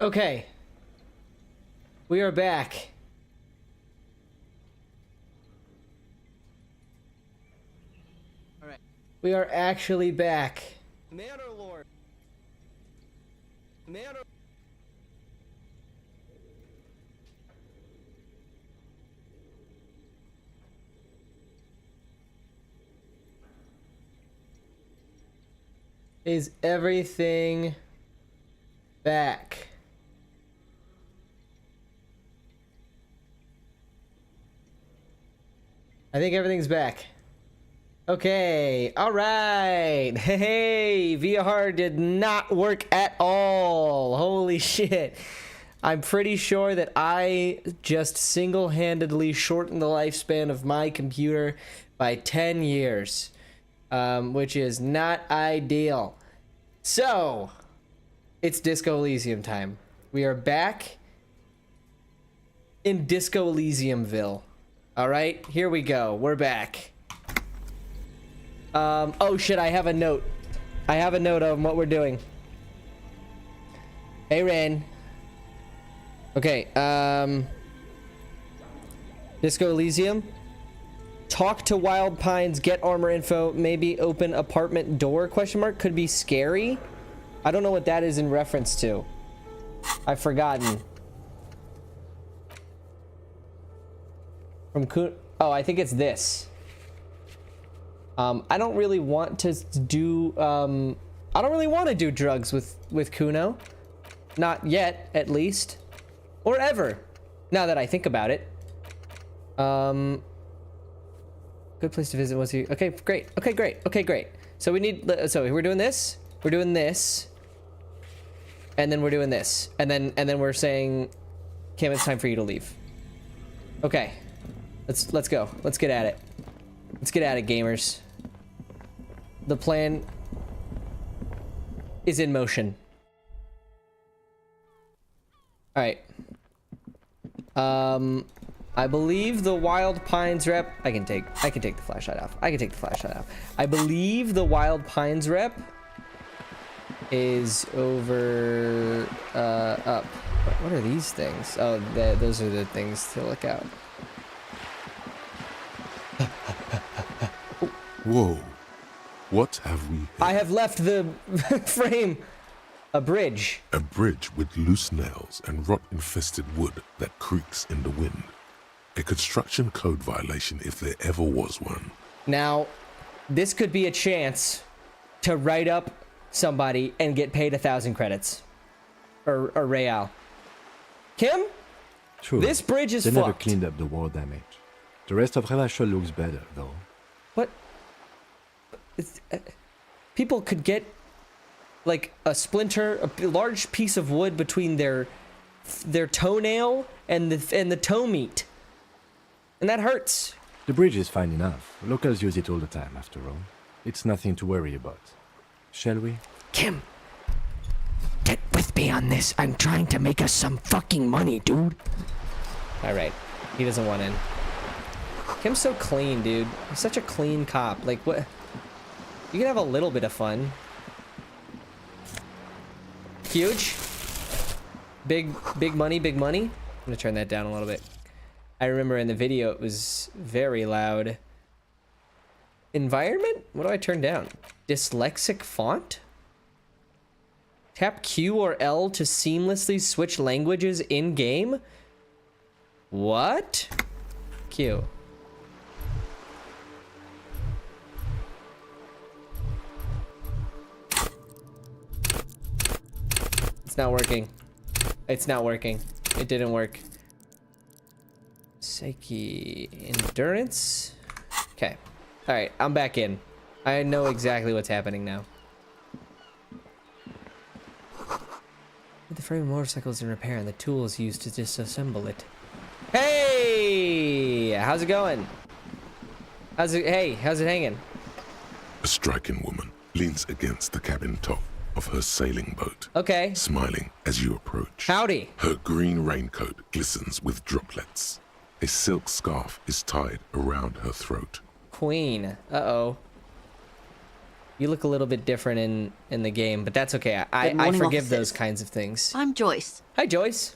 Okay. We are back. Alright. We are actually back. Man or Lord? Man or... Is everything back? I think everything's back. Okay, all right. Hey, VR did not work at all. Holy shit. I'm pretty sure that I just single-handedly shortened the lifespan of my computer by 10 years, which is not ideal. So, it's Disco Elysium time. We are back in Disco Elysiumville. All right, here we go. We're back. Oh shit, I have a note. I have a note of what we're doing. Hey, Ren. Okay, Disco Elysium. Talk to Wild Pines, get armor info, maybe open apartment door, question mark. Could be scary. I don't know what that is in reference to. I've forgotten. From oh, I think it's this. I don't really want to do I don't really want to do drugs with Kuno. Not yet, at least. Or ever. Now that I think about it. Good place to visit once you... Okay, great. Okay, great. Okay, great. So we need... So we're doing this. We're doing this. And then we're doing this. And then we're saying, Kim, it's time for you to leave. Okay. Let's go. Let's get at it. Let's get at it, gamers. The plan is in motion. All right. I believe the Wild Pines rep. I can take the flashlight off. I can take the flashlight off. I believe the Wild Pines rep is over up. What are these things? Oh, those are the things to look out. Whoa. What have we here? I have left the frame. A bridge. A bridge with loose nails and rot-infested wood that creaks in the wind. A construction code violation if there ever was one. Now, this could be a chance to write up somebody and get paid 1,000 credits. Or real. Kim? True. This bridge is They fucked. never cleaned up the wall damage. The rest of Relachel looks better, though. What? People could get like a splinter, a large piece of wood between their toenail and the toe meat, and that hurts. The bridge is fine enough. Locals use it all the time, after all. It's nothing to worry about. Shall we? Kim, get with me on this. I'm trying to make us some fucking money, dude. All right, he doesn't want in. Kim's so clean, dude. He's such a clean cop. Like, what? You can have a little bit of fun. Huge. Big money, big money. I'm gonna turn that down a little bit. I remember in the video it was very loud. Environment? What do I turn down? Dyslexic font? Tap Q or L to seamlessly switch languages in-game? What? Q. It's not working. It's not working. It didn't work. Psyche. Endurance. Okay. Alright, I'm back in. I know exactly what's happening now. The frame of motorcycle is in repair and the tool is used to disassemble it. Hey! How's it going? How's it hanging? A striking woman leans against the cabin top of her sailing boat. Okay. Smiling as you approach. Howdy. Her green raincoat glistens with droplets. A silk scarf is tied around her throat. Queen. Uh-oh. You look a little bit different in the game, but that's okay. Good I morning, forgive officers. those kinds of things. I'm Joyce. Hi, Joyce.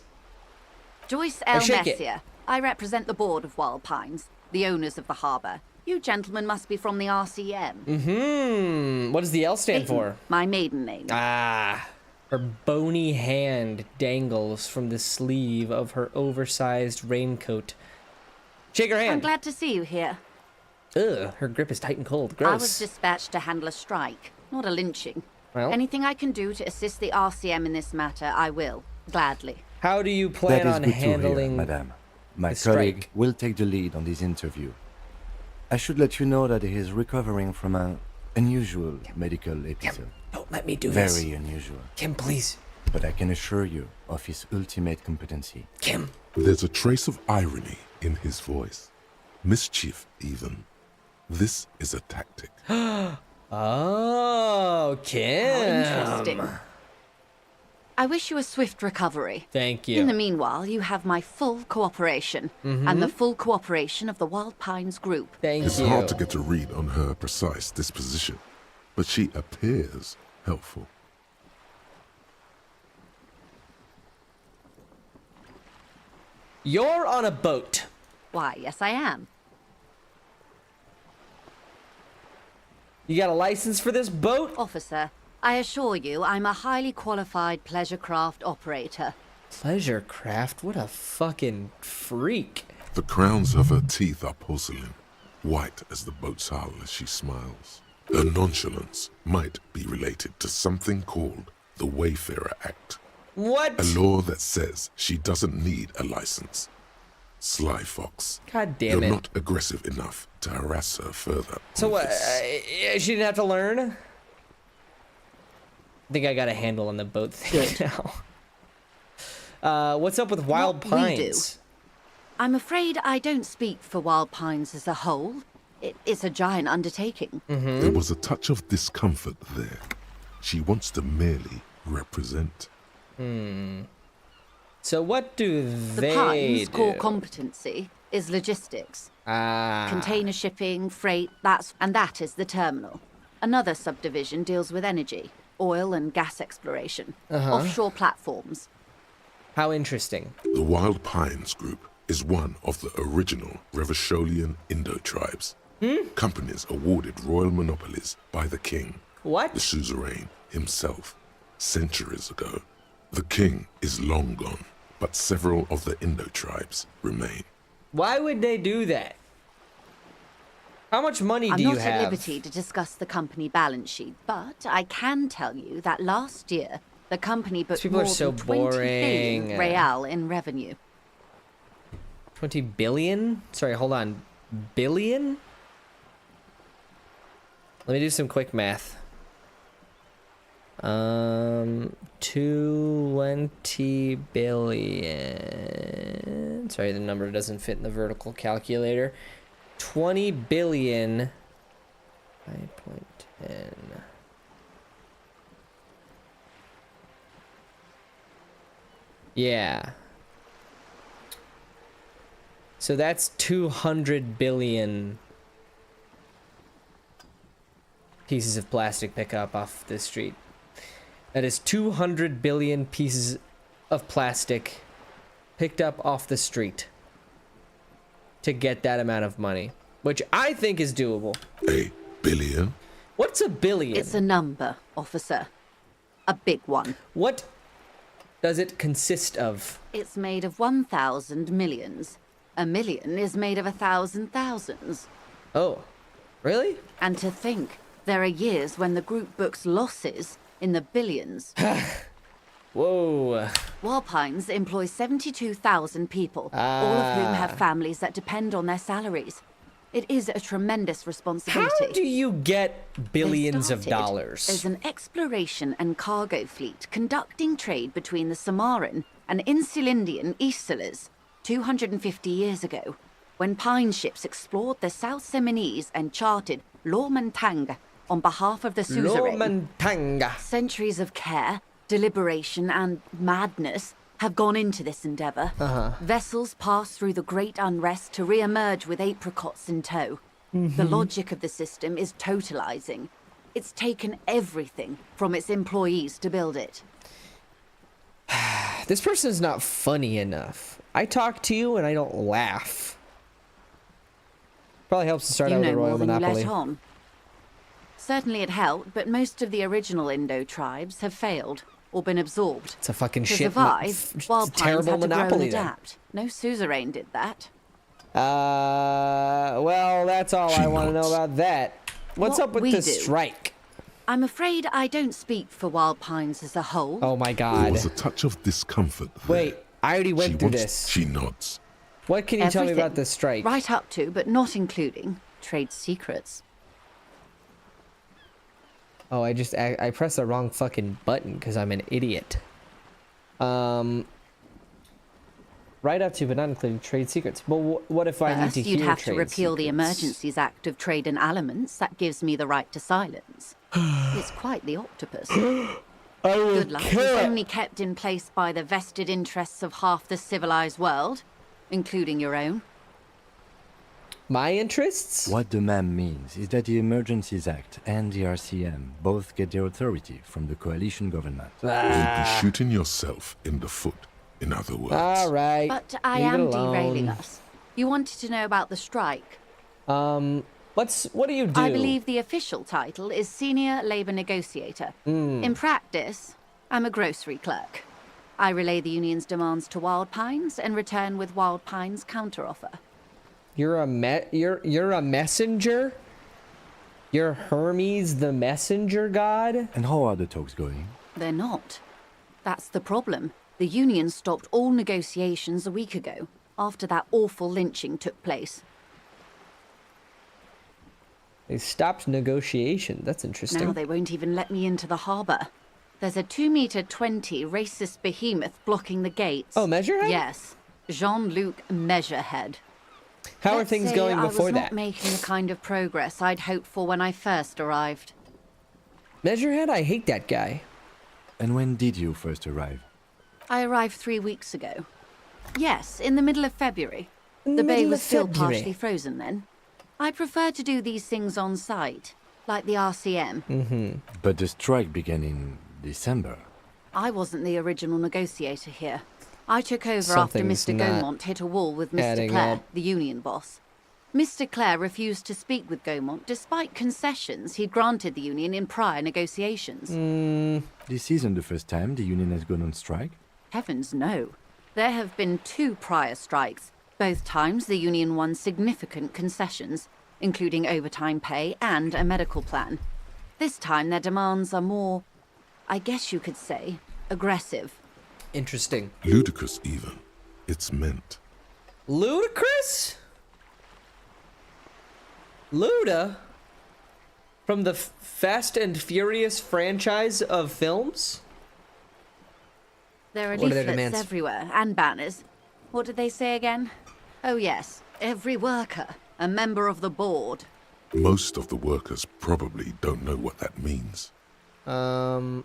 Joyce I L. shake it. Messier. I represent the board of Wild Pines, the owners of the harbour. You gentlemen must be from the RCM. What does the L stand for? My maiden name. Ah. Her bony hand dangles from the sleeve of her oversized raincoat. Shake her I'm hand. glad to see you here. Ugh, her grip is tight and cold. I was Gross. dispatched to handle a strike, not a lynching. Well, Anything I can do to assist the RCM in this matter, I will. Gladly. how do you plan That is on good to hear, handling madame. My the colleague strike? will take the lead on this interview. I should let you know that he is recovering from an unusual medical episode. Don't let me do this. Very unusual. Kim, please. But I can assure you of his ultimate competency. Kim. There's a trace of irony in his voice. Mischief, even. This is a tactic. Oh, Kim. Interesting. I wish you a swift recovery. Thank you. In the meanwhile, you have my full cooperation, and the full cooperation of the Wild Pines group. Thank It's you. hard to get a read on her precise disposition, but she appears helpful. You're on a boat. Why, yes, I am. You got a license for this boat? Officer, I assure you I'm a highly qualified pleasure craft operator. Pleasure craft? What a fucking freak. The crowns of her teeth are porcelain, white as the boat's hull as she smiles. Her nonchalance might be related to something called the Wayfarer Act, What? a law that says she doesn't need a license. Sly fox. God damn You're it. not aggressive enough to harass her further. So on what? this. She didn't have to learn? I think I got a handle on the boat thing now. What's up with Wild What we do. Pines? I'm afraid I don't speak for Wild Pines as a whole. It's a giant undertaking. There was a touch of discomfort there. She wants to merely represent. So what do The they Pines' do? core competency is logistics. Ah. Container shipping, freight, that is the terminal. Another subdivision deals with energy, oil and gas exploration, offshore platforms. How interesting. The Wild Pines Group is one of the original Revacholian Indo-tribes. Companies awarded royal monopolies by the king, What? the suzerain himself, centuries ago. The king is long gone, but several of the Indo-tribes remain. Why would they do that? How much money I'm do you not have? at liberty to discuss the company balance sheet, but I can tell you that last year the company booked people are more so than 20 billion boring. real in revenue. 20 billion? Sorry, hold on. Billion? Let me do some quick math. 20 billion. Sorry, the number doesn't fit in the vertical calculator. 20 billion. 5.10. Yeah. So that's 200 billion pieces of plastic pick up off the street. That is 200 billion pieces of plastic picked up off the street to get that amount of money, which I think is doable. A billion? What's a billion? It's a number, officer. A big one. What does it consist of? It's made of 1,000 millions. A million is made of 1,000 thousands. Oh, really? And to think, there are years when the group books losses in the billions. Whoa. Wild Pines employs 72,000 people, all of whom have families that depend on their salaries. It is a tremendous responsibility. How do you get They billions of started dollars? as an exploration and cargo fleet conducting trade between the Samaran and Insulindian Easterlers 250 years ago, when pine ships explored the South Seminese and charted Lomantanga on behalf of the suzerain. Lomantanga. Centuries of care, deliberation, and madness have gone into this endeavor. Vessels pass through the great unrest to re-emerge with apricots in tow. The logic of the system is totalizing. It's taken everything from its employees to build it. This person is not funny enough. I talk to you and I don't laugh. Probably helps to start You out with know a Royal more than you Monopoly. let on. Certainly it helped, but most of the original Indo tribes have failed or been absorbed. It's a fucking To shit. survive, It's a wild pines terrible had to grow and monopoly then. adapt. No suzerain did that. Well, that's all She I want to know nods. about that. What's What up with we this do- strike? I'm afraid I don't speak for wild pines as a whole. Oh my There god. was a touch of discomfort there. Wait, I already went She through wants- this. She nods. What can you tell me Everything. about this strike? Right up to, but not including, trade secrets. Oh, I pressed the wrong fucking button because I'm an idiot. Right up to, but not including trade secrets. Well, what if I need First, to you'd hear have to trade repeal the secrets? Emergencies Act of Trade in Aliments. That gives me the right to silence. It's quite the octopus. I will Good luck. kill It's it. only kept in place by the vested interests of half the civilized world, including your own. My interests? What the ma'am means is that the Emergencies Act and the RCM both get their authority from the coalition government. You'd be shooting yourself in the foot, in other words. All right. But I leave it am derailing alone. us. You wanted to know about the strike. What do you do? I believe the official title is Senior Labour Negotiator. In practice, I'm a grocery clerk. I relay the union's demands to Wild Pines and return with Wild Pines' counteroffer. You're a messenger? You're Hermes the messenger god? And how are the talks going? They're not. That's the problem. The union stopped all negotiations a week ago, after that awful lynching took place. They stopped negotiation. That's interesting. Now they won't even let me into the harbour. There's a 2-meter-20 racist behemoth blocking the gates. Oh, Measurehead? Yes. Jean-Luc Measurehead. How are Let's things say going I before was that? not making the kind of progress I'd hoped for when I first arrived. Measurehead? I hate that guy. And when did you first arrive? I arrived 3 weeks ago. Yes, in the middle of February. In The the bay middle was of still February. partially frozen then. I prefer to do these things on site, like the RCM. But the strike began in December. I wasn't the original negotiator here. I took over Something's after Mr. not Gaumont hit a wall with Mr. adding Clare, up. the union boss. Mr. Clare refused to speak with Gaumont despite concessions he'd granted the union in prior negotiations. This isn't the first time the union has gone on strike. Heavens no. There have been 2 prior strikes. Both times the union won significant concessions, including overtime pay and a medical plan. This time their demands are more, I guess you could say, aggressive. Interesting. Ludicrous, even. It's meant. Ludicrous? Luda? From the Fast and Furious franchise of films? There are What are their leaflets demands? everywhere, and banners. What did they say again? Oh yes, every worker, a member of the board. Most of the workers probably don't know what that means. I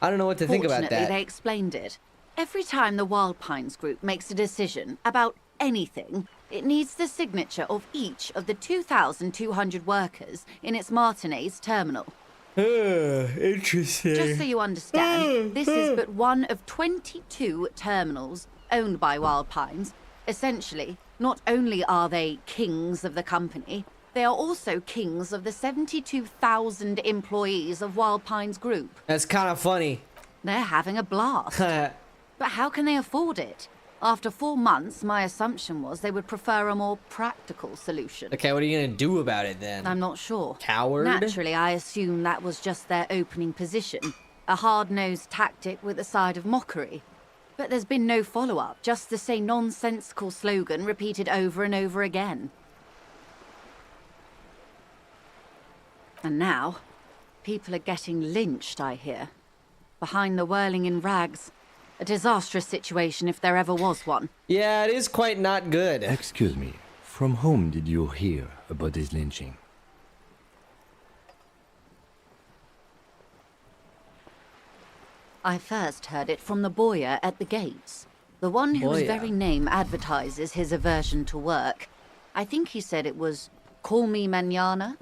don't know what to think about Fortunately, that. they explained it. Every time the Wild Pines Group makes a decision about anything, it needs the signature of each of the 2,200 workers in its Martinez terminal. Interesting. Just so you understand, this is but one of 22 terminals owned by Wild Pines. Essentially, not only are they kings of the company, they are also kings of the 72,000 employees of Wild Pines Group. That's kind of funny. They're having a blast. But how can they afford it? After 4 months, my assumption was they would prefer a more practical solution. Okay, what are you gonna do about it then? I'm not sure. Coward? Naturally, I assume that was just their opening position. A hard-nosed tactic with a side of mockery. But there's been no follow-up, just the same nonsensical slogan repeated over and over again. And now, people are getting lynched, I hear. Behind the whirling in rags. A disastrous situation if there ever was one. Yeah, it is quite not good. Excuse me, from whom did you hear about this lynching? I first heard it from the bowyer at the gates. The one whose Bowyer. very name advertises his aversion to work. I think he said it was call me mañana.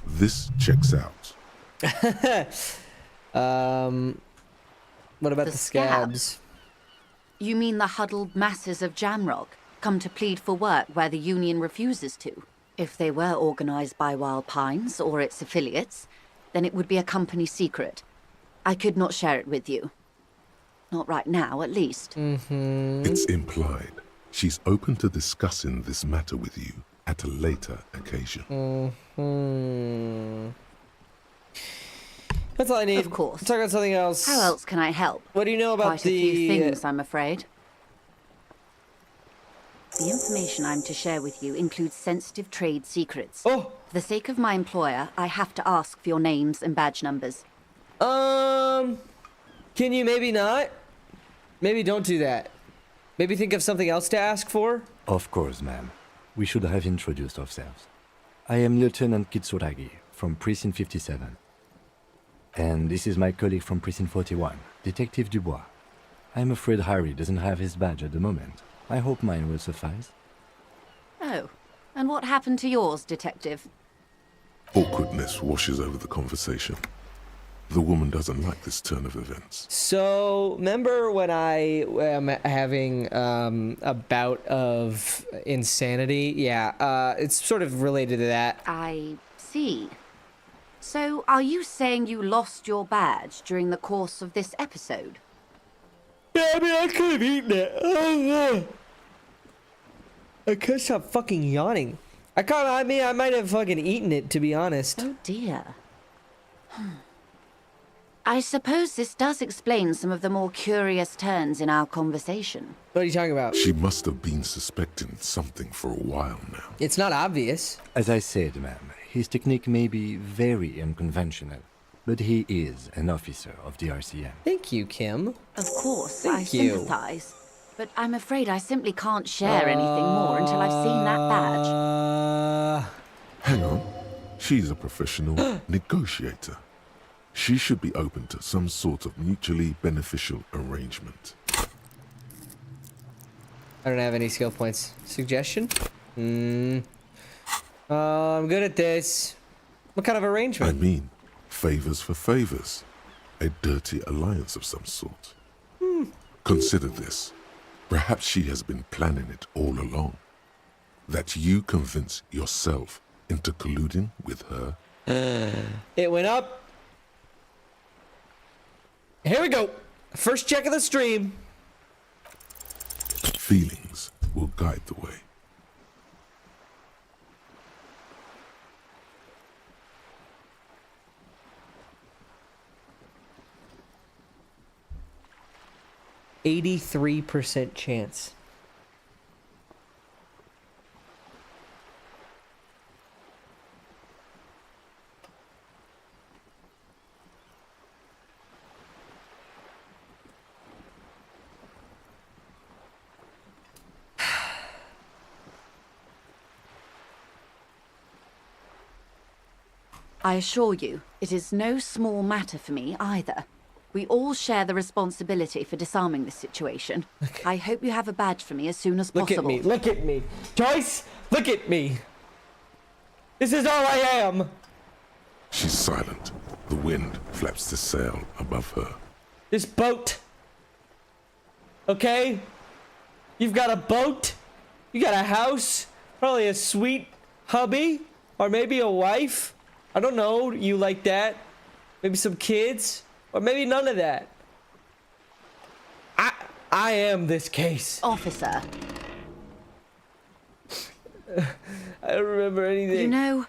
This checks out. What about The the scabs? You mean the huddled masses of Jamrock come to plead for work where the Union refuses to? If they were organized by Wild Pines or its affiliates, then it would be a company secret. I could not share it with you. Not right now, at least. It's implied she's open to discussing this matter with you at a later occasion. That's all I need. Of course. Talk about something else. How else can I help? What do you know about Quite a few things, I'm afraid. The information I'm to share with you includes sensitive trade secrets. Oh! For the sake of my employer, I have to ask for your names and badge numbers. Can you maybe not? Maybe don't do that. Maybe think of something else to ask for? Of course, ma'am. We should have introduced ourselves. I am Lieutenant Kitsuragi from Precinct 57. And this is my colleague from Precinct 41, Detective Dubois. I'm afraid Harry doesn't have his badge at the moment. I hope mine will suffice. Oh, and what happened to yours, Detective? Awkwardness washes over the conversation. The woman doesn't like this turn of events. So, remember when I am having a bout of insanity? Yeah, it's sort of related to that. I see. So, are you saying you lost your badge during the course of this episode? Yeah, I mean, I could have eaten it. I could stop fucking yawning. I might have fucking eaten it, to be honest. Oh dear. I suppose this does explain some of the more curious turns in our conversation. What are you talking about? She must have been suspecting something for a while now. It's not obvious. As I said, ma'am, his technique may be very unconventional, but he is an officer of the RCM. Thank you, Kim. Of course, Thank I you. sympathize. But I'm afraid I simply can't share anything more until I've seen that badge. Hang on. She's a professional negotiator. She should be open to some sort of mutually beneficial arrangement. I don't have any skill points. Suggestion? I'm good at this. What kind of I arrangement? mean, favors for favors. A dirty alliance of some sort. Consider this. Perhaps she has been planning it all along. That you convince yourself into colluding with her. It went up. Here we go. First check of the stream. Feelings will guide the way. %83 chance. I assure you, it is no small matter for me either. We all share the responsibility for disarming this situation. I hope you have a badge for me as soon as Look possible. at me. Look at me. Joyce, look at me. This is all I am. She's silent. The wind flaps the sail above her. This boat. Okay? You've got a boat. You got a house. Probably a sweet hubby. Or maybe a wife. I don't know. You like that. Maybe some kids. Or maybe none of that. I am this case. Officer, I don't remember anything. you know,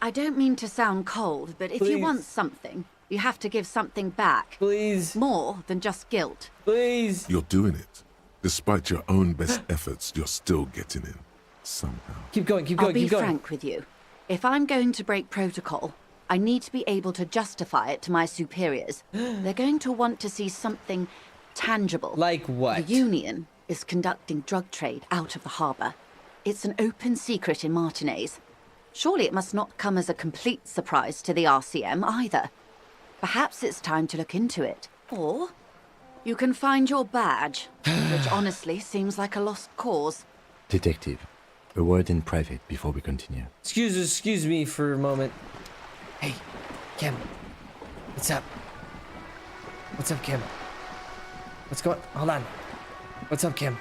I don't mean to sound cold, but if you Please. want something, you have to give something back. Please. More than just guilt. Please. You're doing it. Despite your own best efforts, you're still getting in. Somehow. Keep going. Keep I'll going. be Keep going. frank with you. If I'm going to break protocol, I need to be able to justify it to my superiors. They're going to want to see something tangible. Like what? The Union is conducting drug trade out of the harbour. It's an open secret in Martinez. Surely it must not come as a complete surprise to the RCM either. Perhaps it's time to look into it. Or you can find your badge, which honestly seems like a lost cause. Detective, A word in private before we continue. Excuse me for a moment. Hey, Kim. What's up? What's up, Kim? What's going? Hold on. What's up, Kim?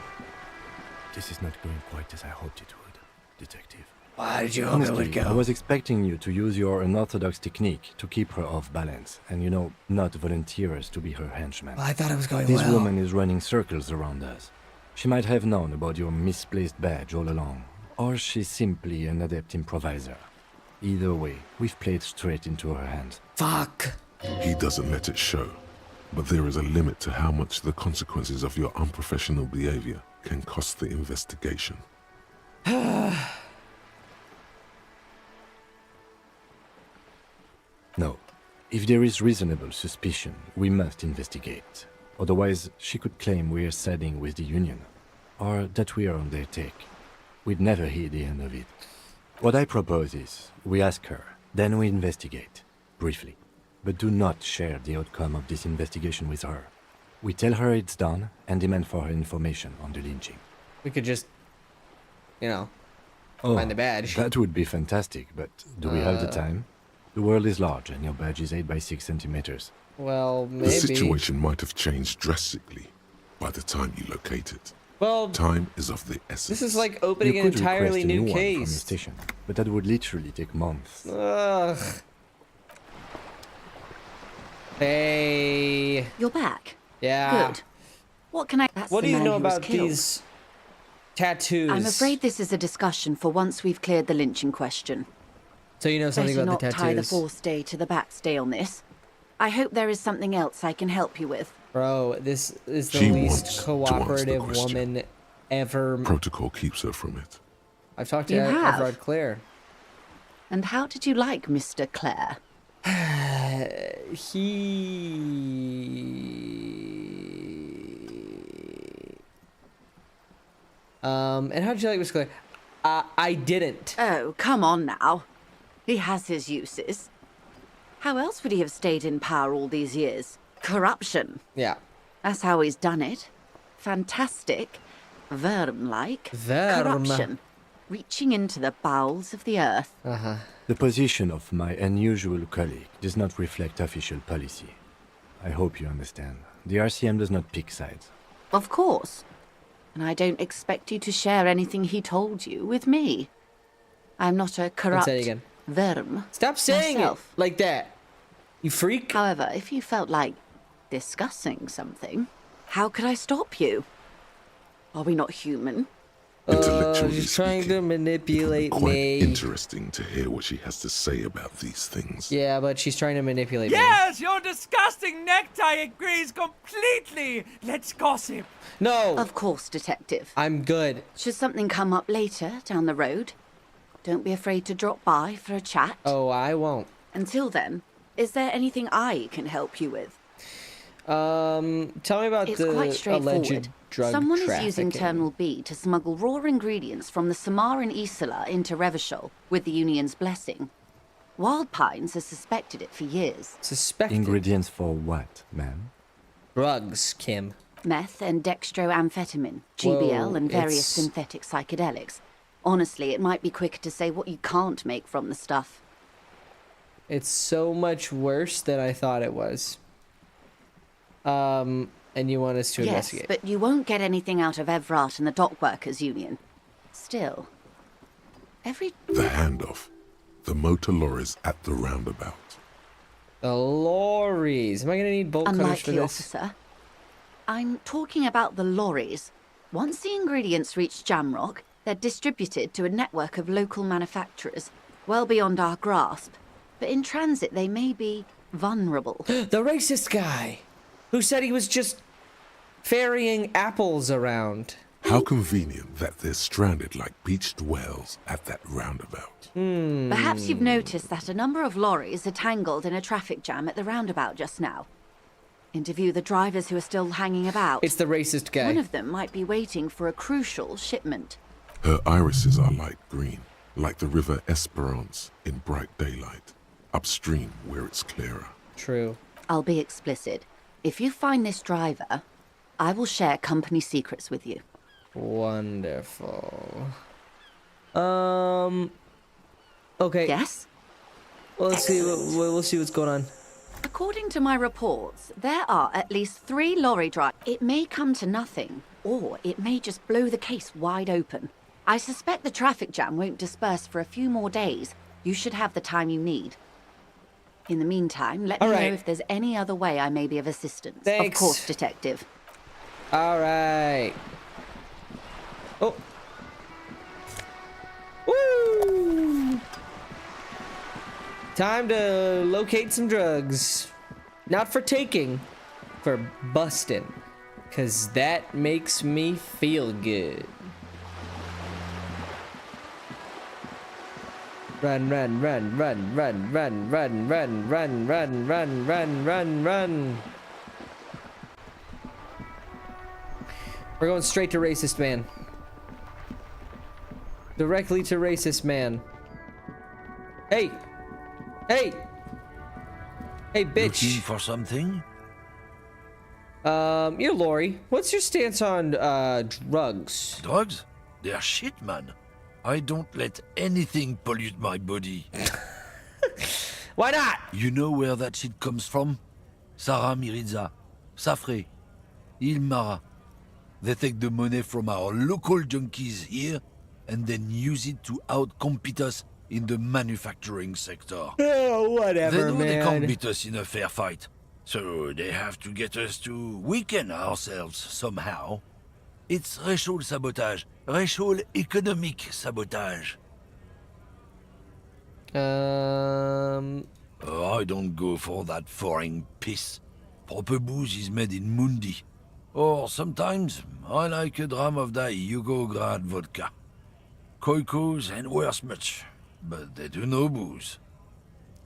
This is not going quite as I hoped it would, Detective. Why did you hope it would Honestly, go? I was expecting you to use your unorthodox technique to keep her off balance and, not volunteer us to be her henchmen. Well, I thought it was going This well. woman is running circles around us. She might have known about your misplaced badge all along, or she's simply an adept improviser. Either way, we've played straight into her hands. Fuck. He doesn't let it show, but there is a limit to how much the consequences of your unprofessional behavior can cost the investigation. No. If there is reasonable suspicion, we must investigate. Otherwise, she could claim we are siding with the Union, or that we are on their take. We'd never hear the end of it. What I propose is, we ask her, then we investigate, briefly. But do not share the outcome of this investigation with her. We tell her it's done, and demand for her information on the lynching. We could just, Oh, find the badge. That would be fantastic, but do we have the time? The world is large, and your badge is 8 by 6 centimeters. Well, maybe. The situation might have changed drastically by the time you locate it. Well, Time is of the essence. this is like opening You an could entirely request a new one from your case. station, but that would literally take months. Ugh. Hey. You're back. Yeah. Good. What can I... That's What the do you man know who was about killed. these tattoos? I'm afraid this is a discussion for once we've cleared the lynching question. So you know something Better about not the tie the tattoos. fourth day to the backstay on this. I hope there is something else I can help you with. Bro, this is the She least wants to cooperative answer the question. woman ever. Protocol keeps her from it. I've talked to You have? Everard Claire. And how did you like Mr. Clare? And how'd you like Miss Claire? I didn't. Oh, come on now. He has his uses. How else would he have stayed in power all these years? Corruption. Yeah. That's how he's done it. Fantastic. Worm-like. Worm. Corruption. Reaching into the bowels of the earth. The position of my unusual colleague does not reflect official policy. I hope you understand. The RCM does not pick sides. Of course. And I don't expect you to share anything he told you with me. I'm not a corrupt say it again. worm. Stop saying myself. it like that. You freak. However, if you felt like discussing something, how could I stop you? Are we not human? Intellectually She's trying to speaking, manipulate it would be quite me. interesting to hear what she has to say about these things. Yeah, but she's trying to manipulate me. Yes, your disgusting necktie agrees completely. Let's gossip. No. Of course, Detective. I'm good. Should something come up later down the road, don't be afraid to drop by for a chat. Oh, I won't. Until then, is there anything I can help you with? Tell me about It's the quite straightforward. alleged drug Someone trafficking. is using Terminal B to smuggle raw ingredients from the Samaran Isola into Revachol with the Union's blessing. Wild Pines has suspected it for years. Suspected Ingredients for what, ma'am? drugs, Kim. Meth and dextroamphetamine, GBL, Whoa, and various it's- synthetic psychedelics. Honestly, it might be quicker to say what you can't make from the stuff. It's so much worse than I thought it was. And you want us to Yes, investigate? but you won't get anything out of Evrat and the Dockworkers Union. Still, every... The handoff. The motor lorries at the roundabout. The lorries. Am I gonna need bolt cutters for Unlikely, this? officer. I'm talking about the lorries. Once the ingredients reach Jamrock, they're distributed to a network of local manufacturers, well beyond our grasp. But in transit, they may be vulnerable. The racist guy who said he was just ferrying apples around. How convenient that they're stranded like beached whales at that roundabout. Perhaps you've noticed that a number of lorries are tangled in a traffic jam at the roundabout just now. Interview the drivers who are still hanging about. It's the racist guy. One of them might be waiting for a crucial shipment. Her irises are light green, like the river Esperance in bright daylight, upstream where it's clearer. True. I'll be explicit. If you find this driver, I will share company secrets with you. Wonderful. Okay. Yes? Well, let's see. We'll see what's going on. According to my reports, there are at least 3 lorry drivers. It may come to nothing, or it may just blow the case wide open. I suspect the traffic jam won't disperse for a few more days. You should have the time you need. In the meantime, let me know if there's any other way I may be of assistance. Thanks. Of course, Detective. All right. Oh. Woo! Time to locate some drugs. Not for taking, for busting. 'Cause that makes me feel good. Run, run, run, run, run, run, run, run, run, run, run, run, run, run. We're going straight to racist man. Directly to racist man. Hey! Hey! Hey, bitch. Looking for something? You're Lori. What's your stance on, drugs? Drugs? They're shit, man. I don't let anything pollute my body. Why not? You know where that shit comes from? Sarah Miriza, Safre, Ilmara. They take the money from our local junkies here and then use it to outcompete us in the manufacturing sector. Oh, whatever, They know man. they can't beat us in a fair fight, so they have to get us to weaken ourselves somehow. It's racial sabotage, racial economic sabotage. I don't go for that foreign piss. Proper booze is made in Mundi. Or sometimes I like a dram of that Yugograd vodka. Koikos and worse much, but they do no booze.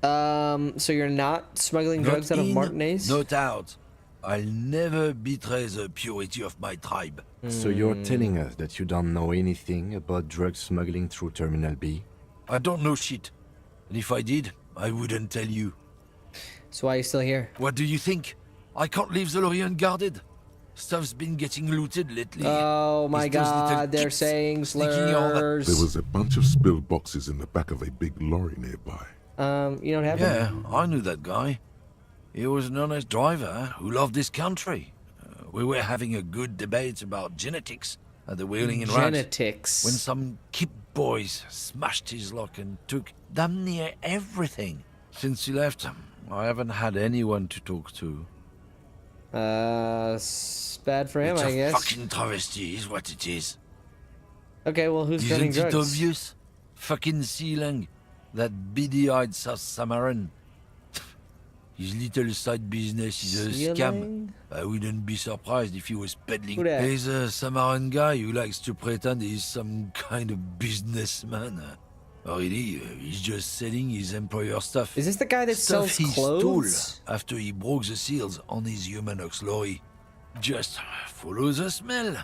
So you're not smuggling drugs out of Martinez? Not out. I'll never betray the purity of my tribe. So you're telling us that you don't know anything about drug smuggling through Terminal B? I don't know shit. And if I did, I wouldn't tell you. So why are you still here? What do you think? I can't leave the lorry unguarded. Stuff's been getting looted lately. Oh my It's those little god, they're kids saying sneaking all that- slurs. There was a bunch of spilled boxes in the back of a big lorry nearby. You don't have Yeah, them? I knew that guy. He was an honest driver who loved his country. We were having a good debate about genetics at the Wheeling and Rams Genetics. when some kip boys smashed his lock and took damn near everything. Since he left, I haven't had anyone to talk to. Bad for him, It's I a guess. fucking travesty is what it is. Okay, well, who's getting Isn't it drugs? obvious? Fucking Sealang, that beady-eyed South Samaran. His little side business is a scam. Sealang? I wouldn't be surprised if he was peddling. Who dat? He's a Samaran guy who likes to pretend he's some kind of businessman. Really, he's just selling his employer stuff. Is this the guy that Stuff sells he clothes? stole after he broke the seals on his Humanox lorry. Just follow the smell.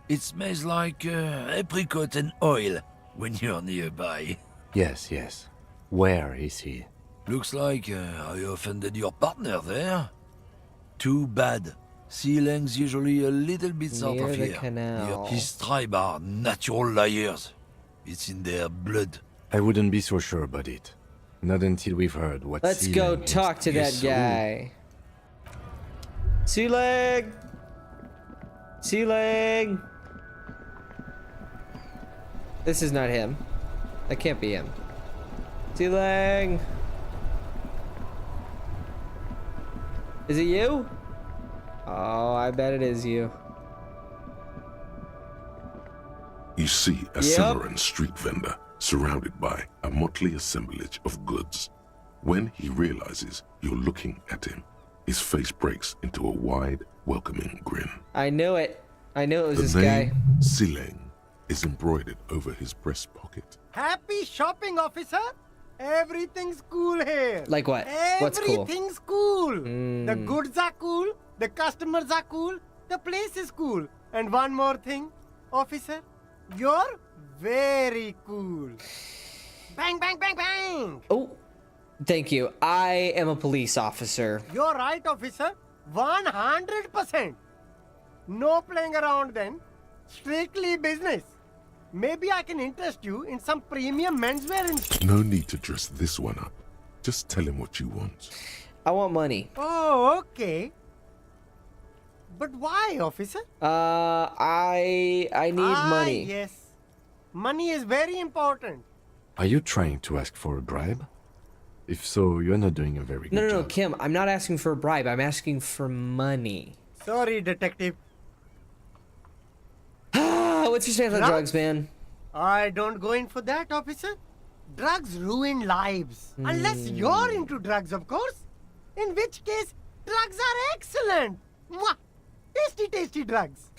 It smells like apricot and oil when you're nearby. Yes, yes. Where is he? Looks like I offended your partner there. Too bad. Sealang's usually a little bit south Near of the here. canal. His tribe are natural liars. It's in their blood. I wouldn't be so sure about it. Not until we've heard what Let's go Sealang is. talk to that Yes, so- guy. Sealang! Sealang! This is not him. That can't be him. Sealang! Is it you? Oh, I bet it is you. You see a Yep. Samaran street vendor surrounded by a motley assemblage of goods. When he realizes you're looking at him, his face breaks into a wide, welcoming grin. I knew it. I knew it was The this name guy. Sileng is embroidered over his breast pocket. Happy shopping, officer! Everything's cool here. Like what? What's cool? Everything's cool. The goods are cool, the customers are cool, the place is cool. And one more thing, officer, you're very cool. Bang, bang, bang, bang! Oh, thank you. I am a police officer. You're right, officer. 100%. No playing around then. Strictly business. Maybe I can interest you in some premium menswear in... No need to dress this one up. Just tell him what you want. I want money. Oh, okay. But why, officer? I need money. Yes. Money is very important. Are you trying to ask for a bribe? If so, you're not doing a very good No, job. Kim. I'm not asking for a bribe. I'm asking for money. Sorry, detective. What's your stance on drugs, man? I don't go in for that, officer. Drugs ruin lives. Unless you're into drugs, of course. In which case, drugs are excellent. Mwah! Tasty, tasty drugs.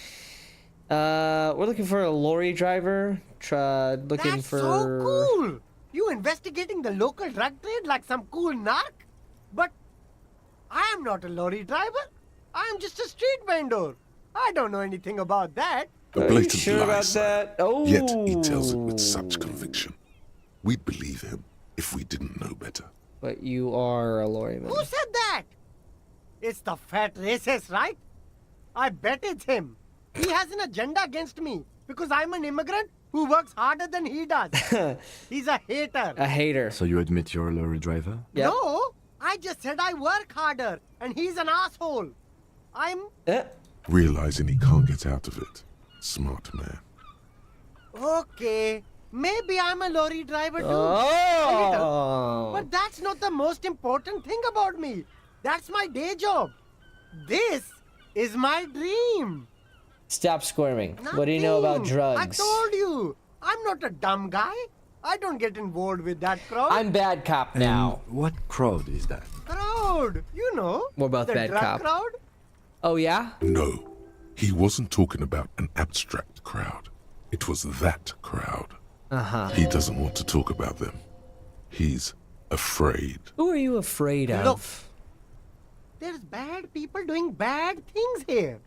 We're looking for a lorry driver. Looking That's for. so cool. You investigating the local drug trade like some cool narc? But I am not a lorry driver. I am just a street vendor. I don't know anything about that. A Are you blatant sure lie, about sir. that? Oh. Yet he tells it with such conviction. We'd believe him if we didn't know better. But you are a lorryman. Who said that? It's the fat racist, right? I bet it's him. He has an agenda against me because I'm an immigrant who works harder than he does. He's a hater. A hater. So you admit you're a lorry driver? Yep. No, I just said I work harder and he's an asshole. I'm... Realizing he can't get out of it. Smart man. Okay, maybe I'm a lorry driver too. Oh. But that's not the most important thing about me. That's my day job. This is my dream. Stop squirming. What do you know about Nothing. drugs? I told you. I'm not a dumb guy. I don't get involved with that crowd. I'm bad cop now. And what crowd is that? Crowd, you know. We're both the bad drug cop. crowd. Oh, yeah? No, he wasn't talking about an abstract crowd. It was that crowd. Uh-huh. He doesn't want to talk about them. He's afraid. Who are you afraid of? Look. There's bad people doing bad things here.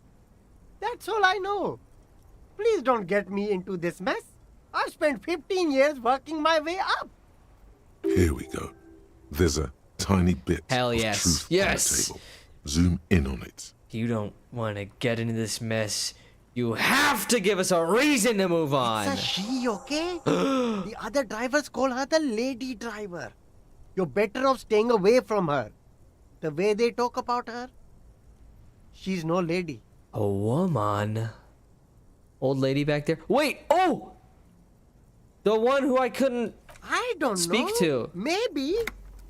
That's all I know. Please don't get me into this mess. I've spent 15 years working my way up. Here we go. There's a tiny bit Hell of yes. truth Yes. on the table. Zoom in on it. You don't want to get into this mess. You have to give us a reason to move on. It's a she, okay? The other drivers call her the lady driver. You're better off staying away from her. The way they talk about her, she's no lady. A woman. Old lady back there. Wait! Oh! The one who I couldn't I don't speak know. to. Maybe.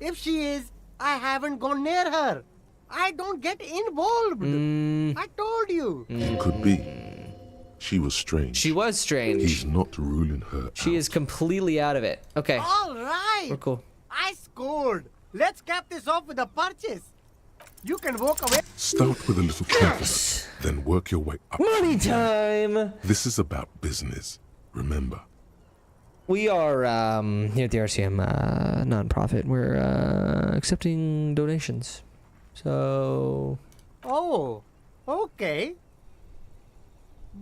If she is, I haven't gone near her. I don't get involved. I told you. Could be. She was strange. She was strange. He's not ruling her She out. is completely out of it. Okay. All right. We're cool. I scored. Let's cap this off with a purchase. You can walk away. Start with a little confidence, then work your way up. Money time! This is about business. Remember. We are, here at the RCM, non-profit. We're, accepting donations. So... Oh, okay.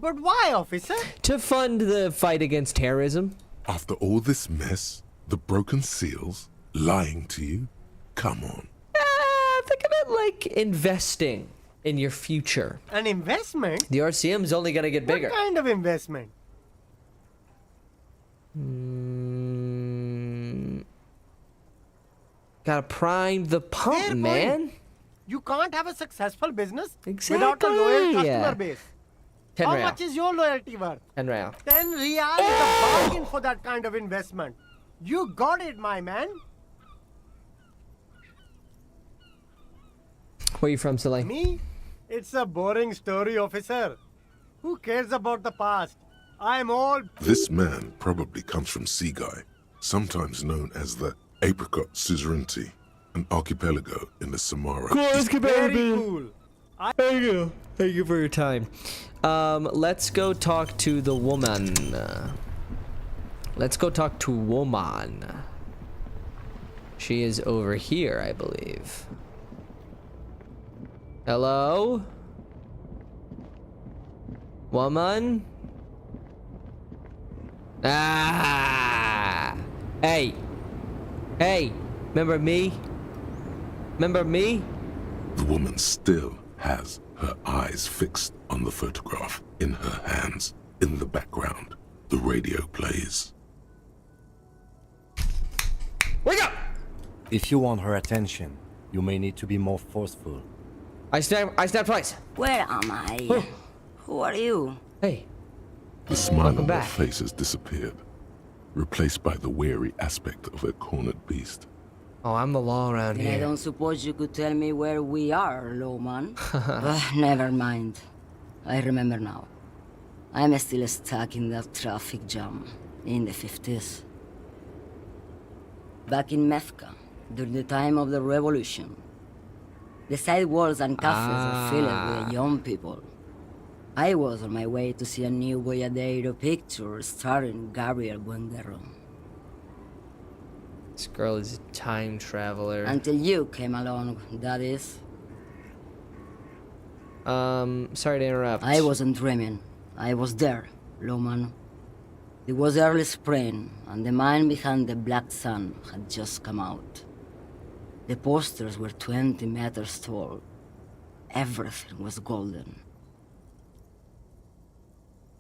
But why, officer? to fund the fight against terrorism. After all this mess, the broken seals, lying to you, come on. Think of it like investing in your future. An investment? The RCM is only gonna get bigger. What kind of investment? Gotta prime the pump, Fair man. point. You can't have a successful business without a Exactly. loyal customer base. 10 How real. much is your loyalty worth? 10 real. 10 real is a bargain for that kind of investment. You got it, my man. Where you from, Silly? Me? It's a boring story, officer. Who cares about the past? I'm all... This man probably comes from Sea Guy, sometimes known as the Apricot Suzerainty, an archipelago in the Samara. very cool. Thank you. Thank you for your time. Let's go talk to the woman. Let's go talk to woman. She is over here, I believe. Hello? Woman? Ah! Hey! Hey! Remember me? Remember me? The woman still has her eyes fixed on the photograph in her hands in the background. the radio plays. Wake up! If you want her attention, you may need to be more forceful. I snap twice. Where am I? Who are you? Hey. The smile Welcome on their back. faces disappeared, replaced by the weary aspect of a cornered beast. Oh, I'm the law around Then I here. don't suppose you could tell me where we are, Lowman. Never mind. I remember now. I'm still stuck in that traffic jam in the 50s. Back in Methka, during the time of the revolution. The sidewalks and cafes are filled with young people. I was on my way to see a new Boyadero picture starring Gabriel Buenguerro. This girl is a time traveler. Until you came along, that is. Sorry to interrupt. I wasn't dreaming. I was there, Lowman. It was early spring, and the man behind the Black Sun had just come out. The posters were 20 meters tall. Everything was golden.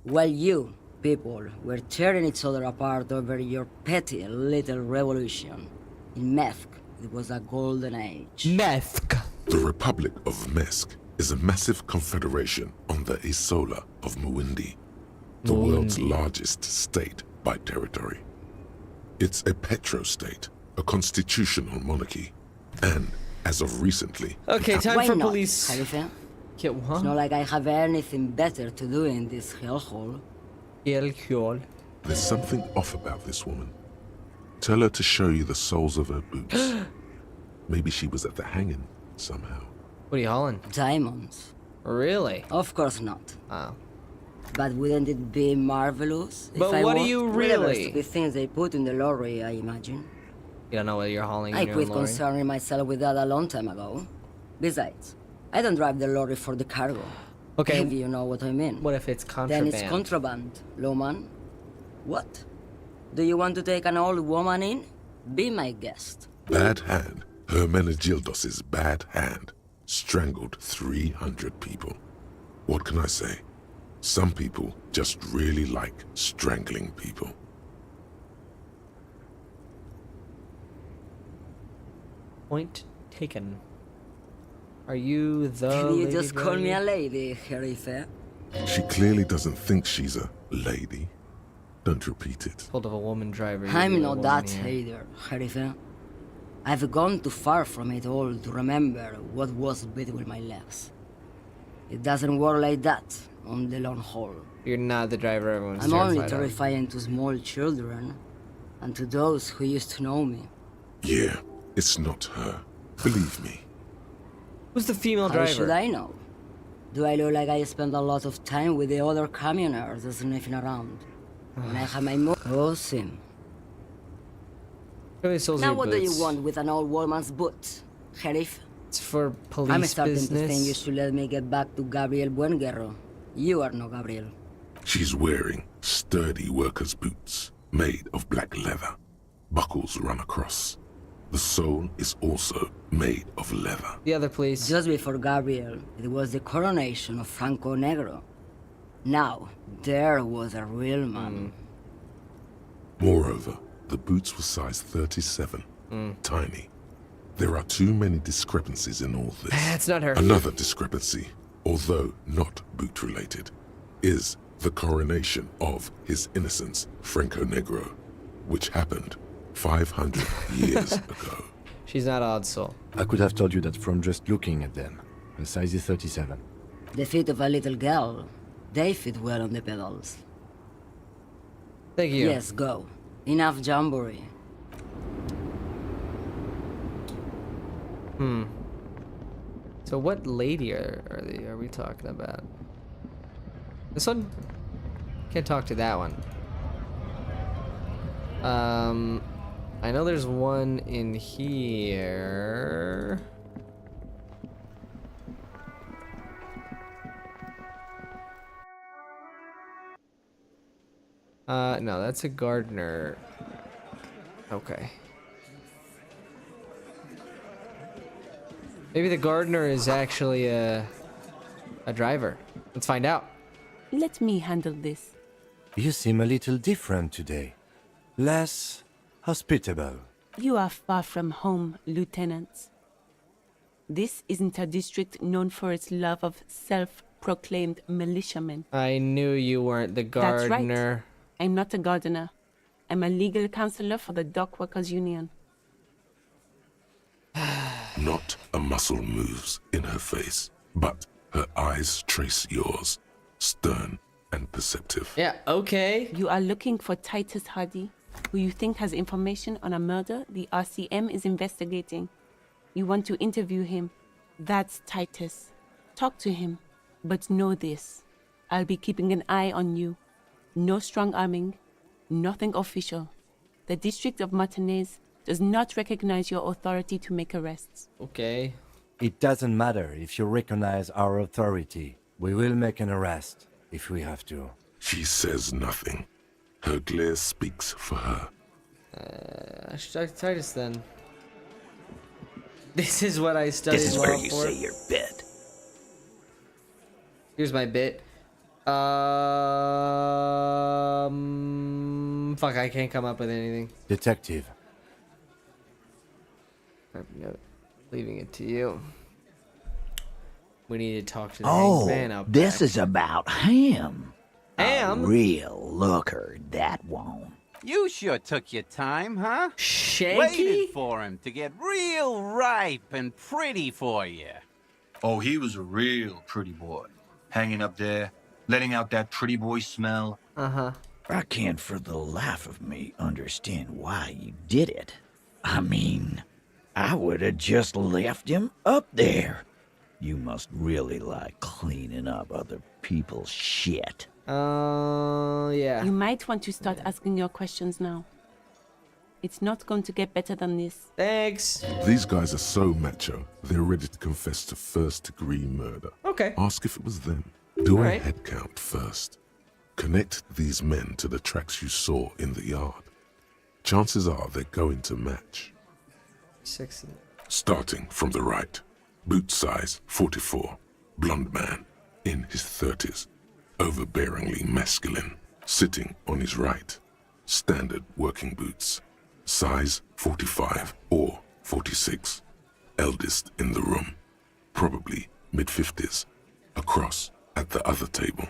While you, people, were tearing each other apart over your petty little revolution, in Methk, it was a golden age. Methk. The Republic of Mesk is a massive confederation on the Isola of Muindi, the world's largest state by territory. It's a petrostate, a constitutional monarchy, and, as of recently... Okay, time Why for not, police. Khalifa? Get It's one. not like I have anything better to do in this hellhole. There's something off about this woman. Tell her to show you the soles of her boots. Maybe she was at the hanging somehow. What are you hauling? Diamonds? Really? Of course not. Oh. But wouldn't it be marvelous if But I what do walked you whatever really? stupid things they put in the lorry, I imagine. You don't know whether you're hauling I in your quit own lorry? concerning myself with that a long time ago. Besides, I don't drive the lorry for the cargo. Okay. If you know what I mean. What if it's Then contraband? it's contraband, Lowman. What? Do you want to take an old woman in? Be my guest. Bad hand. Hermenegildos's bad hand strangled 300 people. What can I say? Some people just really like strangling people. Point taken. Are you the Can you lady just call me a driver? lady, Herife? She clearly doesn't think she's a lady. Don't repeat it. Told of a woman driver. you're I'm the not woman that here. either, Herife. I've gone too far from it all to remember what was between my legs. It doesn't work like that on the long haul. You're not the driver everyone's I'm only terrified of. terrifying to small children and to those who used to know me. Yeah, it's not her. Believe me. Who's the female How driver? should I know? Do I look like I spend a lot of time with the other communers sniffing around? When I have my Oh, Sim. Show me the soles of Now your what do you boots. want with an old woman's boots, Sheriff? It's for police I'm starting business. to think you should let me get back to Gabriel Buenguerro. You are no Gabriel. She's wearing sturdy worker's boots made of black leather. Buckles run across. The sole is also made of leather. The other police. Just before Gabriel, it was the coronation of Franco Negro. Now, there was a real man. Moreover, the boots were size 37. Tiny. There are too many discrepancies in all this. It's not her. Another discrepancy, although not boot-related, is the coronation of His Innocence, Franco Negro, which happened 500 years ago. She's not odd soul. I could have told you that from just looking at them. Her size is 37. The feet of a little girl, they fit well on the pedals. Thank you. Yes, go. Enough jamboree. So what lady are we talking about? This one? Can't talk to that one. I know there's one in here. No, that's a gardener. Okay. Maybe the gardener is actually a driver. Let's find out. Let me handle this. You seem a little different today. Less hospitable. You are far from home, Lieutenant. This isn't a district known for its love of self-proclaimed militiamen. I knew you weren't the That's gardener. right. I'm not a gardener. I'm a legal counselor for the Dock Workers Union. Not a muscle moves in her face, but her eyes trace yours, stern and perceptive. Yeah, okay. You are looking for Titus Hardy, who you think has information on a murder the RCM is investigating. You want to interview him. That's Titus. Talk to him. But know this. I'll be keeping an eye on you. No strong arming. Nothing official. The District of Martinez does not recognize your authority to make arrests. Okay. It doesn't matter if you recognize our authority. We will make an arrest if we have to. She says nothing. Her glare speaks for her. I should talk to Titus then. This is what I studied This is law where you for. say your bit. Here's my bit. Fuck, I can't come up with anything. Detective. I'm leaving it to you. We need to talk to the Oh, man out this back. is about him. Ham? A real looker, that one. You sure took your time, huh? Shanky? Waited for him to get real ripe and pretty for you. Oh, he was a real pretty boy. Hanging up there, letting out that pretty boy smell. Uh-huh. I can't for the life of me understand why you did it. I mean, I would have just left him up there. You must really like cleaning up other people's shit. Yeah. You might want to start asking your questions now. It's not going to get better than this. Thanks. These guys are so macho, they're ready to confess to first-degree murder. Okay. Ask if it was them. Do a Alright. head count first. Connect these men to the tracks you saw in the yard. Chances are they're going to match. 6. Starting from the right. Boot size 44. Blonde man. In his 30s. Overbearingly masculine. Sitting on his right. Standard working boots. Size 45 or 46. Eldest in the room. Probably mid-50s. Across at the other table.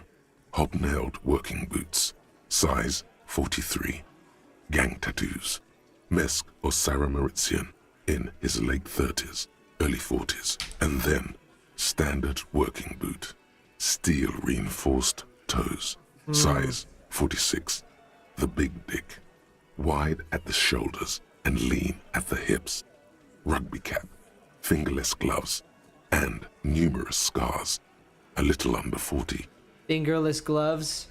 Hobnailed working boots. Size 43. Gang tattoos. Mesk or Sarah Mauritian. In his late 30s, early 40s. And then, standard working boot. Steel reinforced toes. Size 46. The big dick. Wide at the shoulders and lean at the hips. Rugby cap. Fingerless gloves. And numerous scars. A little under 40. Fingerless gloves.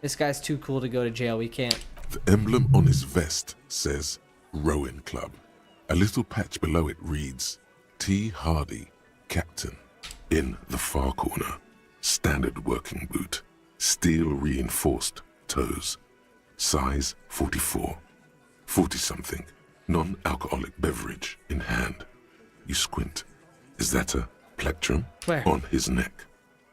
This guy's too cool to go to jail. We can't. The emblem on his vest says Rowing Club. A little patch below it reads T. Hardy, Captain. In the far corner, standard working boot. Steel reinforced toes. Size 44. 40-something. Non-alcoholic beverage in hand. You squint. Is that a plectrum? Where? On his neck.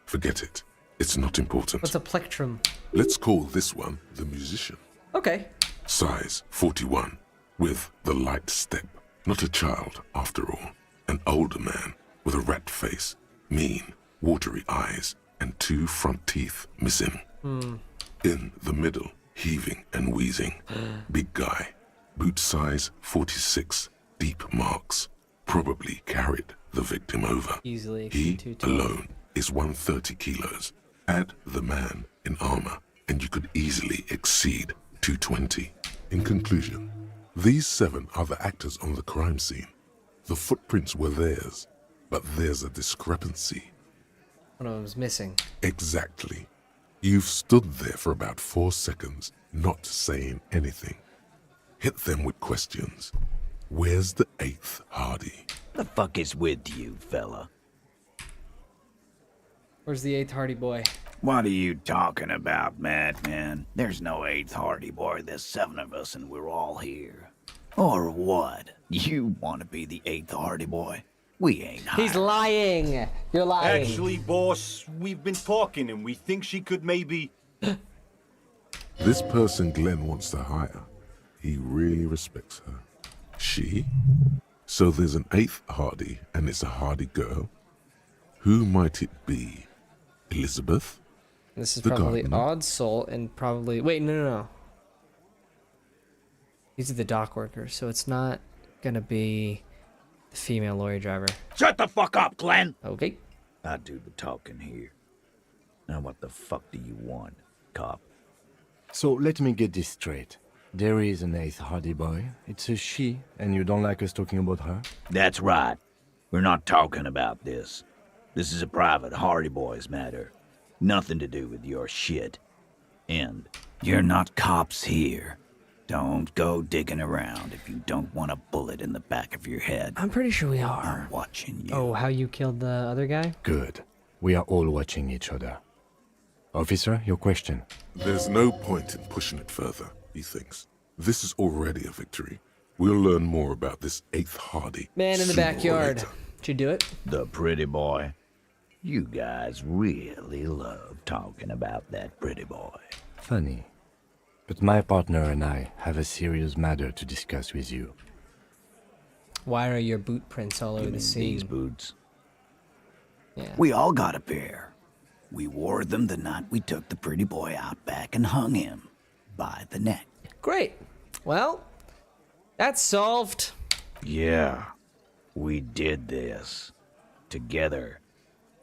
Forget it. It's not important. What's a plectrum? Let's call this one the musician. Okay. Size 41, with the light step. Not a child, after all. An older man with a rat face, mean, watery eyes, and 2 front teeth missing. In the middle, heaving and wheezing. Big guy. Boot size 46, deep marks. Probably carried the victim over. Easily. He 212. alone is 130 kilos. Add the man in armor, and you could easily exceed 220. In conclusion, these 7 are the actors on the crime scene. The footprints were theirs, but there's a discrepancy. One of them's missing. Exactly. You've stood there for about 4 seconds, not saying anything. Hit them with questions. Where's the 8th Hardy? The fuck is with you, fella? Where's the 8th Hardy boy? What are you talking about, madman? There's no 8th Hardy boy. There's 7 of us and we're all here. Or what? You want to be the 8th Hardy boy? We ain't hired. He's lying. You're lying. Actually, boss, we've been talking and we think she could maybe... This person Glenn wants to hire, he really respects her. She? So there's an 8th Hardy, and it's a Hardy girl? Who might it be? Elizabeth? This is The probably gardener. Odd Soul and probably... Wait, no. These are the dock workers, so it's not gonna be the female lorry driver. Shut the fuck up, Glenn! Okay. I do the talking here. Now what the fuck do you want, cop? So let me get this straight. There is an 8th Hardy boy. It's a she, and you don't like us talking about her? That's right. We're not talking about this. This is a private Hardy Boys matter. Nothing to do with your shit. And you're not cops here. Don't go digging around if you don't want a bullet in the back of your head. I'm pretty sure we are. I'm watching you. Oh, how you killed the other guy? Good. We are all watching each other. Officer, your question. There's no point in pushing it further, he thinks. This is already a victory. We'll learn more about this 8th Hardy. Man in the sooner or backyard. later. Did you do it? The pretty boy. You guys really love talking about that pretty boy. Funny. But my partner and I have a serious matter to discuss with you. Why are your boot prints all over You the mean scene? these boots? Yeah. We all got a pair. We wore them the night we took the pretty boy out back and hung him by the neck. Great. Well, that's solved. Yeah, we did this. Together.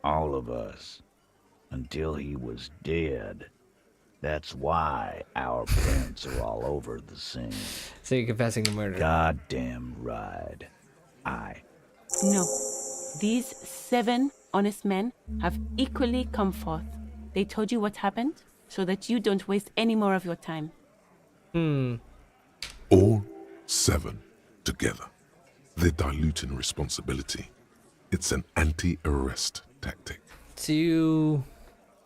All of us. Until he was dead. That's why our prints are all over the scene. So you're confessing to murder. Goddamn right. No. These 7 honest men have equally come forth. They told you what happened so that you don't waste any more of your time. All 7 together. They're diluting responsibility. It's an anti-arrest tactic. So you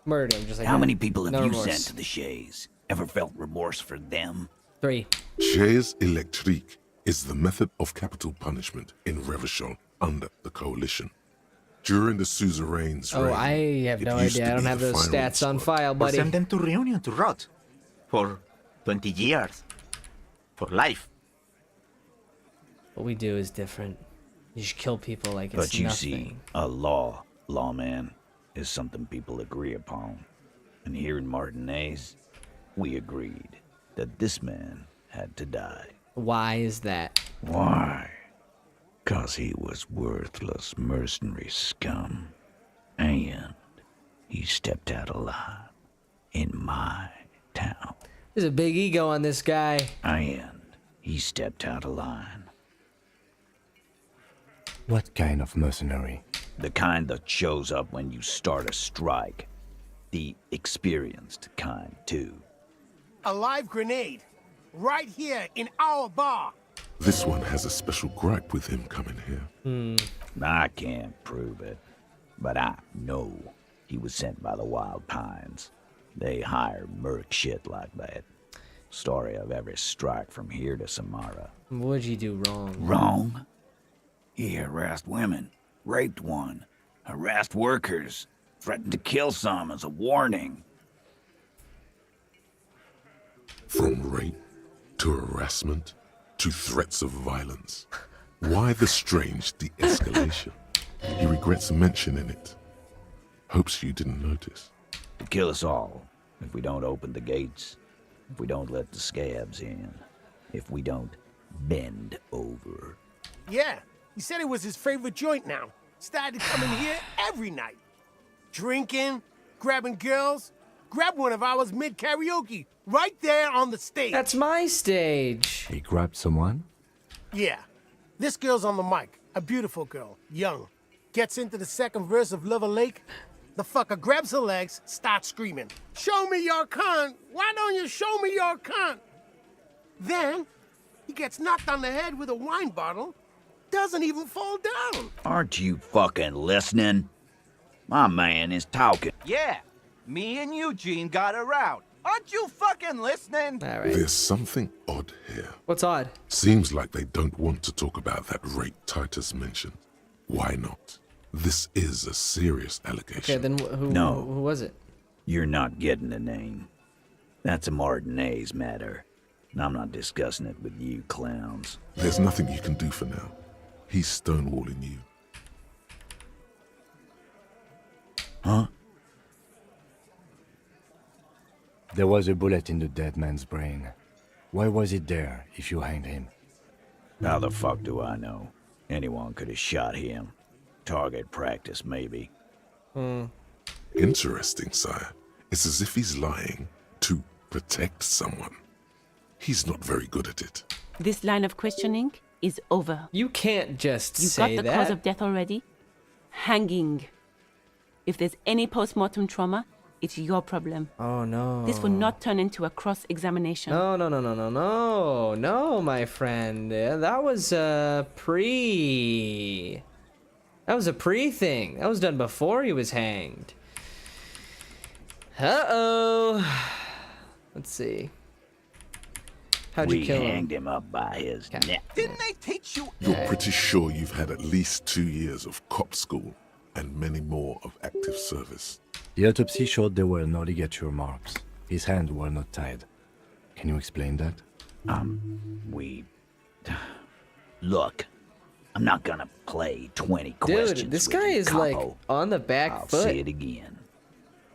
murder him just like How that. many people have No you remorse. sent to the Shays? Ever felt remorse for them? 3. Chaise électrique is the method of capital punishment in Revachol under the coalition. During the suzerain's Oh, reign, I have it no used idea. to I don't be have the those firing stats on squad. file, Or buddy. send them to Reunion to rot. For 20 years. For life. What we do is different. You just kill people like it's But you nothing. see, a lawman, is something people agree upon. And here in Martinez, we agreed that this man had to die. Why is that? Why? 'Cause he was worthless mercenary scum. And he stepped out alive in my town. There's a big ego on this guy. And he stepped out of line. What kind of mercenary? The kind that shows up when you start a strike. The experienced kind, too. A live grenade. Right here in our bar. This one has a special gripe with him coming here. I can't prove it, but I know he was sent by the Wild Pines. They hire merc shit like that. Story of every strike from here to Samara. What'd you do wrong? Wrong? He harassed women, raped one, harassed workers, threatened to kill some as a warning. From rape to harassment to threats of violence. Why the strange de-escalation? He regrets mentioning it. Hopes you didn't notice. To kill us all, if we don't open the gates, if we don't let the scabs in, if we don't bend over. Yeah, he said it was his favorite joint now. Started coming here every night. Drinking, grabbing girls. Grab one of ours mid-karaoke, right there on the stage. That's my stage. He grabbed someone? Yeah. This girl's on the mic. A beautiful girl, young. Gets into the second verse of Lover Lake. The fucker grabs her legs, starts screaming. Show me your cunt! Why don't you show me your cunt? Then, he gets knocked on the head with a wine bottle. Doesn't even fall down. Aren't you fucking listening? My man is talking. Yeah, me and Eugene got around. Aren't you fucking listening? All right. There's something odd here. What's odd? Seems like they don't want to talk about that rape Titus mentioned. Why not? This is a serious allegation. Okay, then who No. who was it? You're not getting the name. That's a Martinez matter. And I'm not discussing it with you clowns. There's nothing you can do for now. He's stonewalling you. Huh? There was a bullet in the dead man's brain. Why was it there if you hanged him? How the fuck do I know? Anyone could have shot him. Target practice, maybe. Interesting, sire. It's as if he's lying to protect someone. He's not very good at it. This line of questioning is over. You can't just You say got the that. cause of death already? Hanging. If there's any post-mortem trauma, it's your problem. Oh no. This will not turn into a cross-examination. No, no, my friend. That was a pre. That was a pre thing. That was done before he was hanged. Uh-oh. Let's see. How'd you kill him? We hanged him up by his neck. Didn't they teach you? You're pretty sure you've had at least 2 years of cop school and many more of active service. The autopsy showed there were no ligature marks. His hands were not tied. Can you explain that? Look, I'm not gonna play 20 questions. Dude, this with guy you, is like capo. on the back I'll foot. say it again.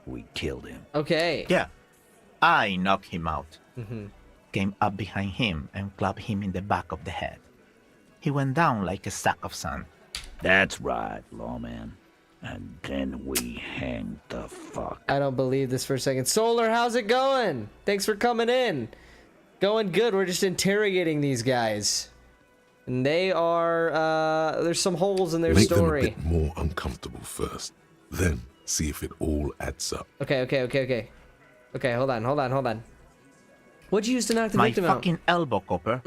We killed him. Okay. Yeah, I knocked him out. Came up behind him and clubbed him in the back of the head. He went down like a sack of sand. That's right, lawman. And then we hanged the fuck. I don't believe this for a second. Solar, how's it going? Thanks for coming in. Going good. We're just interrogating these guys. And they are, there's some holes in their Make story. them a bit more uncomfortable first. Then see if it all adds up. Okay. Okay, hold on. What'd you use to knock the My victim out? fucking elbow, Copper.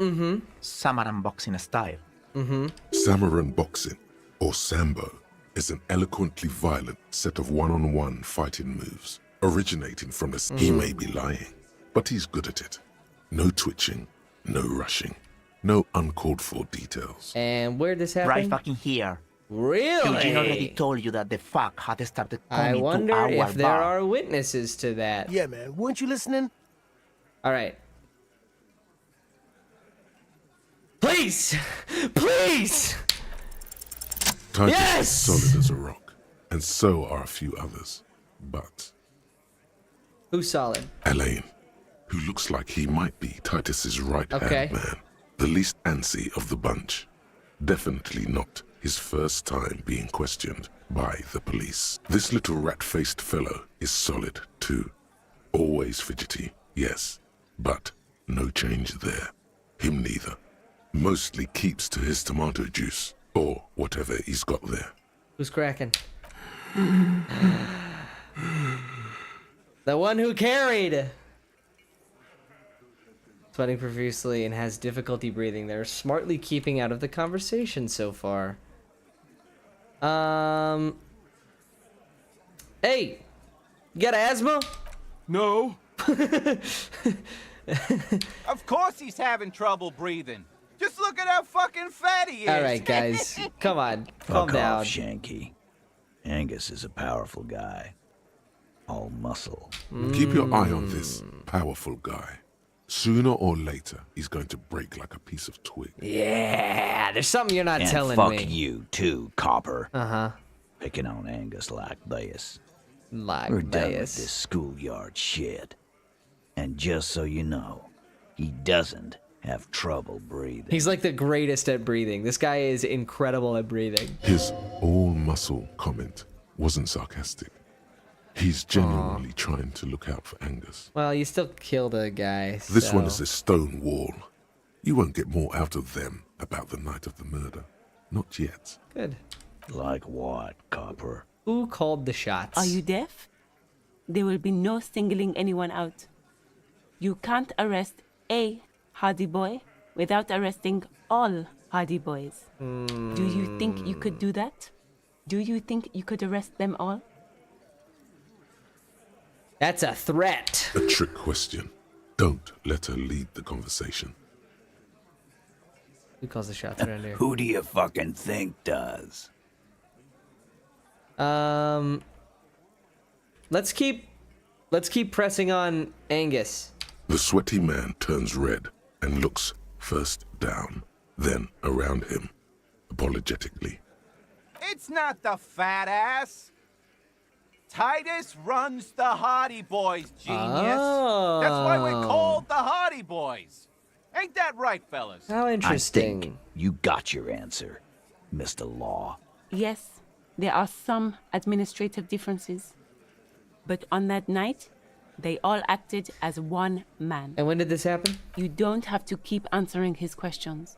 Samaran boxing style. Samaran boxing, or Sambo, is an eloquently violent set of one-on-one fighting moves, originating from the... He may be lying, but he's good at it. No twitching, no rushing, no uncalled for details. And where'd this happen? Right fucking here. Really? Eugene already told you that the fuck had started I coming wonder to our if there bar. are witnesses to that. Yeah, man. Weren't you listening? All right. Please! Please! Titus Yes! is solid as a rock, and so are a few others. But Who's solid? Elaine, who looks like he might be Titus's right-hand Okay. man, the least antsy of the bunch. Definitely not his first time being questioned by the police. This little rat-faced fellow is solid too. Always fidgety, yes, but no change there. Him neither. Mostly keeps to his tomato juice, or whatever he's got there. Who's cracking? The one who carried! Sweating profusely and has difficulty breathing. They're smartly keeping out of the conversation so far. Hey! You got asthma? No. Of course he's having trouble breathing. Just look at how fucking fat he is. Alright, guys. Come on. Calm Fuck down. off, Shanky. Angus is a powerful guy. All muscle. Keep your eye on this powerful guy. Sooner or later, he's going to break like a piece of twig. Yeah, there's something you're not And telling fuck me. you too, Copper. Uh-huh. Picking on Angus like this. Like We're done with this. this schoolyard shit. And just so you know, he doesn't have trouble breathing. He's like the greatest at breathing. This guy is incredible at breathing. His all-muscle comment wasn't sarcastic. He's genuinely trying to look out for Angus. Well, you still killed a guy. This one so- is a stone wall. You won't get more out of them about the night of the murder. Not yet. Good. Like what, Copper? Who called the shots? Are you deaf? There will be no singling anyone out. You can't arrest a Hardy Boy without arresting all Hardy Boys. Do you think you could do that? Do you think you could arrest them all? That's a threat. A trick question. Don't let her lead the conversation. Who calls the shots around here? Who do you fucking think does? Let's keep Let's keep pressing on Angus. The sweaty man turns red and looks first down, then around him, apologetically. It's not the fat ass. Titus runs the Hardy Boys, genius. Oh. That's why we're called the Hardy Boys. Ain't that right, fellas? How I interesting. think you got your answer, Mr. Law. Yes, there are some administrative differences. But on that night, they all acted as one man. And when did this happen? You don't have to keep answering his questions.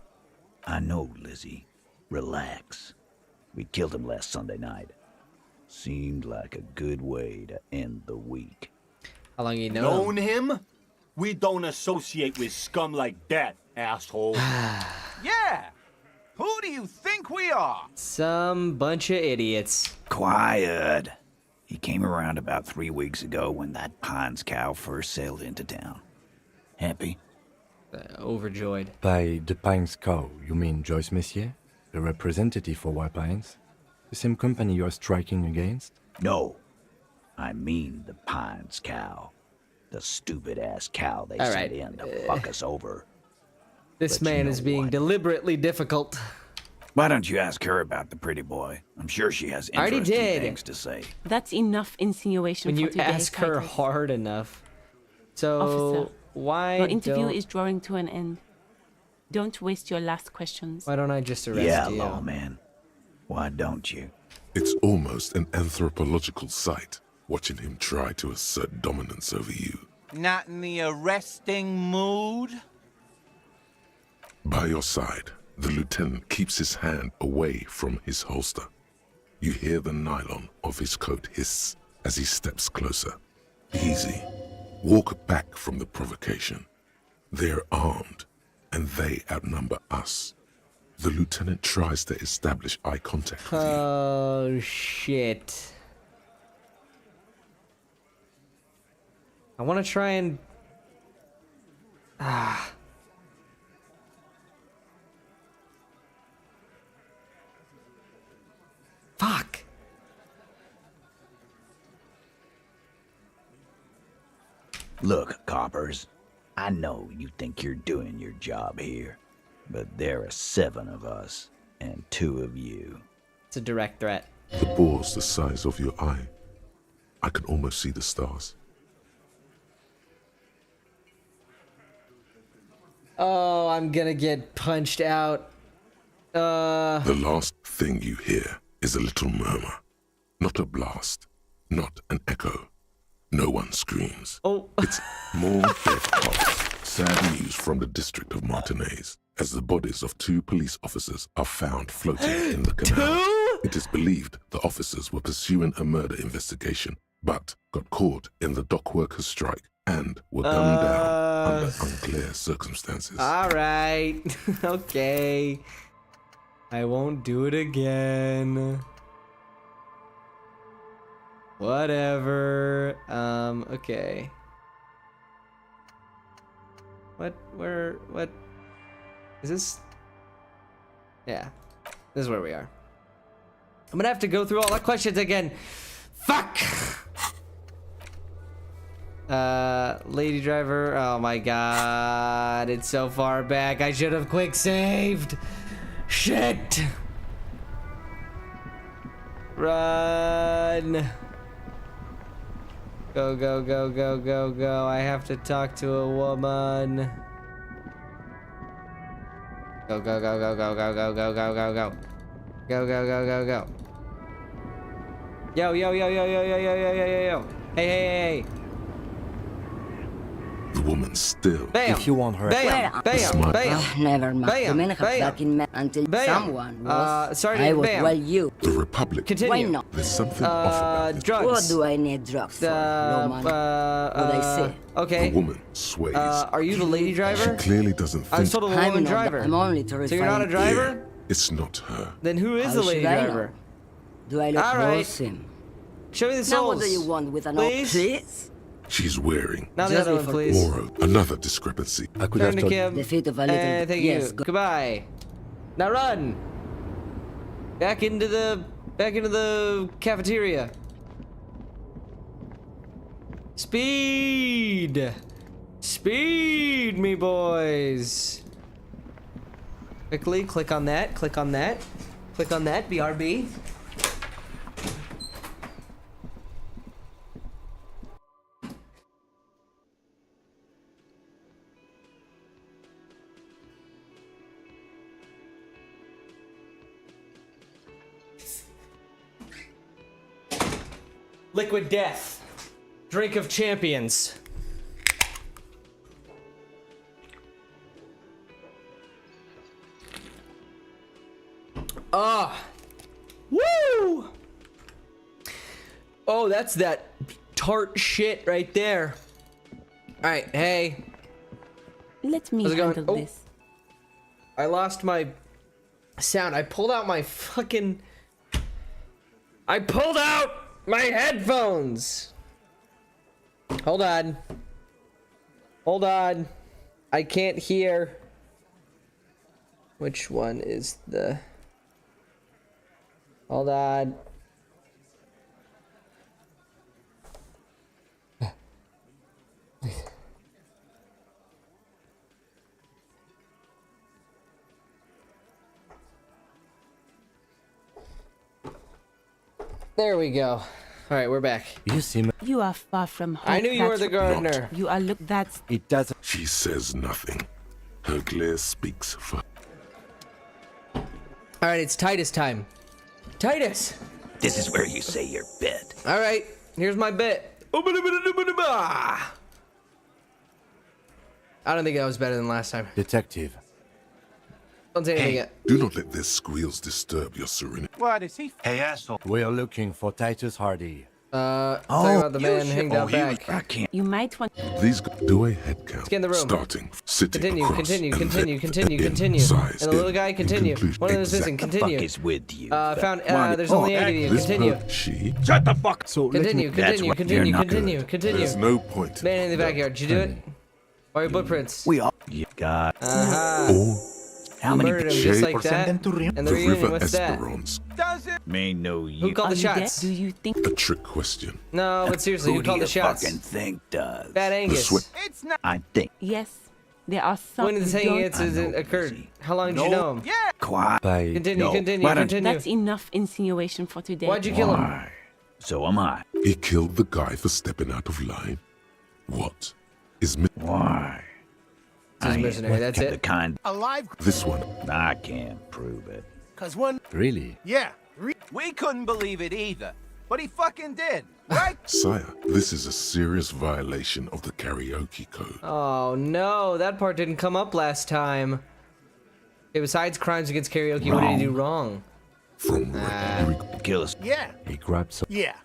I know, Lizzie. Relax. We killed him last Sunday night. Seemed like a good way to end the week. How long you know? Known him? We don't associate with scum like that, asshole. Yeah. Who do you think we are? Some bunch of idiots. Quiet. He came around about 3 weeks ago when that Pines cow first sailed into town. Happy? Overjoyed. By the Pines cow, you mean Joyce Messier, the representative for White Pines? The same company you are striking against? No. I mean the Pines cow. The stupid-ass cow they All sent right. in to fuck us over. This But you man know is being what? deliberately difficult. Why don't you ask her about the pretty boy? I'm sure she has I already interesting did. things to say. That's enough insinuation When for you today, ask her Titus. hard enough. So, Officer, why Your interview don't... is drawing to an end. Don't waste your last questions. Why don't I just arrest Yeah, you? lawman. Why don't you? It's almost an anthropological sight, watching him try to assert dominance over you. Not in the arresting mood? By your side, the lieutenant keeps his hand away from his holster. You hear the nylon of his coat hiss as he steps closer. Easy. Walk back from the provocation. They're armed, and they outnumber us. The lieutenant tries to establish eye contact with you. Oh, shit. I want to try and... Fuck. Look, coppers, I know you think you're doing your job here, but there are 7 of us and 2 of you. It's a direct threat. The bore's the size of your eye. I can almost see the stars. Oh, I'm gonna get punched out. The last thing you hear is a little murmur. Not a blast. Not an echo. No one screams. Oh. It's more dead cops. Sad news from the district of Martinez, as the bodies of 2 police officers are found floating in the canal. 2? It is believed the officers were pursuing a murder investigation, but got caught in the dock workers' strike and were gunned down under unclear circumstances. All right. Okay. I won't do it again. Whatever. Okay. What is this? Yeah. This is where we are. I'm gonna have to go through all the questions again. Fuck! Lady driver. Oh my god. It's so far back. I should have quick saved. Shit! Run! Go, go, go, go, go, go. I have to talk to a woman. Go, go, go, go, go, go, go, go, go, go, go. Go, go, go, go, go. Yo, yo, yo, yo, yo, yo, yo, yo, yo, yo, yo. Hey, hey, hey. The woman still. Bam! If you want her, Bam! Bam! Smart. Bam! Never mind. Bam, The men have bam, back in until bam. someone was. Sergeant, I was bam. well you. The Republic. Continue. Why not? There's something off about this. Drugs. What do I need drugs for, Roman? What I say? Okay. The woman sways. Are you the lady She driver? clearly doesn't I'm think sort of the I'm woman not- driver. I'm only to So you're not a refine- driver? it's not her. Then who is How the lady should I know? driver? Do I look All right. wholesome? Show me the Now souls. what do you want with an Please? please? She's wearing Now the Just other one, before- please. Moro. Another discrepancy. I could Turn have to told Kim. The feet of a little. Thank yes. you. Goodbye. Now run. Back into the cafeteria. Speed! Speed, me boys! Quickly, click on that, click on that. Click on that, BRB. Liquid death. Drink of champions. Ah. Woo! Oh, that's that tart shit right there. All right, hey. Let me How's it going? handle Oh. this. I lost my sound. I pulled out my fucking... I pulled out my headphones. Hold on. Hold on. I can't hear. Which one is the... Hold on. There we go. All right, we're back. You seem... You are far from home. I knew you were the gardener. You are look. That's. It doesn't... She says nothing. Her glare speaks for... All right, it's Titus time. Titus! This is where you say your bit. All right, here's my bit. I don't think that was better than last time. Detective. Don't say anything Hey, yet. do not let their squeals disturb your serenity. What is he? Hey, asshole. We are looking for Titus Hardy. Talking about the man hanged out back. I can't. You might want. These do a head count. Scan the room. Starting, sitting Continue, across, continue, and continue, then continue, in, continue. size, And the little in, guy, in continue. conclusion, One of those exact- missing, Fuck continue. is with you? Found, Why- there's only Oh, eight of you, This continue. she... Shut the fuck. So Continue, That's continue, what continue, you're not continue, good. continue. There's no point. Man in the backyard, did you do it? Or your footprints? We all. You got. Uh-huh. Or How many Murdered him shade just like or send that. them to Rim? And the the reunion, river what's that? Esperance. Does it? May know Who you. called Are the you dead? shots? Do you think? A trick question. No, but seriously, who Who do called you the shots? fucking think does? Bad Angus. sweat- It's not. I think. Yes, there are some. When did this who hanging don't- incident I know, occurred? Lizzie. How long did you know him? Yeah. Quiet. by... Continue, No, continue, why don't- continue. That's enough insinuation for today. Why'd you kill him? Why? So am I. He killed the guy for stepping out of line. What? Is Why? This is I mercenary, ain't that's the it. kind. Alive, this one? I can't prove it. cause one, Really? yeah. We couldn't believe it either, but he fucking did, right? Sire, this is a serious violation of the karaoke code. Oh no, that part didn't come up last time. Okay, besides crimes against karaoke, what did he do wrong? From Kill us. Yeah, He grabbed some... yeah.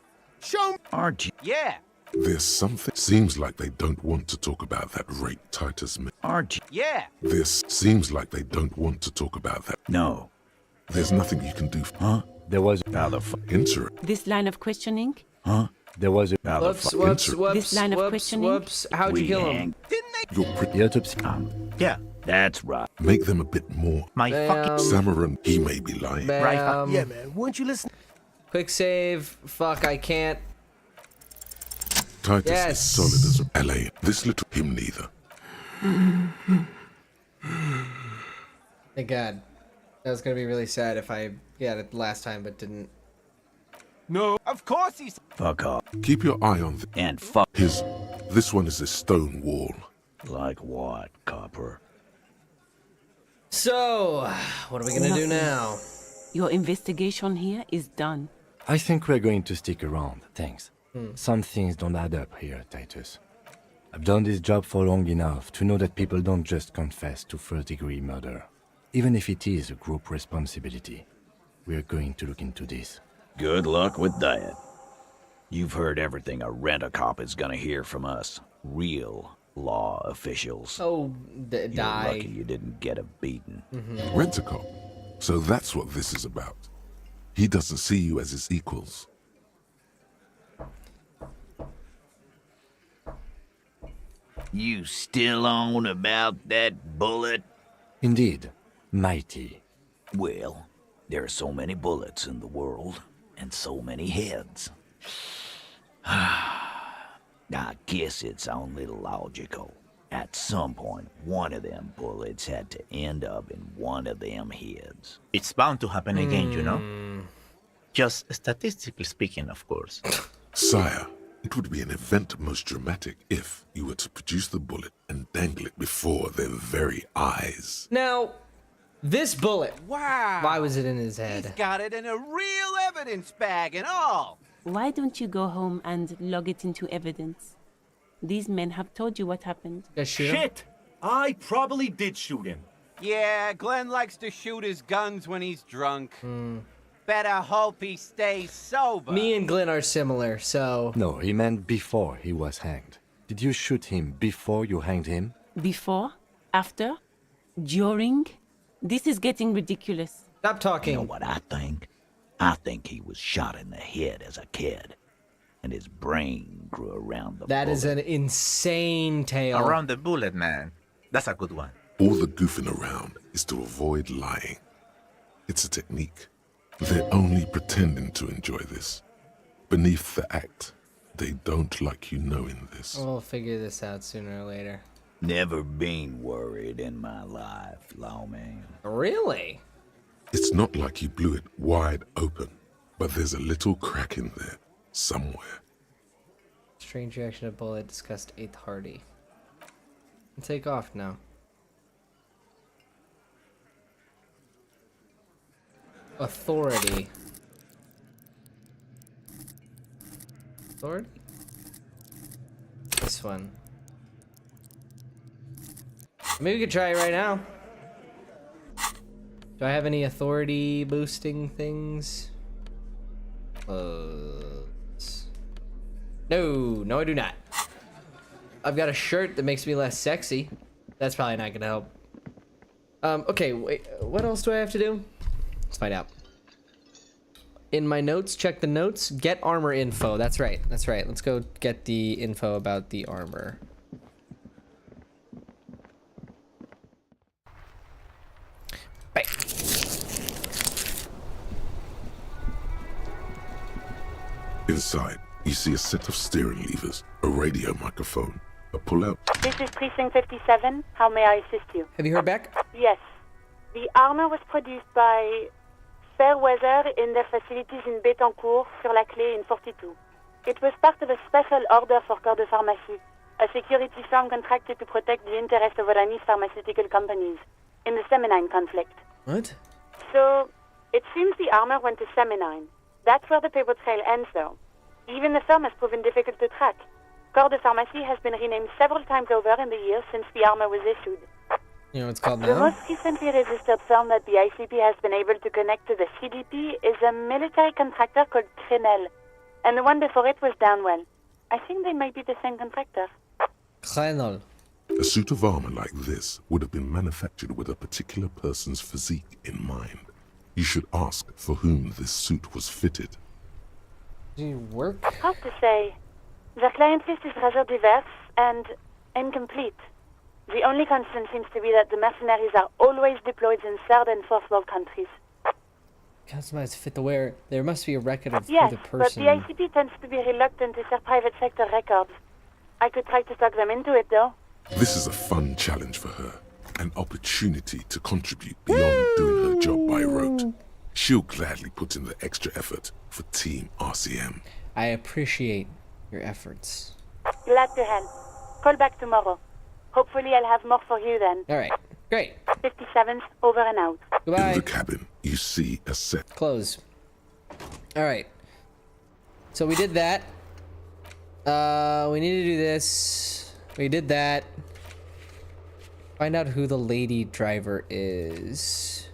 Show me. Aren't you? Yeah. there's something. Seems like they don't want to talk about that rape Titus. Aren't you? Yeah. This seems like they don't want to talk about that. No. There's nothing you can do. Huh? There was... How the fuck? Enter. This line of questioning. Huh? There was a... How the Whoops, fuck? whoops, Enter. whoops, This line of whoops, questioning? whoops. How'd you We kill him? hang. Didn't they? You're pretty. The autopsy... Yeah, that's right. Make them a bit more. My fucking Samaran, he may be lying. Bam. Yeah, man. Won't you listen? Quick save. Fuck, I can't. Titus Yes. is solid as a LA. This little him neither. Thank God. That was gonna be really sad if I got it last time but didn't. No. Of course he's. Fuck off. Keep your eye on And fuck. his. This one is a stone wall. Like what, copper? So, what are we gonna do now? Your investigation here is done. I think we're going to stick around, thanks. Some things don't add up here, Titus. I've done this job for long enough to know that people don't just confess to first-degree murder. Even if it is a group responsibility. We're going to look into this. Good luck with that. You've heard everything a rent-a-cop is gonna hear from us. Real law officials. Oh, You're die. lucky you didn't get a beating. Rent-a-cop. So that's what this is about. He doesn't see you as his equals. You still on about that bullet? Indeed, mighty. Well, there are so many bullets in the world, and so many heads. I guess it's only logical. At some point, one of them bullets had to end up in one of them heads. It's bound to happen again, you know? Just statistically speaking, of course. Sire, it would be an event most dramatic if you were to produce the bullet and dangle it before their very eyes. Now, this bullet. Wow. Why was it in his He's head? got it in a real evidence bag and all. Why don't you go home and log it into evidence? These men have told you what happened. Shit! I probably did shoot him. Yeah, Glenn likes to shoot his guns when he's drunk. Better hope he stays sober. Me and Glenn are similar, so... No, he meant before he was hanged. Did you shoot him before you hanged him? Before? After? During? This is getting ridiculous. Stop talking. You know what I think? I think he was shot in the head as a kid, and his brain grew around the That bullet. is an insane tale. Around the bullet, man. That's a good one. All the goofing around is to avoid lying. It's a technique. They're only pretending to enjoy this. Beneath the act, they don't like you knowing this. We'll figure this out sooner or later. Never been worried in my life, lawman. Really? It's not like you blew it wide open, but there's a little crack in there, somewhere. Strange reaction to bullet discussed 8th Hardy. Take off now. Authority. Authority? This one. Maybe we could try it right now. Do I have any authority boosting things? No, I do not. I've got a shirt that makes me less sexy. That's probably not gonna help. Okay, wait, what else do I have to do? Let's find out. In my notes, check the notes. Get armor info. That's right. That's right. Let's go get the info about the armor. Right. Inside, you see a set of steering levers, a radio microphone, a pull-out. This is Precinct 57. How may I assist you? Have you heard back? Yes. The armor was produced by Fairweather in their facilities in Bétancourt, sur la Clé in 42. It was part of a special order for Corps de Pharmacie, a security firm contracted to protect the interests of Oranese pharmaceutical companies in the Semenine conflict. What? So, it seems the armor went to Semenine. That's where the paper trail ends, though. Even the firm has proven difficult to track. Corps de Pharmacie has been renamed several times over in the years since the armor was issued. You know what it's called The now? most recently registered firm that the ICP has been able to connect to the CDP is a military contractor called Crenel, and the one before it was Downwell. I think they might be the same contractor. Crenel. A suit of armor like this would have been manufactured with a particular person's physique in mind. You should ask for whom this suit was fitted. Do you work? Hard to say. The client list is rather diverse and incomplete. The only constant seems to be that the mercenaries are always deployed in third and fourth world countries. Customized fit the wear. There must be a record of Yes, who the but person... the ICP tends to be reluctant to share private sector records. I could try to talk them into it, though. This is a fun challenge for her, an opportunity to contribute beyond doing her job by rote. She'll gladly put in the extra effort for Team RCM. I appreciate your efforts. Glad to help. Call back tomorrow. Hopefully I'll have more for you then. Alright, great. 57's over and out. Goodbye. In the cabin, you see a set. Close. Alright. So we did that. We need to do this. We did that. Find out who the lady driver is.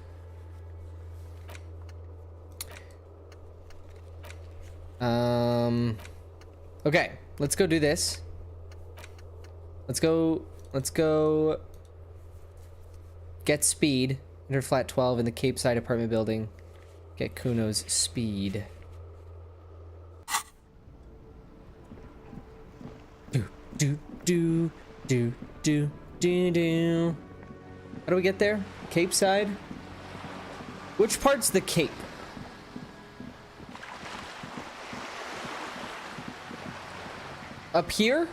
Okay, let's go do this. Let's go get speed. Enter flat 12 in the Cape Side apartment building. Get Kuno's speed. Do. How do we get there? Cape Side? Which part's the Cape? Up here?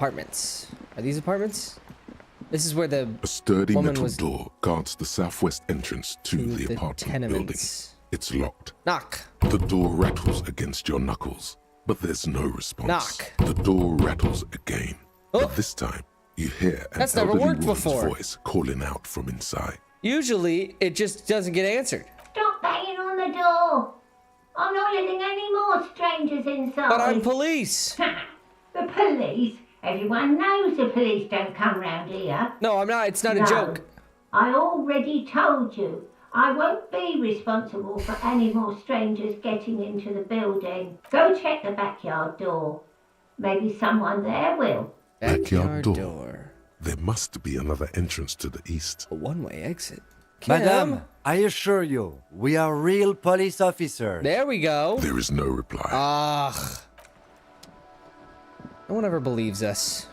Apartments. Are these apartments? This is where the A sturdy woman metal was door guards the southwest entrance to the apartment building. tenements. It's locked. Knock. The door rattles against your knuckles, but there's no response. Knock. The door rattles again. Oh. But this time, you hear an That's never elderly worked woman's before. voice calling out from inside. Usually, it just doesn't get answered. Stop banging on the door. I'm not letting any more strangers inside. But I'm police. The police? Everyone knows the police don't come round here. No, I'm not. It's not a joke. I already told you. I won't be responsible for any more strangers getting into the building. Go check the backyard door. Maybe someone there will. Backyard door. There must be another entrance to the east. A one-way exit. Madame, I assure you, we are real police officers. There we go. There is no reply. Ugh. No one ever believes us.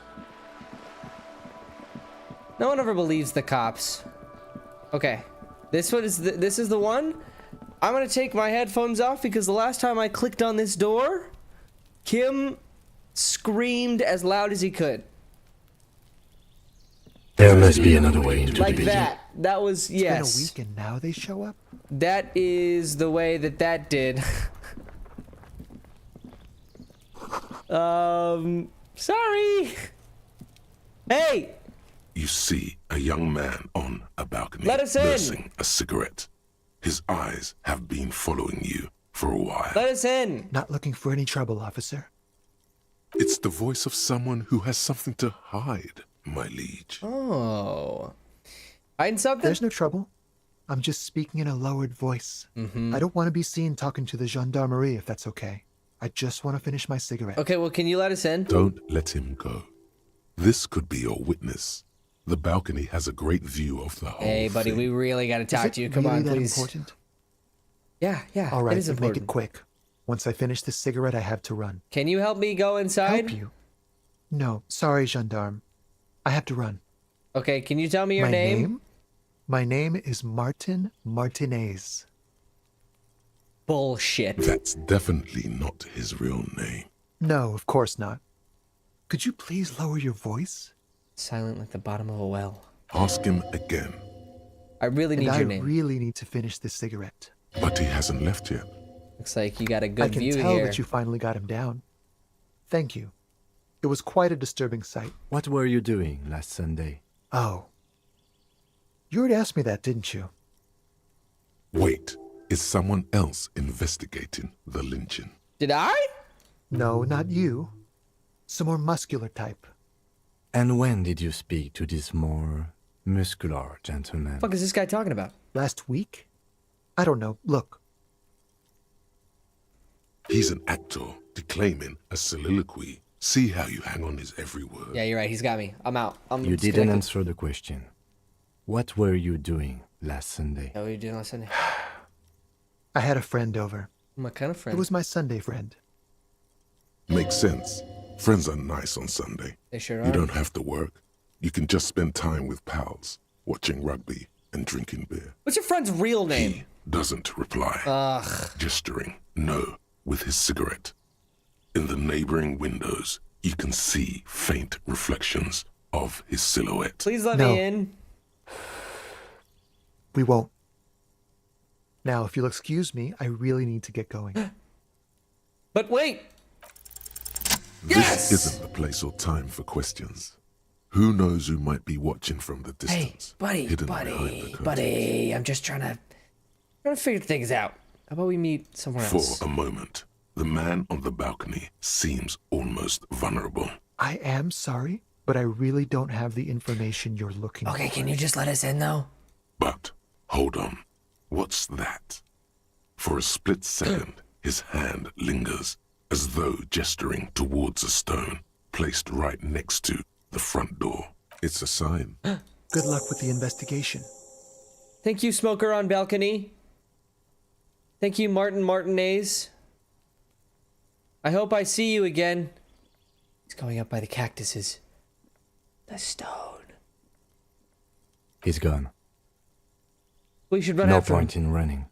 No one ever believes the cops. Okay. This is the one. I'm gonna take my headphones off because the last time I clicked on this door, Kim screamed as loud as he could. There must be another way into Like the building. that. That was, yes. It's been a week and now they show up? That is the way that did. Sorry. Hey! You see a young man on a balcony Let us in. nursing a cigarette. His eyes have been following you for a while. Let us in. Not looking for any trouble, officer. It's the voice of someone who has something to hide, my liege. Oh. Hiding something? There's no trouble. I'm just speaking in a lowered voice. I don't want to be seen talking to the gendarmerie if that's okay. I just want to finish my cigarette. Okay, well, can you let us in? Don't let him go. This could be your witness. The balcony has a great view of the whole Hey, buddy, thing. we really got to talk to you. Come really on, that please. Important? Yeah. All right, it is then make important. it quick. Once I finish this cigarette, I have to run. Can you help me go inside? Help you? No, sorry, gendarme. I have to run. Okay, can you tell me your My name? My name is Martin Martinez. Bullshit. That's definitely not his real name. No, of course not. Could you please lower your voice? Silent like the bottom of a well. Ask him again. I really need and your I name. really need to finish this cigarette. But he hasn't left yet. Looks like you got a I good can view tell here. that you finally got him down. Thank you. It was quite a disturbing sight. What were you doing last Sunday? Oh. You already asked me that, didn't you? Wait, is someone else investigating the lynching? Did I? No, not you. Some more muscular type. And when did you speak to this more muscular gentleman? What the fuck is this guy talking about? Last week? I don't know. Look. He's an actor declaiming a soliloquy. See how you hang on his every word. Yeah, you're right. He's got me. I'm out. I'm You disconnected. didn't answer the question. What were you doing last Sunday? What were you doing last Sunday? I had a friend over. What kind of friend? It was my Sunday friend. Makes sense. Friends are nice on Sunday. They sure are. You don't have to work. You can just spend time with pals, watching rugby and drinking beer. What's your friend's real name? He doesn't reply. Ugh. Gesturing no with his cigarette. In the neighboring windows, you can see faint reflections of his silhouette. Please let No. me in. We won't. Now, if you'll excuse me, I really need to get going. But wait. This isn't the place or time for questions. Who knows who might be watching from the distance? Hey, hidden behind the curtains. buddy. I'm just trying to figure things out. How about we meet somewhere For else? a moment, the man on the balcony seems almost vulnerable. I am sorry, but I really don't have the information you're looking Okay, for. can you just let us in though? But, hold on. What's that? For a split second, his hand lingers, as though gesturing towards a stone placed right next to the front door. It's a sign. Good luck with the investigation. Thank you, smoker on balcony. Thank you, Martin Martinez. I hope I see you again. He's going up by the cactuses. The stone. He's gone. We should run No after him. point in running.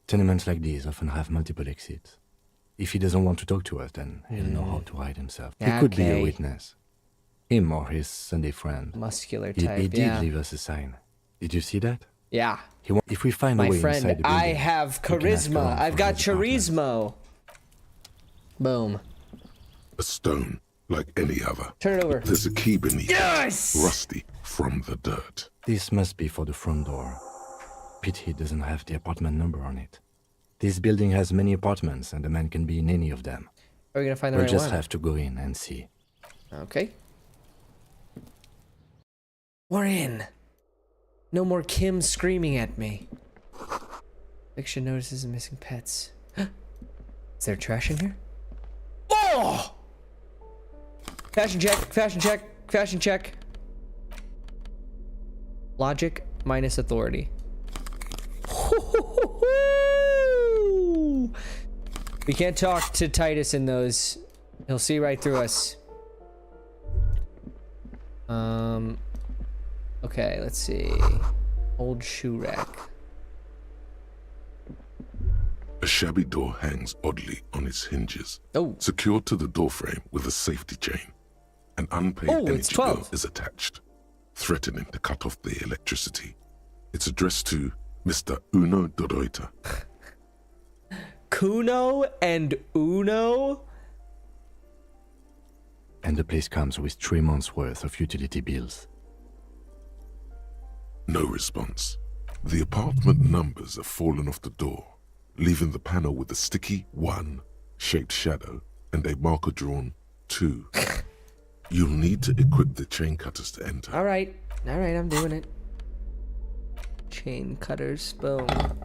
Tenements like these often have multiple exits. If he doesn't want to talk to us, then he'll know how to hide himself. He could be a Okay. witness. Him or his Sunday friend. Muscular He type, did yeah. leave us a sign. Did you see that? Yeah. If we find a My way inside friend, the building, I have we can ask charisma. around I've for got his apartment. charisma. Boom. A stone like any other. Turn it over. There's a key beneath Yes! it, rusty from the dirt. This must be for the front door. Pity it doesn't have the apartment number on it. This building has many apartments, and the man can be in any of them. Are we gonna find the We'll right just one? have to go in and see. Okay. We're in. No more Kim screaming at me. Fiction notices missing pets. Is there trash in here? Oh! Fashion check, fashion check, fashion check. Logic minus authority. We can't talk to Titus in those. He'll see right through us. Okay, let's see. Old shoe rack. A shabby door hangs oddly on its hinges, Oh. secured to the doorframe with a safety chain. An unpaid Oh, it's energy 12. bill is attached, threatening to cut off the electricity. It's addressed to Mr. Uno de Reuter. Kuno and Uno? And the place comes with 3 months' worth of utility bills. No response. The apartment numbers have fallen off the door, leaving the panel with a sticky 1 shaped shadow and a marker drawn 2. You'll need to equip the chain cutters to enter. Alright, I'm doing it. Chain cutters, boom. A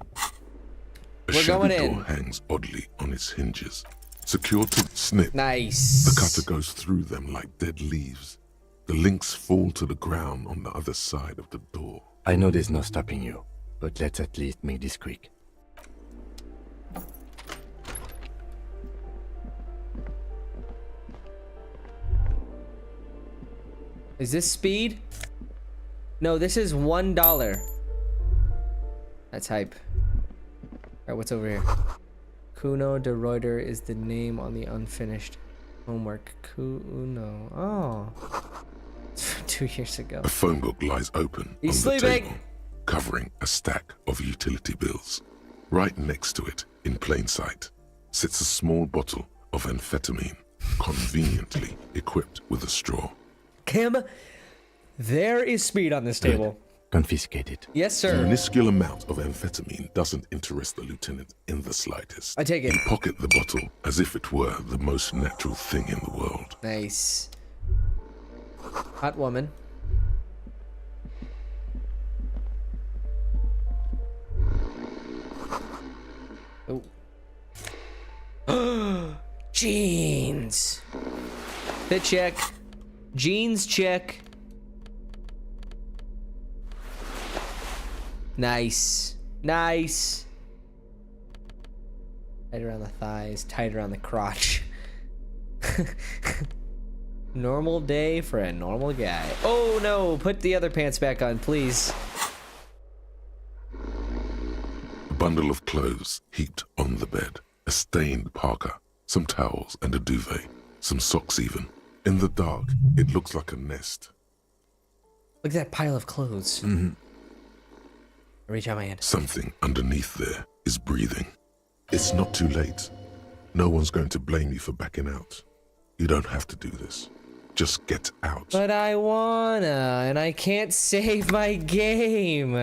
We're shabby going in. door hangs oddly on its hinges, secured to the snip. Nice. The cutter goes through them like dead leaves. The links fall to the ground on the other side of the door. I know there's no stopping you, but let's at least make this quick. Is this speed? No, this is $1. That's hype. Alright, what's over here? Kuno de Reuter is the name on the unfinished homework. Kuno. Oh. It's from 2 years ago. A phone book lies open He's on the sleeping. table, covering a stack of utility bills. Right next to it, in plain sight, sits a small bottle of amphetamine, conveniently equipped with a straw. Kim, there is speed on this table. Confiscate it. Yes, The sir. minuscule amount of amphetamine doesn't interest the lieutenant in the slightest. I take it. He pocket the bottle as if it were the most natural thing in the world. Nice. Hot woman. Oh. Jeans. Fit check. Jeans check. Nice. Nice. Tight around the thighs, tight around the crotch. Normal day for a normal guy. Oh no, put the other pants back on, please. A bundle of clothes heaped on the bed. A stained parka, some towels and a duvet, some socks even. In the dark, it looks like a nest. Look at that pile of clothes. Mm-hmm. I reach out my hand. Something underneath there is breathing. It's not too late. No one's going to blame you for backing out. You don't have to do this. Just get out. But I wanna, and I can't save my game.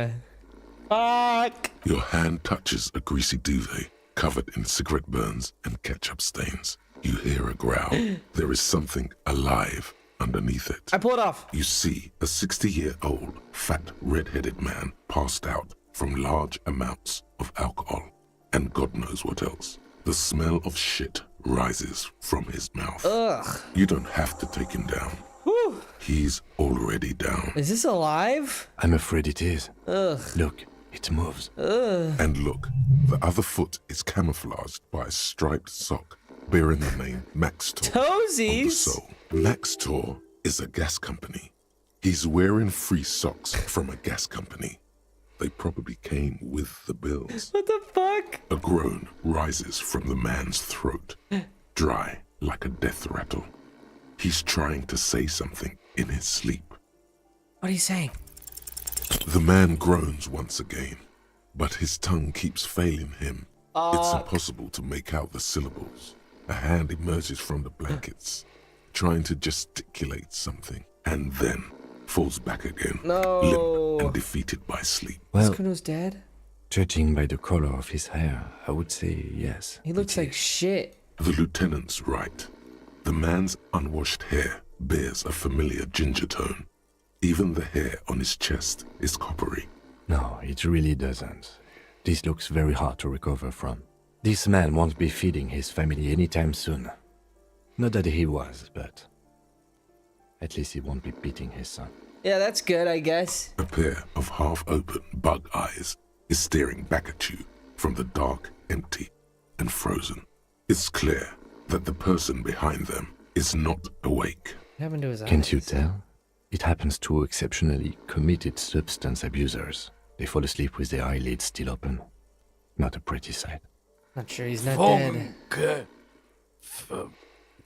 Fuck. Your hand touches a greasy duvet covered in cigarette burns and ketchup stains. You hear a growl. There is something alive underneath it. I pull it off. You see a 60-year-old, fat, red-headed man passed out from large amounts of alcohol and God knows what else. The smell of shit rises from his mouth. Ugh. You don't have to take him down. Whew. He's already down. Is this alive? I'm afraid it is. Ugh. Look, it moves. Ugh. And look, the other foot is camouflaged by a striped sock bearing the name Max Tor on the Toesies? sole. Max Tor is a gas company. He's wearing free socks from a gas company. They probably came with the bills. What the fuck? A groan rises from the man's throat, dry like a death rattle. He's trying to say something, in his sleep. What are you saying? The man groans once again, but his tongue keeps failing him. It's impossible to make out the syllables. A hand emerges from the blankets, trying to gesticulate something, and then falls back again, limp and defeated by sleep. Well, Is Kuno's dead? judging by the color of his hair, I would say yes. He looks like shit. The lieutenant's right. The man's unwashed hair bears a familiar ginger tone. Even the hair on his chest is coppery. No, it really doesn't. This looks very hard to recover from. This man won't be feeding his family anytime soon. Not that he was, but at least he won't be beating his son. Yeah, that's good, I guess. A pair of half-open bug eyes is staring back at you from the dark, empty, and frozen. It's clear that the person behind them is not awake. What happened to his eyes? Can't you tell? It happens to exceptionally committed substance abusers. They fall asleep with their eyelids still open. Not a pretty sight. Not sure he's not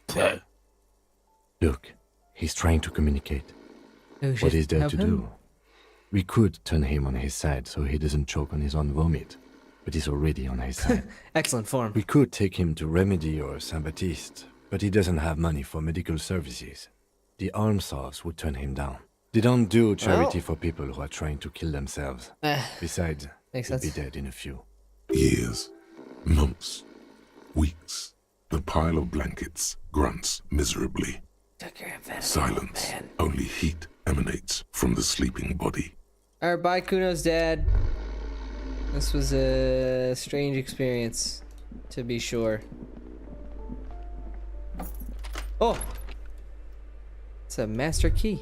dead. Look, he's trying to communicate. Oh, What is there to do? We could turn him on his side so he doesn't choke on his own vomit, but he's already on his side. Excellent form. We could take him to Remedy or Saint-Baptiste, but he doesn't have money for medical services. The almshouse would turn him down. They don't do charity for people who are trying to kill themselves. Besides, Makes he'll sense. be dead in a few. Years, months, weeks. The pile of blankets grunts miserably. Silence. Only heat emanates from the sleeping body. Alright, bye, Kuno's dad. This was a strange experience, to be sure. Oh! It's a master key.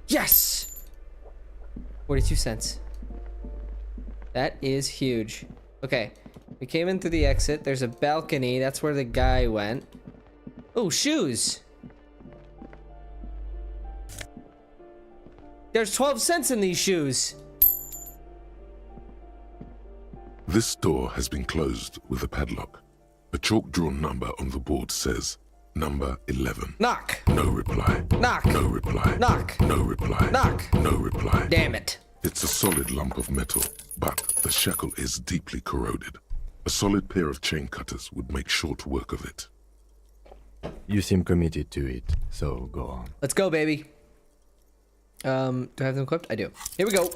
Yes! 42 cents. That is huge. Okay. We came in through the exit. There's a balcony. That's where the guy went. Oh, shoes! There's 12 cents in these shoes. This door has been closed with a padlock. A chalk-drawn number on the board says, number 11. Knock. No reply. Knock. No reply. Knock. No reply. Knock. No reply. Damn it. It's a solid lump of metal, but the shackle is deeply corroded. A solid pair of chain cutters would make short work of it. You seem committed to it, so go on. Let's go, baby. Do I have them equipped? I do. Here we go.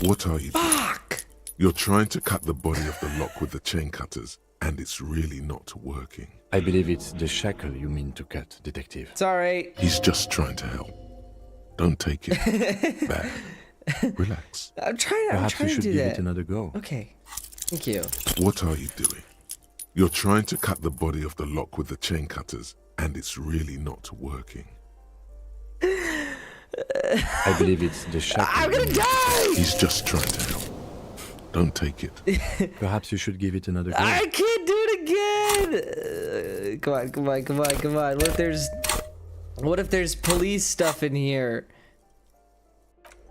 What are you doing? Fuck! You're trying to cut the body of the lock with the chain cutters, and it's really not working. I believe it's the shackle you mean to cut, Detective. It's alright. He's just trying to help. Don't take it bad. Relax. I'm trying Perhaps to you should do give that. it another go. Okay. Thank you. What are you doing? You're trying to cut the body of the lock with the chain cutters, and it's really not working. I believe it's the shackle. I'm gonna die! He's just trying to help. Don't take it. Perhaps you should give it another go. I can't do it again! Come on, come on, come on, come on. What if there's police stuff in here?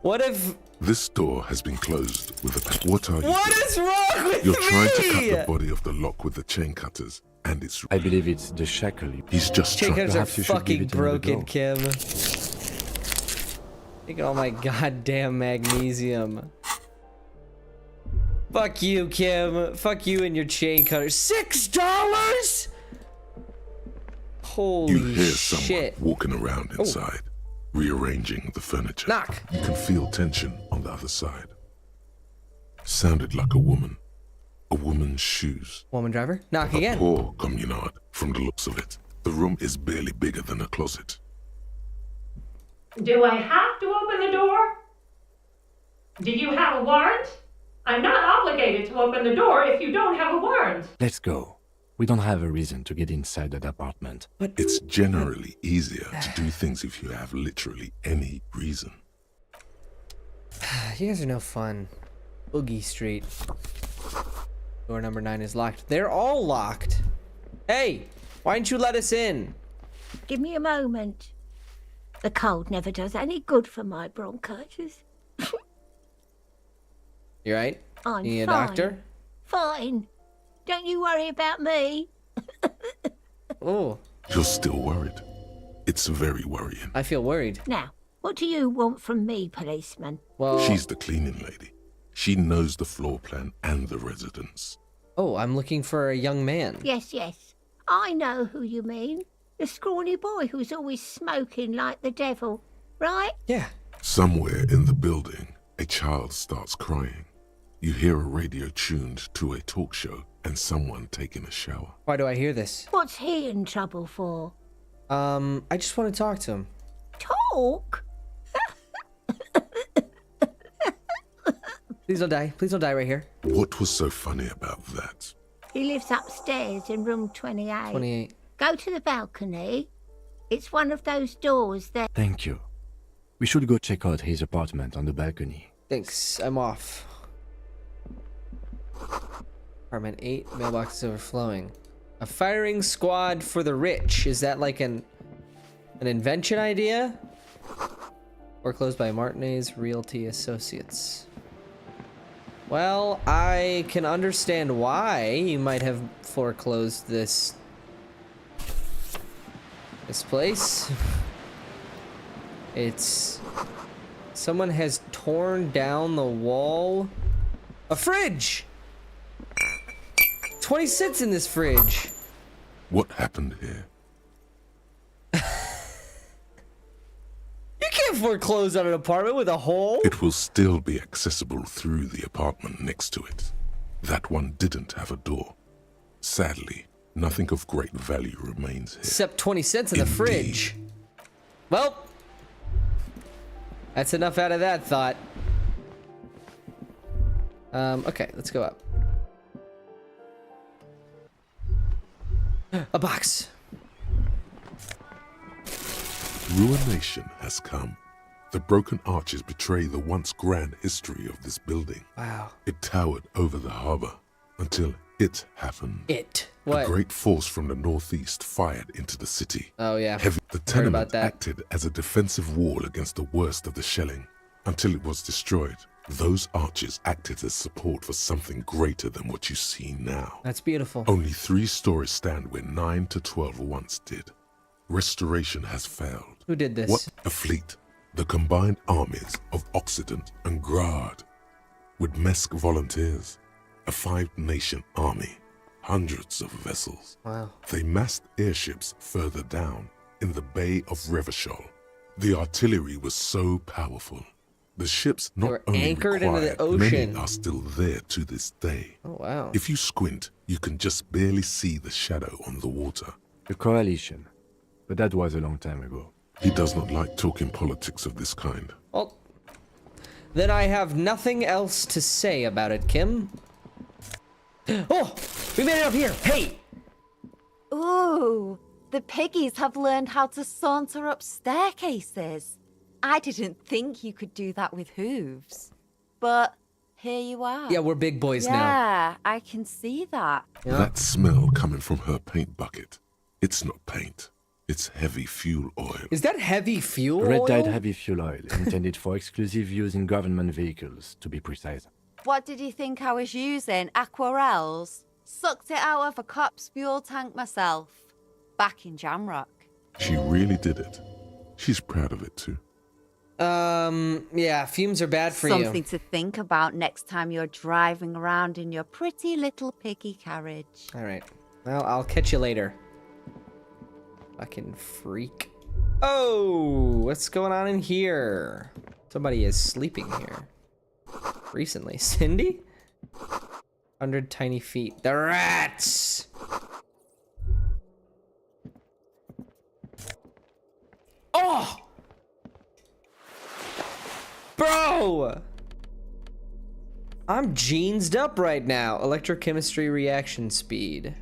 What if... This door has been closed with a... What are you What doing? is wrong with You're me? trying to cut the body of the lock with the chain cutters, and it's... I believe it's the shackle. He's just Chain trying... cutters are Perhaps you should give fucking it another broken, go. Kim. Take all my goddamn magnesium. Fuck you, Kim. Fuck you and your chain cutters. $6? Holy You hear shit. someone walking around inside, rearranging the furniture. Knock. You can feel tension on the other side. Sounded like a woman. A woman's shoes. Woman driver. Knock A again. poor communard, from the looks of it. The room is barely bigger than a closet. Do I have to open the door? Do you have a warrant? I'm not obligated to open the door if you don't have a warrant. Let's go. We don't have a reason to get inside that apartment. It's generally easier to do things if you have literally any reason. You guys are no fun. Boogie Street. Door number 9 is locked. They're all locked. Hey, why didn't you let us in? Give me a moment. The cold never does any good for my bronchitis. You right? I'm You need a fine. doctor? Fine. Don't you worry about me. Oh. You're still worried. It's very worrying. I feel worried. Now, what do you want from me, policeman? Well, she's the cleaning lady. She knows the floor plan and the residence. Oh, I'm looking for a young man. Yes, yes. I know who you mean. The scrawny boy who's always smoking like the devil, right? Yeah. Somewhere in the building, a child starts crying. You hear a radio tuned to a talk show and someone taking a shower. Why do I hear this? What's he in trouble for? I just want to talk to him. Talk? Please don't die. Please don't die right here. What was so funny about that? He lives upstairs in room 28. 28. Go to the balcony. It's one of those doors that... Thank you. We should go check out his apartment on the balcony. Thanks. I'm off. Apartment 8. Mailbox is overflowing. A firing squad for the rich. Is that like an invention idea? Foreclosed by Martinez Realty Associates. Well, I can understand why you might have foreclosed this place. It's someone has torn down the wall. A fridge. 20 cents in this fridge. What happened here? You can't foreclose on an apartment with a hole. It will still be accessible through the apartment next to it. That one didn't have a door. Sadly, nothing of great value remains here. Except 20 cents in the fridge. Well, that's enough out of that thought. Okay, let's go up. A box. Ruination has come. The broken arches betray the once grand history of this building. Wow. It towered over the harbor until it happened. It? What? A great force from the northeast fired into the city. Oh, yeah. The tenement acted as a defensive wall against the worst of the shelling. Until it was destroyed, those arches acted as support for something greater than what you see now. That's beautiful. Only 3 stories stand where 9 to 12 once did. Restoration has failed. Who did this? What a fleet. The combined armies of Occident and Grad. With Mesk volunteers, a 5-nation army, hundreds of vessels. Wow. They massed airships further down in the Bay of Revachol. The artillery was so powerful. The ships not only anchored into the required, ocean. many are still there to this day. Oh, wow. If you squint, you can just barely see the shadow on the water. The coalition. But that was a long time ago. He does not like talking politics of this kind. Well, then I have nothing else to say about it, Kim. Oh, we made it up here. Hey! Ooh, the piggies have learned how to saunter up staircases. I didn't think you could do that with hooves. But here you are. Yeah, we're big boys now. Yeah, I can see that. Yeah. That smell coming from her paint bucket. It's not paint. It's heavy fuel oil. Is that heavy fuel Red oil? dyed heavy fuel oil, intended for exclusive use in government vehicles, to be precise. What did you think I was using? Aquarels? Sucked it out of a cop's fuel tank myself. Back in Jamrock. She really did it. She's proud of it too. Yeah, fumes are bad for you. Something to think about next time you're driving around in your pretty little piggy carriage. All right. Well, I'll catch you later. Fucking freak. Oh, what's going on in here? Somebody is sleeping here. Recently. Cindy? 100 tiny feet. The rats! Oh! Bro! I'm jeansed up right now. Electrochemistry reaction speed.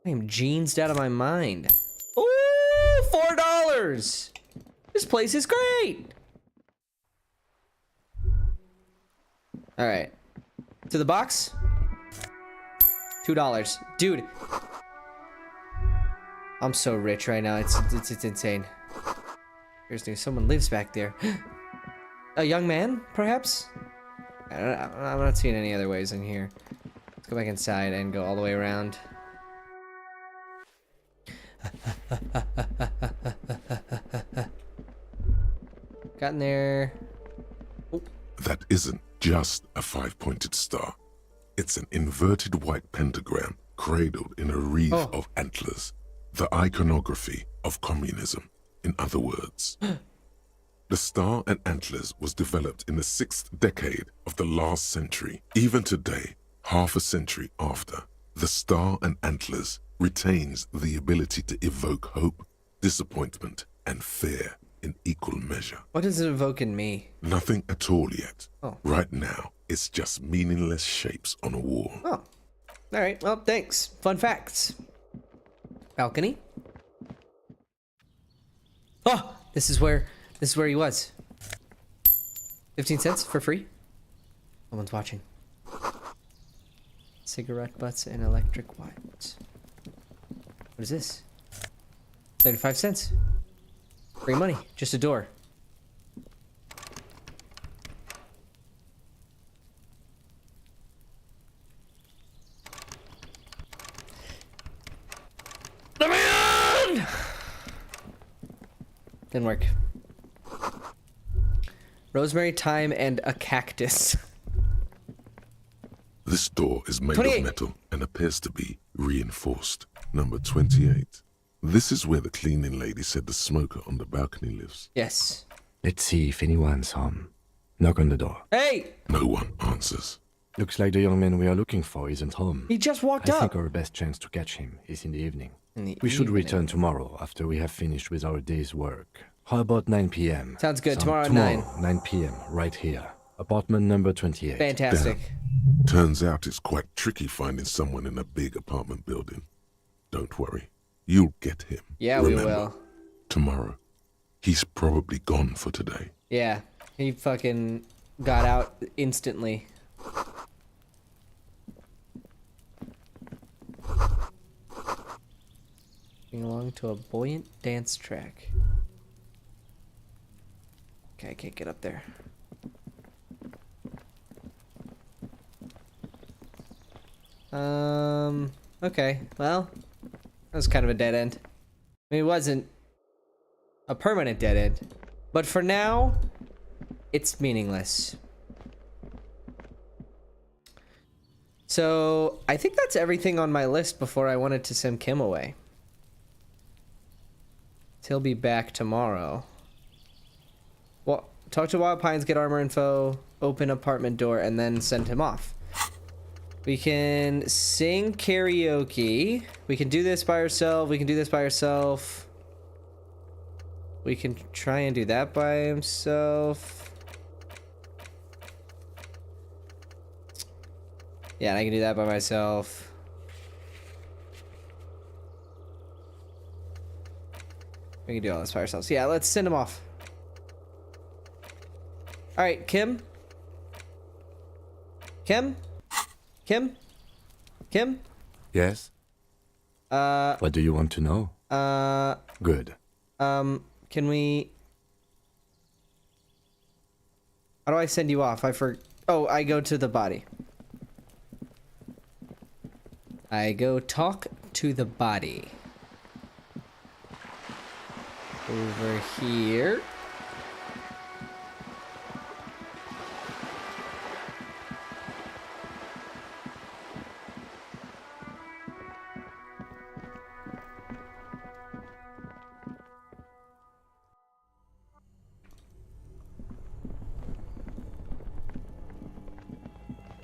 I am jeansed out of my mind. Ooh, $4! This place is great! Alright. To the box? $2. Dude. I'm so rich right now. It's insane. Seriously, someone lives back there. A young man, perhaps? I'm not seeing any other ways in here. Let's go back inside and go all the way around. Got in there. Oh. That isn't just a 5-pointed star. It's an inverted white pentagram cradled in a wreath of antlers. The iconography of communism, in other words. The star and antlers was developed in the 6th decade of the last century. Even today, half a century after, the star and antlers retains the ability to evoke hope, disappointment, and fear in equal measure. What does it evoke in me? Nothing at all yet. Oh. Right now, it's just meaningless shapes on a wall. Oh. Alright, well, thanks. Fun facts. Balcony. Oh! This is where he was. 15 cents for free? Someone's watching. Cigarette butts and electric wires. What is this? 75 cents. Free money. Just a door. Let me in! Didn't work. Rosemary, thyme, and a cactus. This door is made 28. of metal and appears to be reinforced. Number 28. This is where the cleaning lady said the smoker on the balcony lives. Yes. Let's see if anyone's home. Knock on the door. Hey! No one answers. Looks like the young man we are looking for isn't home. He just walked I up. think our best chance to catch him is in the evening. In We should evening. return tomorrow after we have finished with our day's work. How about 9 p.m.? Sounds good. Tomorrow at 9. 9 p.m. right here. Apartment number 28. Fantastic. Turns out it's quite tricky finding someone in a big apartment building. Don't worry. You'll get him. Yeah, Remember, we will. Tomorrow. He's probably gone for today. Yeah. He fucking got out instantly. Moving along to a buoyant dance track. Okay, I can't get up there. Okay, well, that was kind of a dead end. I mean, it wasn't a permanent dead end, but for now, it's meaningless. So, I think that's everything on my list before I wanted to send Kim away. He'll be back tomorrow. Well, talk to Wild Pines, get armor info, open apartment door, and then send him off. We can sing karaoke. We can do this by ourselves. We can do this by ourselves. We can try and do that by himself. Yeah, and I can do that by myself. We can do all this by ourselves. Yeah, let's send him off. All right, Kim. Kim? Kim? Kim? Yes? What do you want to know? Good. Can we... How do I send you off? Oh, I go to the body. I go talk to the body. Over here.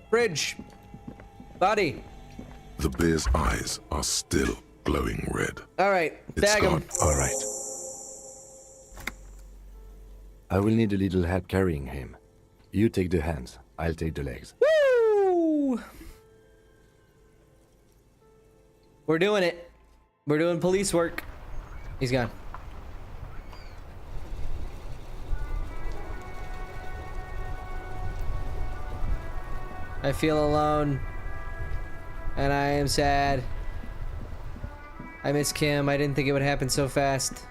Bridge. Body. The bear's eyes are still glowing red. All right, bag him. All right. I will need a little help carrying him. You take the hands, I'll take the legs. Woo! We're doing it. We're doing police work. He's gone. I feel alone. And I am sad. I miss Kim. I didn't think it would happen so fast.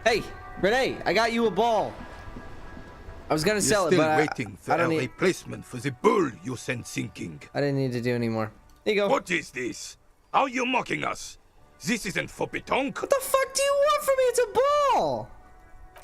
Hey, Renee, I got you a ball. I was gonna sell it, but waiting for I don't a need. replacement for the bull you sent sinking. I didn't need to do anymore. Here you go. What is this? Are you mocking us? This isn't for pétanque. What the fuck do you want from me? It's a ball.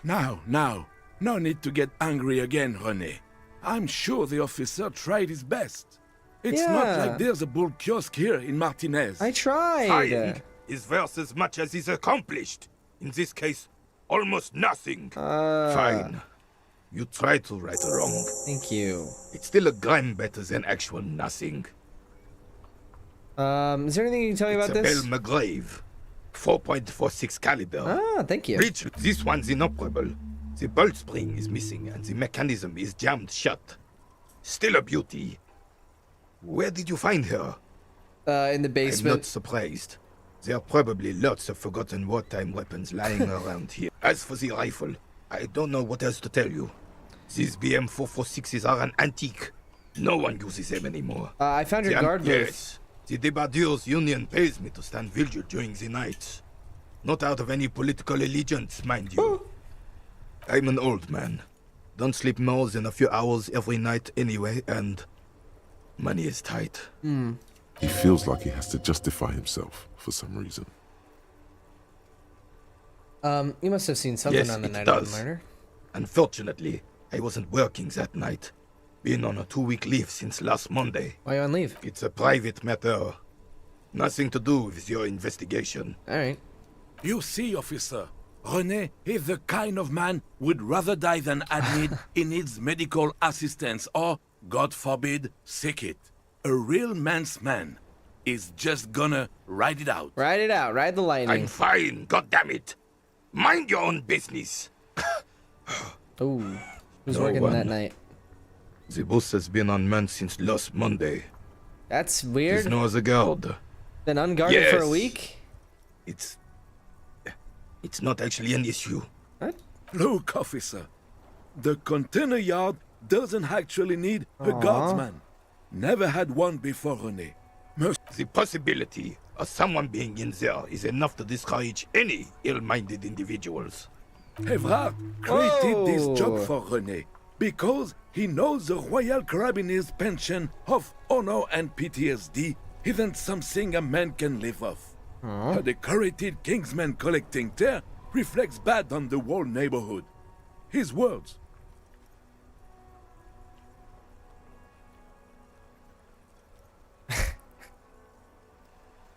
Now. No need to get angry again, René. I'm sure the officer tried his best. It's not like there's a bull kiosk here in Martinez. I tried. Trying is worth as much as is accomplished. In this case, almost nothing. Fine. You tried to right a wrong. Thank you. It's still a gram better than actual nothing. Is there anything you can tell me about it's this? a Bell McGrave. 4.46 caliber. Ah, thank you. Rich, this one's inoperable. The bolt spring is missing and the mechanism is jammed shut. Still a beauty. Where did you find her? In the basement. I'm not surprised. There are probably lots of forgotten wartime weapons lying around here. As for the rifle, I don't know what else to tell you. These BM-446s are an antique. No one uses them anymore. I found your guard booth. Yes. The Debardeurs Union pays me to stand vigil during the night. Not out of any political allegiance, mind you. I'm an old man. Don't sleep more than a few hours every night anyway, and money is tight. He feels like he has to justify himself for some reason. You must have seen something Yes, on the it night does. of the murder. Unfortunately, I wasn't working that night. Been on a 2-week leave since last Monday. Why are you on leave? It's a private matter. Nothing to do with your investigation. All right. You see, officer, René is the kind of man would rather die than admit he needs medical assistance or, God forbid, sick it. A real man's man is just gonna ride it out. Ride it out. Ride the lightning. I'm fine, goddammit. Mind your own business. Ooh. Who's No working one. that night? The bus has been unmanned since last Monday. That's There's weird. no other guard. Been unguarded for a Yes. week? It's not actually an issue. Look, officer, the container yard doesn't actually need a guardsman. Never had one before, René. The possibility of someone being in there is enough to discourage any ill-minded individuals. Evrard created this job Oh. for René because he knows the Royal Carabiniers' pension of honor and PTSD isn't something a man can live off. A decorated Kingsman collecting tear reflects bad on the whole neighborhood. His words.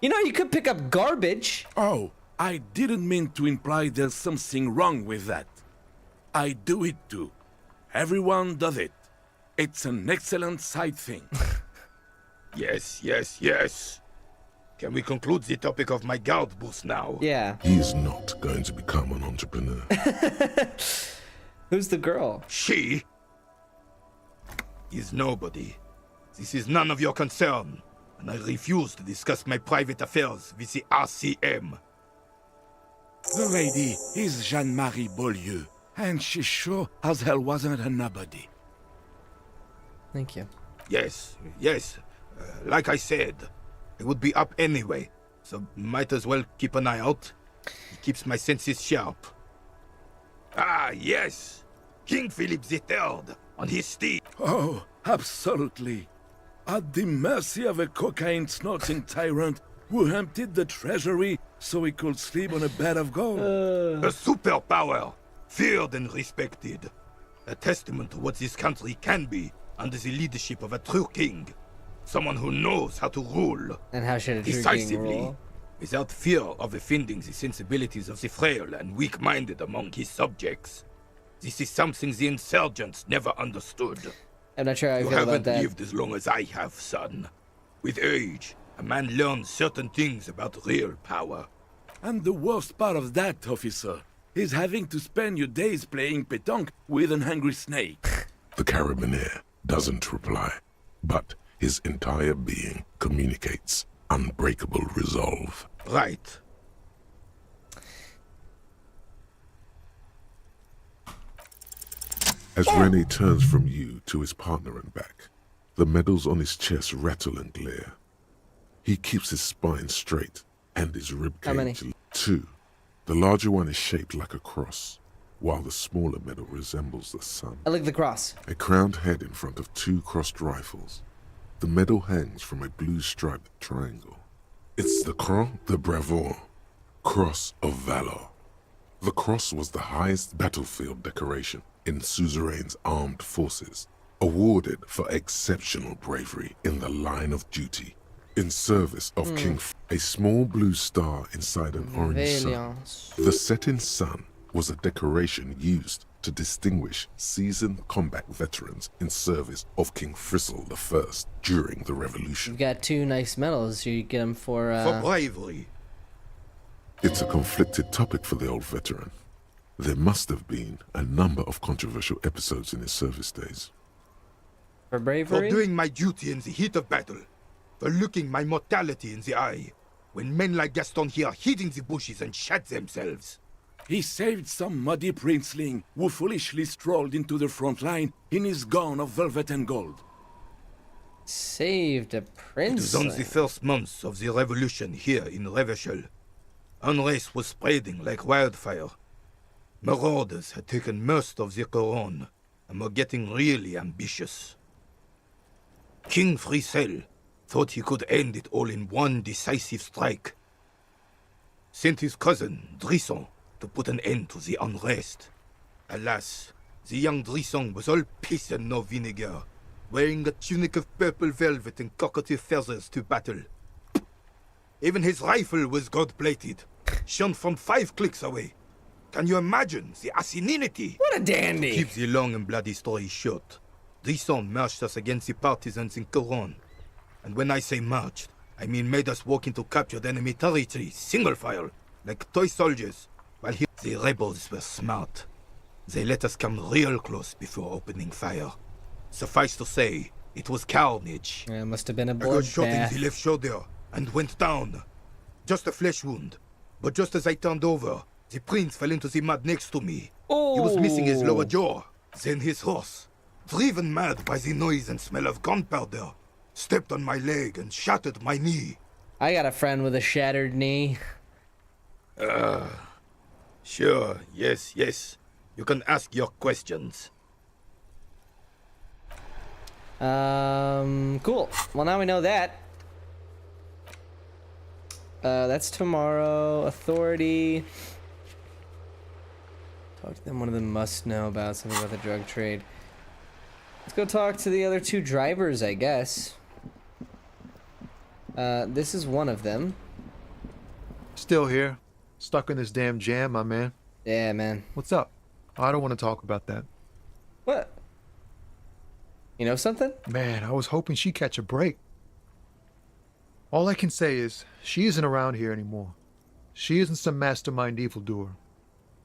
You know, you could pick up garbage. Oh, I didn't mean to imply there's something wrong with that. I do it too. Everyone does it. It's an excellent side thing. Yes. Can we conclude the topic of my guard booth now? Yeah. He is not going to become an entrepreneur. Who's the girl? She is nobody. This is none of your concern, and I refuse to discuss my private affairs with the RCM. The lady is Jeanne-Marie Beaulieu, and she sure as hell wasn't a nobody. Thank you. Yes. Like I said, I would be up anyway, so might as well keep an eye out. It keeps my senses sharp. Ah, yes! King Philip III on his steed. Oh, absolutely. At the mercy of a cocaine-snorting tyrant who emptied the treasury so he could sleep on a bed of gold. A superpower, feared and respected. A testament to what this country can be under the leadership of a true king. Someone who knows how to rule. And how should a true king decisively, rule? without fear of offending the sensibilities of the frail and weak-minded among his subjects. This is something the insurgents never understood. I'm not sure how I You feel about haven't that. lived as long as I have, son. With age, a man learns certain things about real power. And the worst part of that, officer, is having to spend your days playing pétanque with an angry snake. The Carabinier doesn't reply, but his entire being communicates unbreakable resolve. Right. As Rene turns from you to his partner and back, the medals on his chest rattle and glare. He keeps his spine straight and his How many? ribcage 2. The larger one is shaped like a cross, while the smaller medal resembles the sun. I like the cross. A crowned head in front of two crossed rifles. The medal hangs from a blue striped triangle. It's the Croix de Bravoure, Cross of Valor. The cross was the highest battlefield decoration in Suzerain's armed forces, awarded for exceptional bravery in the line of duty, in service of King a small blue star inside an orange sun. The setting sun was a decoration used to distinguish seasoned combat veterans in service of King Frizzle I during the Revolution. You've got two nice medals. You get them for bravery. It's a conflicted topic for the old veteran. There must have been a number of controversial episodes in his service days. For bravery? For doing my duty in the heat of battle. For looking my mortality in the eye. When men like Gaston here hid in the bushes and shot themselves. He saved some muddy princeling who foolishly strolled into the front line in his gown of velvet and gold. Saved a prince. It was on the first months of the revolution here in Revachol. Unrest was spreading like wildfire. Marauders had taken most of the Couronne and were getting really ambitious. King Frizzell thought he could end it all in one decisive strike. Sent his cousin, Drisson, to put an end to the unrest. Alas, the young Drisson was all piss and no vinegar, wearing a tunic of purple velvet and cockatiel feathers to battle. Even his rifle was gold-plated, shone from 5 clicks away. Can you imagine the asininity? What a dandy! To keep the long and bloody story short, Drisson marched us against the partisans in Couronne. And when I say marched, I mean made us walk into captured enemy territory, single file, like toy soldiers. While the rebels were smart. They let us come real close before opening fire. Suffice to say, it was carnage. Yeah, it must have been a I got shot in bloodbath. the left shoulder and went down. Just a flesh wound. But just as I turned over, the prince fell into the mud next to me. He was missing his lower jaw. Then his horse, driven mad by the noise and smell of gunpowder, stepped on my leg and shattered my knee. I got a friend with a shattered knee. Sure, yes. You can ask your questions. Cool. Well, now we know that. That's tomorrow. Authority. Talk to them. One of them must know about something about the drug trade. Let's go talk to the other 2 drivers, I guess. This is one of them. Still here. Stuck in this damn jam, my man. Yeah, man. What's up? I don't want to talk about that. What? You know something? Man, I was hoping she'd catch a break. All I can say is, she isn't around here anymore. She isn't some mastermind evildoer.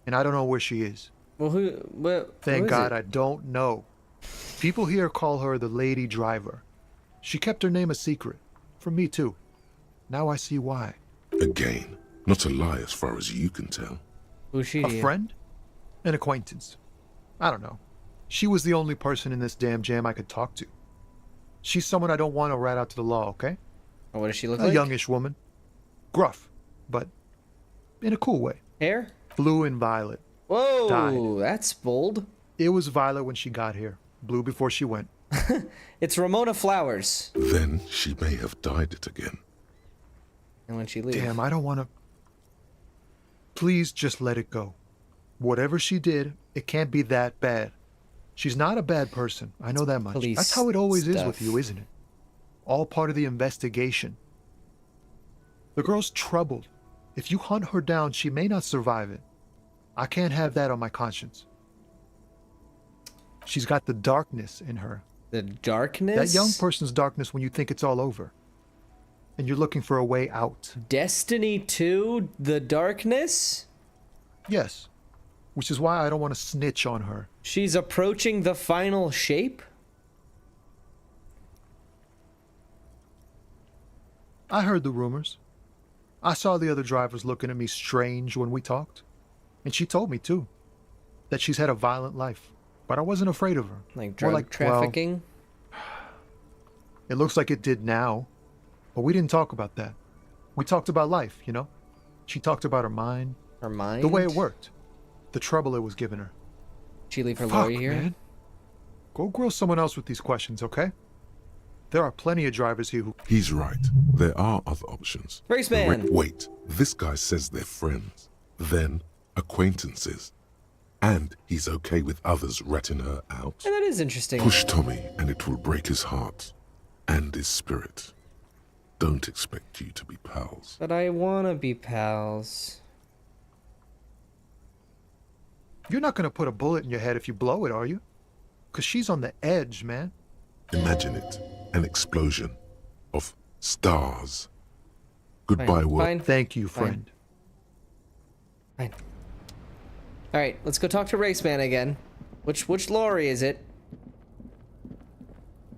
And I don't know where she is. Well, Thank God I don't know. People here call her the Lady Driver. She kept her name a secret. From me, too. Now I see why. Again, not a lie as far as you can tell. Who's she? A friend? An acquaintance. I don't know. She was the only person in this damn jam I could talk to. She's someone I don't want to rat out to the law, okay? Oh, what does she look A like? youngish woman. Gruff, but in a cool way. Hair? Blue and violet. Whoa, Dyed. that's bold. It was violet when she got here. Blue before she went. It's Ramona Flowers. Then she may have dyed it again. And when she leaves. Damn, I don't want to... Please just let it go. Whatever she did, it can't be that bad. She's not a bad person. I know that much. Police That's how it always is stuff. with you, isn't it? All part of the investigation. The girl's troubled. If you hunt her down, she may not survive it. I can't have that on my conscience. She's got the darkness in her. The darkness? That young person's darkness when you think it's all over. And you're looking for a way out. Destiny 2? The darkness? Yes. Which is why I don't want to snitch on her. She's approaching the final shape? I heard the rumors. I saw the other drivers looking at me strange when we talked. And she told me, too, that she's had a violent life. But I wasn't afraid of her. Like More drug trafficking? Well, it looks like it did now. But we didn't talk about that. We talked about life, you know? She talked about her mind, Her mind? The way it worked. The trouble it was giving her. She leave her Fuck, lorry here? man. Go grill someone else with these questions, okay? There are plenty of drivers here who... He's right. There are other options. Raceman! Wait, this guy says they're friends, then acquaintances, and he's okay with others ratting her out. And that is interesting. Push Tommy and it will break his heart and his spirit. Don't expect you to be pals. But I wanna be pals. You're not gonna put a bullet in your head if you blow it, are you? Because she's on the edge, man. Imagine it. An explosion of stars. Goodbye, world. Fine. Thank you, friend. Fine. Alright, let's go talk to Raceman again. Which lorry is it?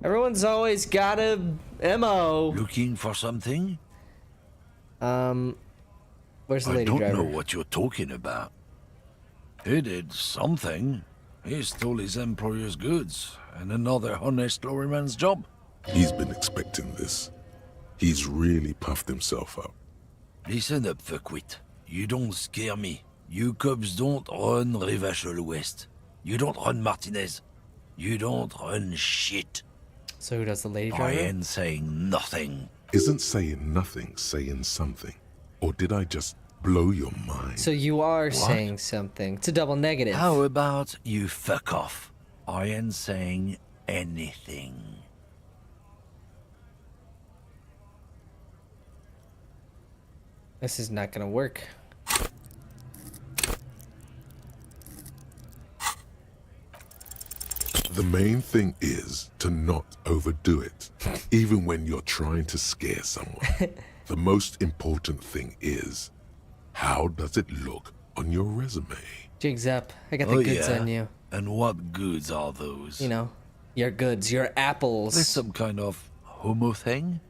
Everyone's always got a MO. Looking for something? Where's the lady I driver? don't know what you're talking about. He did something. He stole his employer's goods and another honest lorryman's job. He's been expecting this. He's really puffed himself up. Listen up, fuckwit. You don't scare me. You cops don't run Rivachel West. You don't run Martinez. You don't run shit. So who does the lady driver? I ain't saying nothing. Isn't saying nothing saying something? Or did I just blow your mind? So you are saying something. It's a double negative. How about you fuck off? I ain't saying anything. This is not gonna work. The main thing is to not overdo it, even when you're trying to scare someone. The most important thing is, how does it look on your resume? Jigs up. I got the goods on you. And what goods are those? You know, your goods, your apples. There's some kind of homo thing?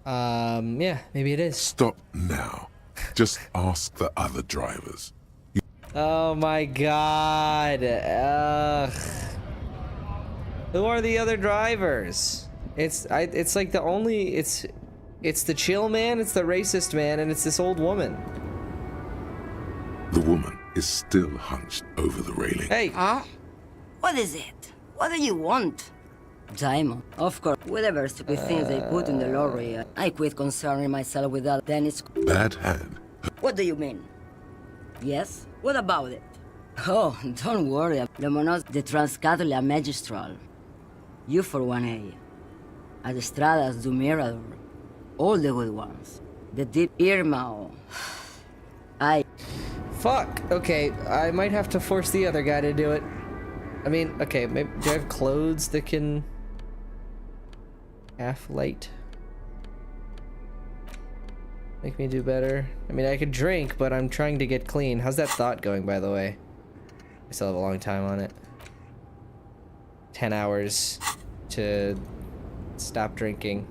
Yeah, maybe it is. Stop now. Just ask the other drivers. Oh my god. Ugh. Who are the other drivers? It's like the only it's the chill man, it's the racist man, and it's this old woman. The woman is still hunched over the railing. Hey. Huh? What is it? What do you want? Diamond. Of course, whatever stupid things they put in the lorry, I quit concerning myself with that. Then it's... Bad hand. What do you mean? Yes? What about it? Oh, don't worry. Le monos de Transcatolia Magistral. You for 1A. Adestradas do Mirador. All the good ones. The Deep Irmao. Fuck. Okay, I might have to force the other guy to do it. I mean, okay, maybe do I have clothes that can half light? Make me do better. I mean, I could drink, but I'm trying to get clean. How's that thought going, by the way? I still have a long time on it. 10 hours to stop drinking.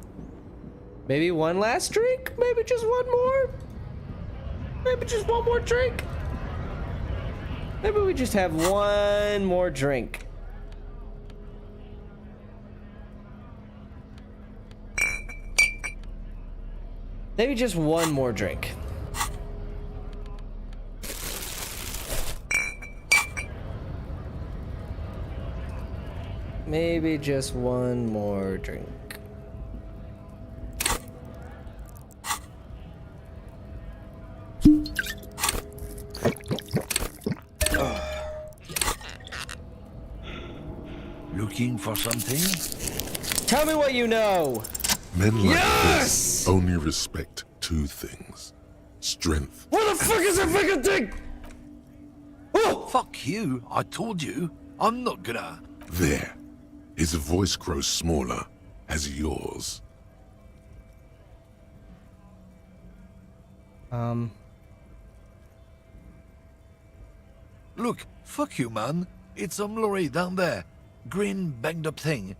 Maybe one last drink? Maybe just one more? Maybe just one more drink? Maybe we just have one more drink. Maybe just one more drink. Maybe just one more drink. Looking for something? Tell me what you know. Men like this only respect two things. Strength. What the fuck is that fucking thing? Oh! Fuck you. I told you. I'm not gonna... There. His voice grows smaller as yours. Look, fuck you, man. It's some lorry down there. Green, banged up thing.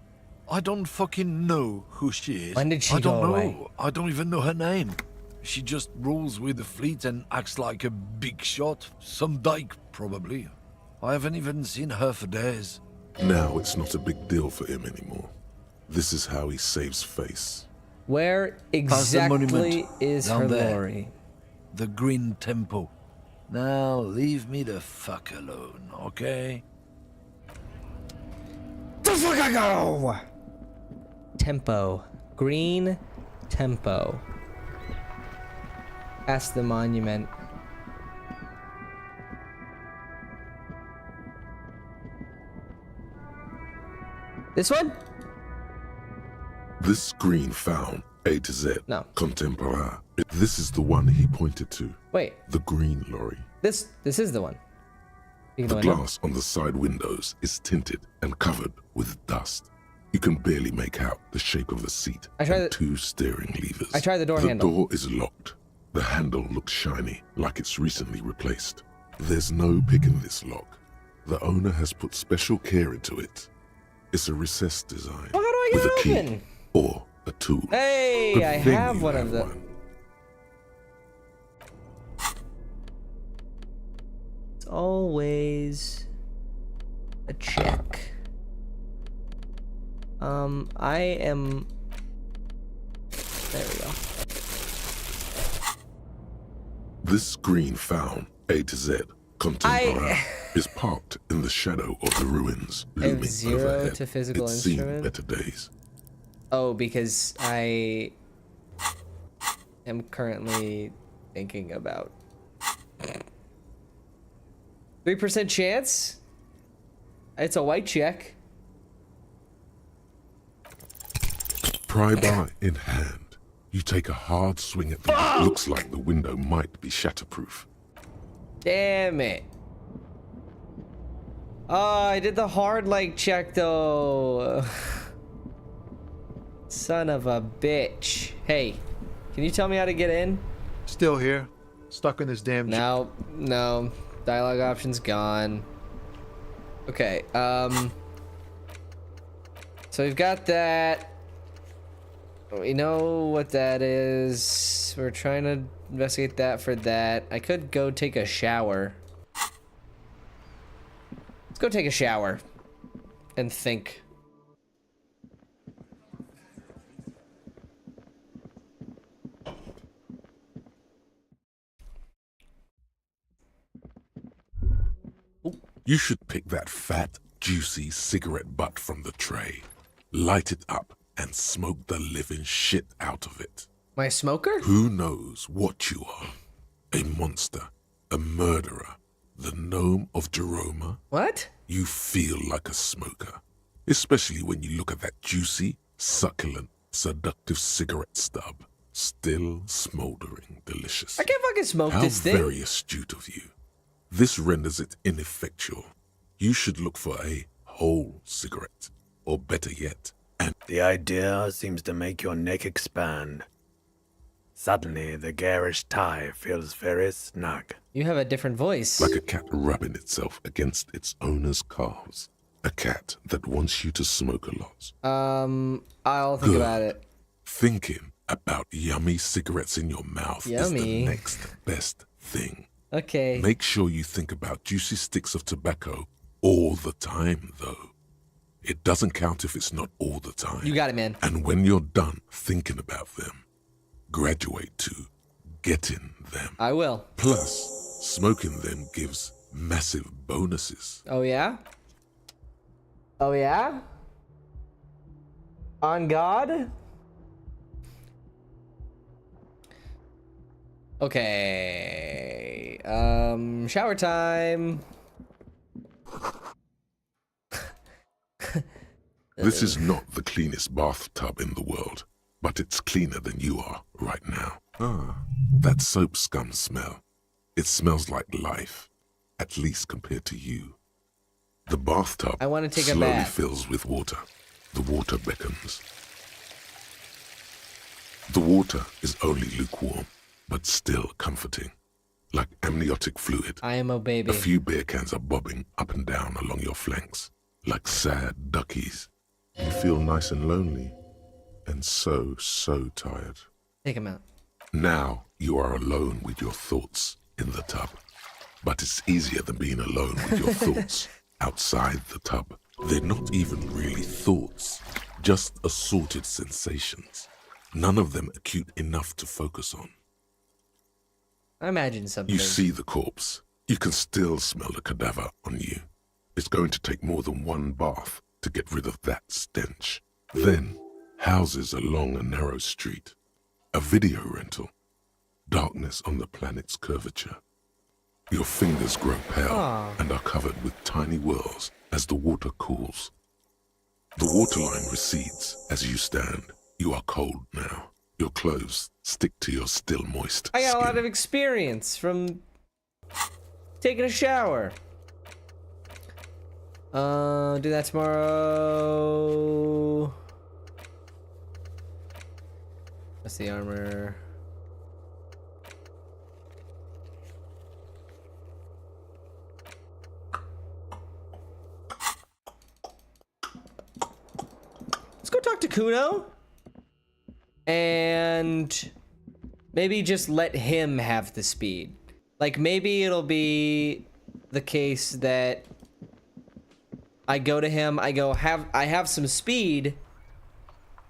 I don't fucking know who she is. When did she I don't go know. away? I don't even know her name. She just rolls with the fleet and acts like a big shot. Some dyke, probably. I haven't even seen her for days. Now it's not a big deal for him anymore. This is how he saves face. Where Past the exactly monument, is down her there. lorry? The Green Temple. Now leave me the fuck alone, okay? The fuck I go! Tempo. Green tempo. Past the monument. This one? This screen found A to Z. No. Contemporaire. This is the one he pointed to. Wait. The green lorry. This is the one. The glass on the side windows is tinted and covered with dust. You can barely make out the shape of a seat and two steering levers. I tried the door handle. The door is locked. The handle looks shiny, like it's recently replaced. There's no picking this lock. The owner has put special care into it. It's a recessed design Well, how do I with get a it key open? or a tool. Hey, Good I thing have you one have of them. one. It's always a check. I am. There we go. This screen found A to Z Contemporary is parked in the shadow of the ruins, looming zero overhead. to physical It's seen instrument? better days. Oh, because I am currently thinking about 3% chance. It's a white check. Pry bar in hand, you take a hard swing at the looks like the window might be shatterproof. Damn it. Oh, I did the hard like check though. Son of a bitch. Hey, can you tell me how to get in? Still here. Stuck in this damn... No. Dialogue options gone. Okay, so we've got that. We know what that is. We're trying to investigate that for that. I could go take a shower. Let's go take a shower and think. You should pick that fat, juicy cigarette butt from the tray, light it up, and smoke the living shit out of it. My smoker? Who knows what you are? A monster, a murderer, the gnome of Jeroma? What? You feel like a smoker, especially when you look at that juicy, succulent, seductive cigarette stub, still smoldering delicious. I can't fucking smoke How this thing. very astute of you. This renders it ineffectual. You should look for a whole cigarette, or better yet, The idea seems to make your neck expand. Suddenly, the garish tie feels very snug. You have a different voice. like a cat rubbing itself against its owner's calves. A cat that wants you to smoke a lot. I'll think Good. about it. Thinking about yummy cigarettes in your mouth is the Yummy. next best thing. Okay. Make sure you think about juicy sticks of tobacco all the time, though. It doesn't count if it's not all the time. You got it, man. And when you're done thinking about them, graduate to getting them. I will. Plus, smoking them gives massive bonuses. Oh, yeah? Oh, yeah? On God? Okay. Shower time. This is not the cleanest bathtub in the world, but it's cleaner than you are right now. That soap scum smell. It smells like life, at least compared to you. The bathtub I want to take a slowly bath. fills with water. The water beckons. The water is only lukewarm, but still comforting, like amniotic fluid. I am a baby. A few beer cans are bobbing up and down along your flanks, like sad duckies. You feel nice and lonely, and so tired. Take him out. Now you are alone with your thoughts in the tub. But it's easier than being alone with your thoughts outside the tub. They're not even really thoughts, just assorted sensations. None of them acute enough to focus on. I imagine something. You see the corpse. You can still smell the cadaver on you. It's going to take more than one bath to get rid of that stench. Then, houses along a narrow street. A video rental. Darkness on the planet's curvature. Your fingers grow pale and are covered with tiny whirls as the water cools. The waterline recedes as you stand. You are cold now. Your clothes stick to your still moist I got skin. a lot of experience from taking a shower. Do that tomorrow. That's the armor. Let's go talk to Kuno. And maybe just let him have the speed. Like, maybe it'll be the case that I go to him, I have some speed,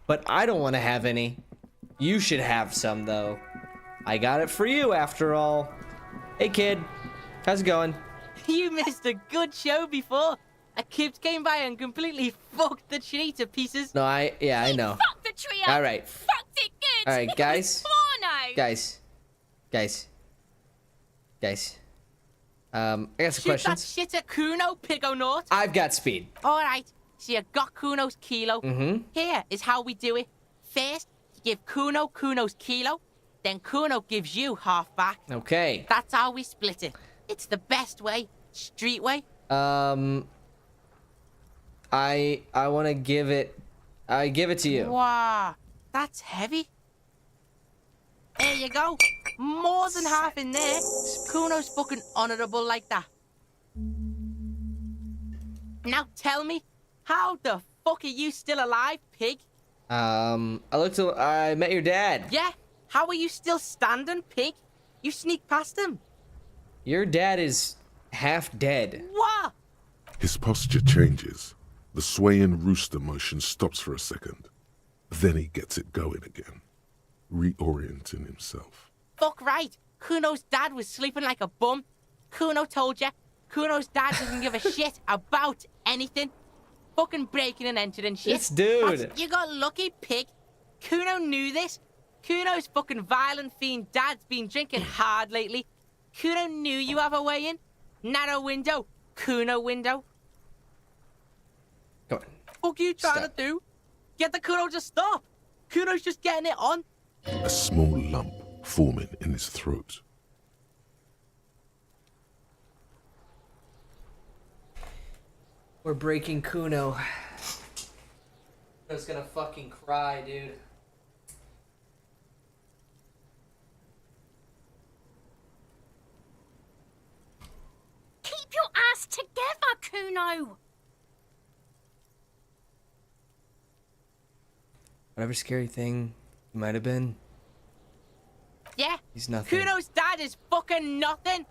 but I don't want to have any. You should have some, though. I got it for you, after all. Hey, kid. How's it going? You missed a good show before. A kid came by and completely fucked the tree to pieces. No, I know. Fuck the tree up. All right. Fucked it good. All right, guys. Porno. Guys. I got some Shoot questions. that shit at Kuno, Pigonaut. I've got speed. All right. So you got Kuno's kilo. Here is how we do it. First, you give Kuno Kuno's kilo. Then Kuno gives you half back. Okay. That's how we split it. It's the best way. Street way. I want to give it. I give it to you. Wow, that's heavy. There you go. More than half in there. Kuno's fucking honorable like that. Now tell me, how the fuck are you still alive, pig? I met your dad. Yeah? How are you still standing, pig? You sneak past him. Your dad is half dead. What? His posture changes. The swaying rooster motion stops for a second. Then he gets it going again, reorienting himself. Fuck right. Kuno's dad was sleeping like a bum. Kuno told ya. Kuno's dad doesn't give a shit about anything. Fucking breaking and entering shit. This dude. You got lucky, pig. Kuno knew this. Kuno's fucking violent fiend dad's been drinking hard lately. Kuno knew you have a way in. Narrow window. Kuno window. Come on. Fuck you trying to do? Get the Kuno to stop. Kuno's just getting it on. A small lump forming in his throat. We're breaking Kuno. Kuno's gonna fucking cry, dude. Keep your ass together, Kuno. Whatever scary thing he might have been, Yeah? he's nothing. Kuno's dad is fucking nothing.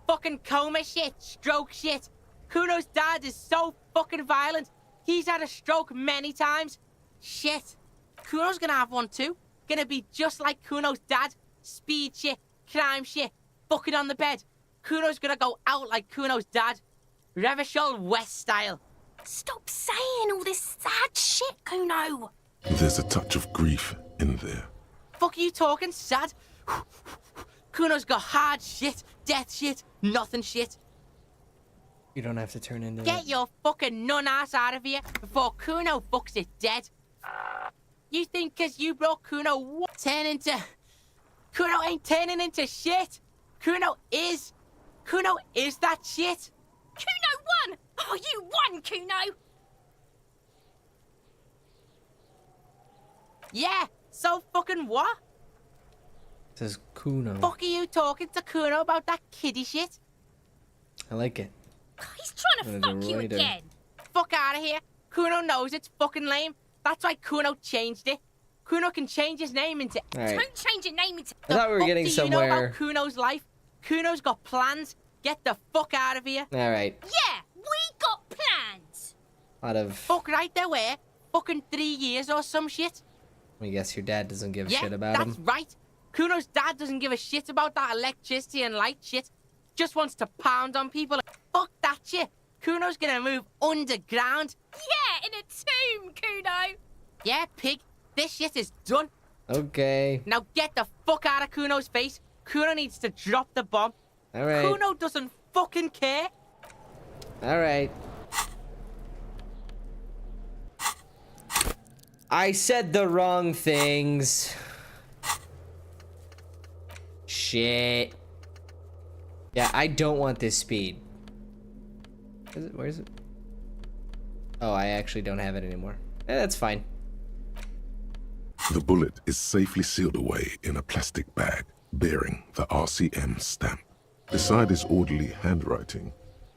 Fucking coma shit, stroke shit. Kuno's dad is so fucking violent. He's had a stroke many times. Shit. Kuno's gonna have one too. Gonna be just like Kuno's dad. Speed shit, crime shit, fucking on the bed. Kuno's gonna go out like Kuno's dad. Revachol West style. Stop saying all this sad shit, Kuno. There's a touch of grief in there. Fuck are you talking, sad? Kuno's got hard shit, death shit, nothing shit. You don't have to turn into Get your fucking nun ass out of here before Kuno fucks it dead. You think 'cause you brought Kuno turn into... Kuno ain't turning into shit. Kuno is that shit. Kuno won! Oh, you won, Kuno! Yeah, so fucking what? Says Kuno. Fuck are you talking to Kuno about that kiddie shit? I like it. He's trying to I'm gonna fuck you write it. again. Fuck out of here. Kuno knows it's fucking lame. That's why Kuno changed it. Kuno can change his name into... All right. Don't change your name into... I thought we were getting Do you know somewhere. about Kuno's life? Kuno's got plans. Get the fuck out of here. All right. Yeah, we got plans. A lot of. Fuck right there were. Fucking 3 years or some shit. I guess your dad doesn't give a Yeah, shit about that's him. right. Kuno's dad doesn't give a shit about that electricity and light shit. Just wants to pound on people. Fuck that shit. Kuno's gonna move underground. Yeah, in a tomb, Kuno. Yeah, pig. This shit is done. Okay. Now get the fuck out of Kuno's face. Kuno needs to drop the bomb. All right. Kuno doesn't fucking care. All right. I said the wrong things. Shit. Yeah, I don't want this speed. Where is it? Oh, I actually don't have it anymore. That's fine. The bullet is safely sealed away in a plastic bag bearing the RCM stamp. Beside his orderly handwriting,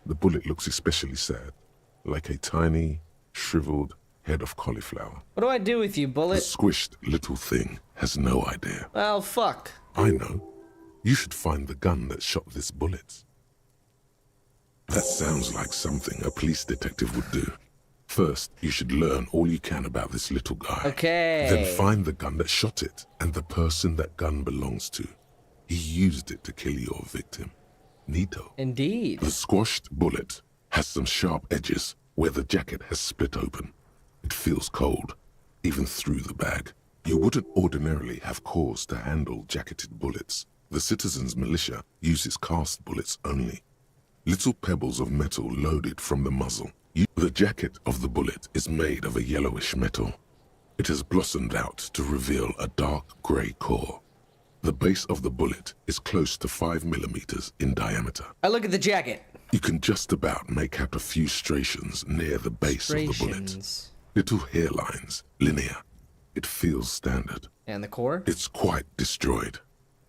the bullet looks especially sad, like a tiny, shriveled head of cauliflower. What do I do with you, The bullet? squished little thing has no idea. Well, fuck. I know. You should find the gun that shot this bullet. That sounds like something a police detective would do. First, you should learn all you can about this little guy. Okay. Then find the gun that shot it and the person that gun belongs to. He used it to kill your victim. Neato. Indeed. The squashed bullet has some sharp edges where the jacket has split open. It feels cold, even through the bag. You wouldn't ordinarily have cause to handle jacketed bullets. The citizens' militia uses cast bullets only. Little pebbles of metal loaded from the muzzle. The jacket of the bullet is made of a yellowish metal. It has blossomed out to reveal a dark grey core. The base of the bullet is close to 5 millimeters in diameter. I look at the jacket. You can just about make out a few striations near the base of the bullet. Little hairlines, linear. It feels standard. And the core? It's quite destroyed.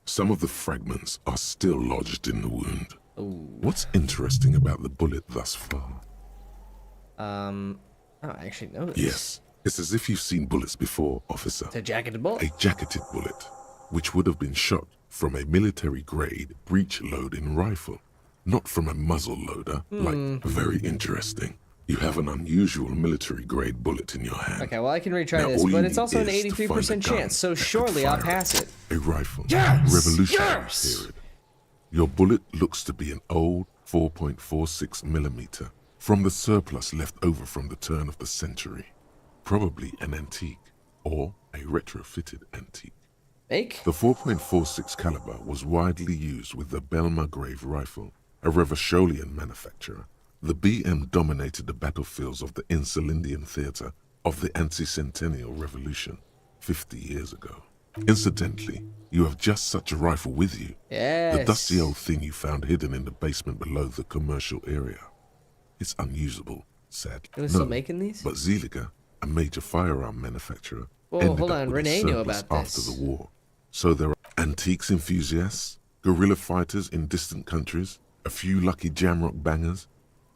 Some of the fragments are still lodged in the wound. Ooh. What's interesting about the bullet thus far? Oh, I actually know this. Yes, it's as if you've seen bullets before, officer. It's a jacketed bullet. A jacketed bullet, which would have been shot from a military-grade breech-loading rifle, not from a muzzle loader. Like, very interesting. You have an unusual military-grade bullet in your hand. Okay, well, I can retry Now, this, all but you it's need also an is to find a 83% gun chance, so that can surely I'll fire pass it. A rifle. Yes! Revolutionary Yes! period. Your bullet looks to be an old 4.46 millimeter from the surplus left over from the turn of the century. Probably an antique or a retrofitted antique. Make? The 4.46 caliber was widely used with the Belmargrave rifle, a Revacholian manufacturer. The BM dominated the battlefields of the Insulindian theater of the anti-centennial revolution 50 years ago. Incidentally, you have just such a rifle with you. Yes. The dusty old thing you found hidden in the basement below the commercial area. It's unusable, sadly. They were still making these? But Zeliger, a major firearm manufacturer, Whoa, ended hold up on. with a Renee knew surplus about after this. the war. So there are antiques enthusiasts, guerrilla fighters in distant countries, a few lucky jamrock bangers.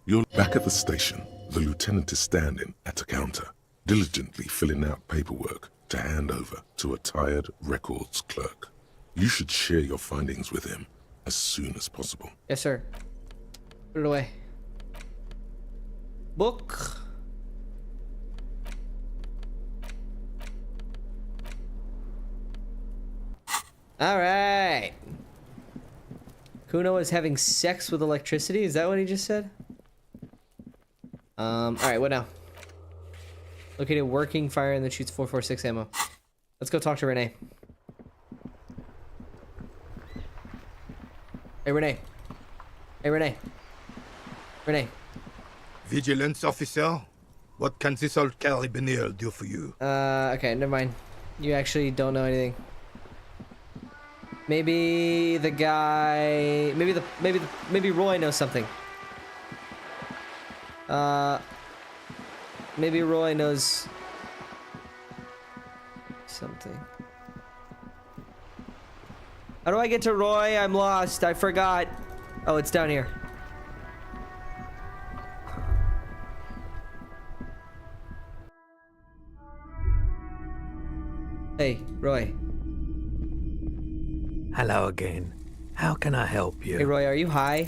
You're back at the station. The lieutenant is standing at a counter, diligently filling out paperwork to hand over to a tired records clerk. You should share your findings with him as soon as possible. Yes, sir. Put it away. Book. All right. Kuno is having sex with electricity. Is that what he just said? All right. What now? Located working fire and then shoots 4.46 ammo. Let's go talk to Renee. Hey, Renee. Hey, Renee. Renee. Vigilance officer? What can this old carabiner do for you? Okay, never mind. You actually don't know anything. Maybe the guy... Maybe Roy knows something. Maybe Roy knows... something. How do I get to Roy? I'm lost. I forgot. Oh, it's down here. Hey, Roy. Hello again. How can I help you? Hey, Roy, are you high?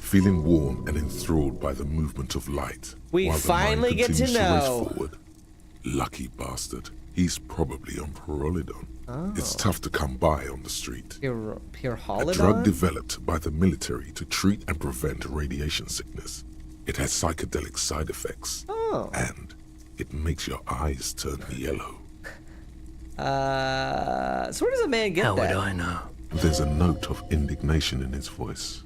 Feeling warm and enthralled by the movement of light. We while the finally mind get to continues know. race forward. Lucky bastard. He's probably on Parolidon. It's tough to come by on the street. Pure A drug Holodon? developed by the military to treat and prevent radiation sickness. It has psychedelic side effects. Oh. And it makes your eyes turn yellow. So where does a man get How that? would I know? There's a note of indignation in his voice.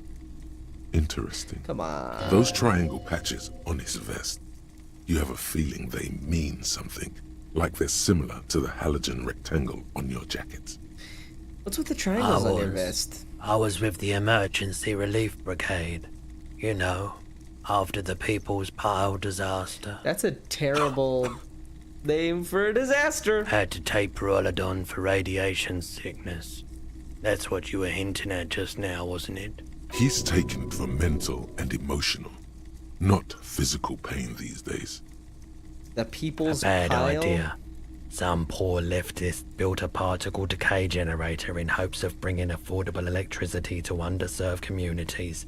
Interesting. Come on. Those triangle patches on his vest, you have a feeling they mean something, like they're similar to the halogen rectangle on your jacket. What's with the triangles on your vest? I was with the Emergency Relief Brigade. You know, after the People's Pile disaster. That's a terrible name for a disaster. Had to take Perolidon for radiation sickness. That's what you were hinting at just now, wasn't it? He's taken it for mental and emotional, not physical pain these days. The People's Bad Pile? idea. Some poor leftist built a particle decay generator in hopes of bringing affordable electricity to underserved communities.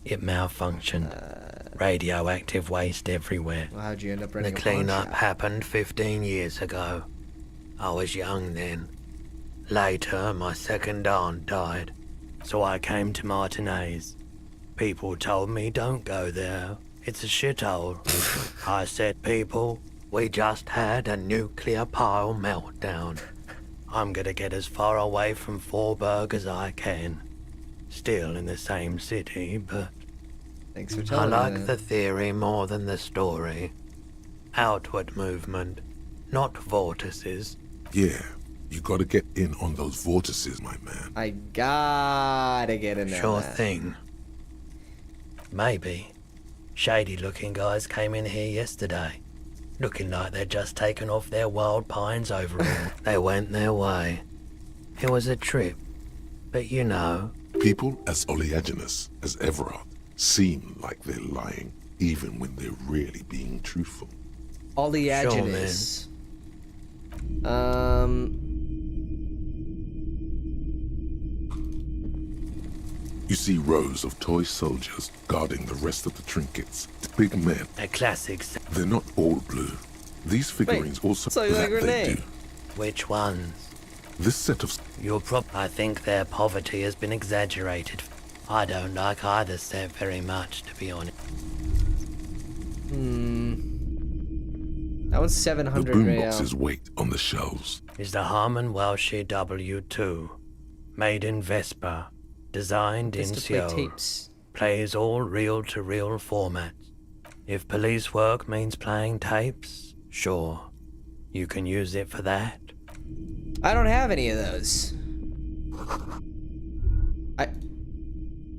It malfunctioned. Radioactive waste everywhere. Well, how'd you end up The running a pawn cleanup shop? happened 15 years ago. I was young then. Later, my second aunt died, so I came to Martinez. People told me don't go there. It's a shithole. I said, people, we just had a nuclear pile meltdown. I'm gonna get as far away from Forburg as I can. Still in the same city, but Thanks for I telling me like that. the theory more than the story. Outward movement, not vortices. Yeah, you gotta get in on those vortices, my man. I gotta get in there. Sure man. thing. Maybe. Shady looking guys came in here yesterday, looking like they'd just taken off their Wild Pines overall. They went their way. It was a trip, but you know. People as oleaginous as Everard seem like they're lying, even when they're really being truthful. Oleaginous. You see rows of toy soldiers guarding the rest of the trinkets. Big men. A classic. They're not all blue. These figurines also so you like that they Renee. do. Which ones? This set of I think their poverty has been exaggerated. I don't like either set very much, to be honest. That was the 700 real. boomboxes wait on the shelves. Is the Harman Welsh W2, made in Vespa, designed in Just to play Seoul, tapes. plays all reel-to-reel formats. If police work means playing tapes, sure, you can use it for that. I don't have any of those.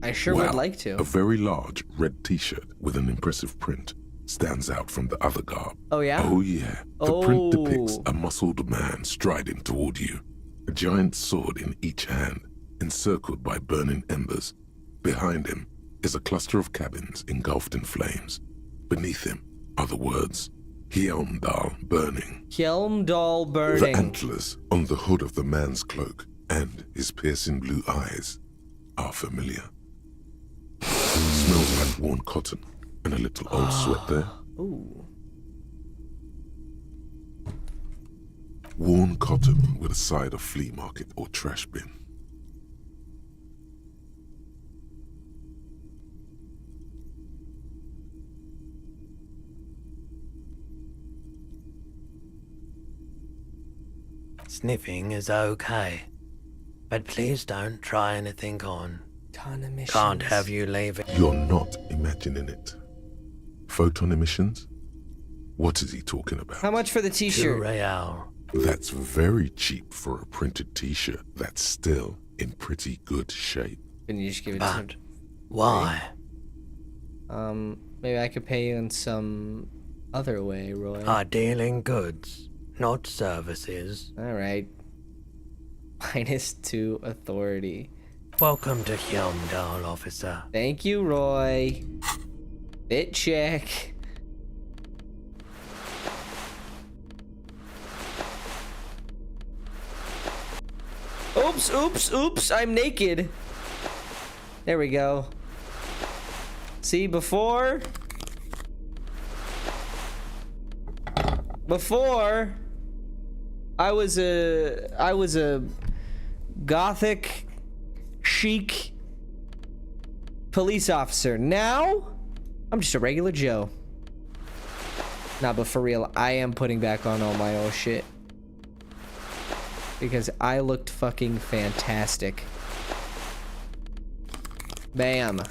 I sure Wow, would like to. A very large red t-shirt with an impressive print stands out from the other garb. Oh, yeah? Oh yeah. The print depicts Oh. a muscled man striding toward you, a giant sword in each hand, encircled by burning embers. Behind him is a cluster of cabins engulfed in flames. Beneath him are the words, Hjelmdal burning. Hjelmdal The burning. antlers on the hood of the man's cloak and his piercing blue eyes are familiar. Smells like worn cotton and a little old sweat there. Ooh. Worn cotton with a side of flea market or trash bin. Sniffing is okay, but please don't try anything on. Ton emissions. Can't have you leave it. You're not imagining it. Photon emissions? What is he talking about? How much for the t-shirt? 2 real. That's very cheap for a printed t-shirt that's still in pretty good shape. Can you just give it to him? But why? Maybe I could pay you in some other way, Roy. I deal in goods, not services. Alright. -2 authority. Welcome to Hjelmdal, officer. Thank you, Roy. Bit check. Oops, oops, oops, I'm naked. There we go. See, before, I was a gothic, chic police officer. Now, I'm just a regular Joe. Nah, but for real, I am putting back on all my old shit. Because I looked fucking fantastic. Bam.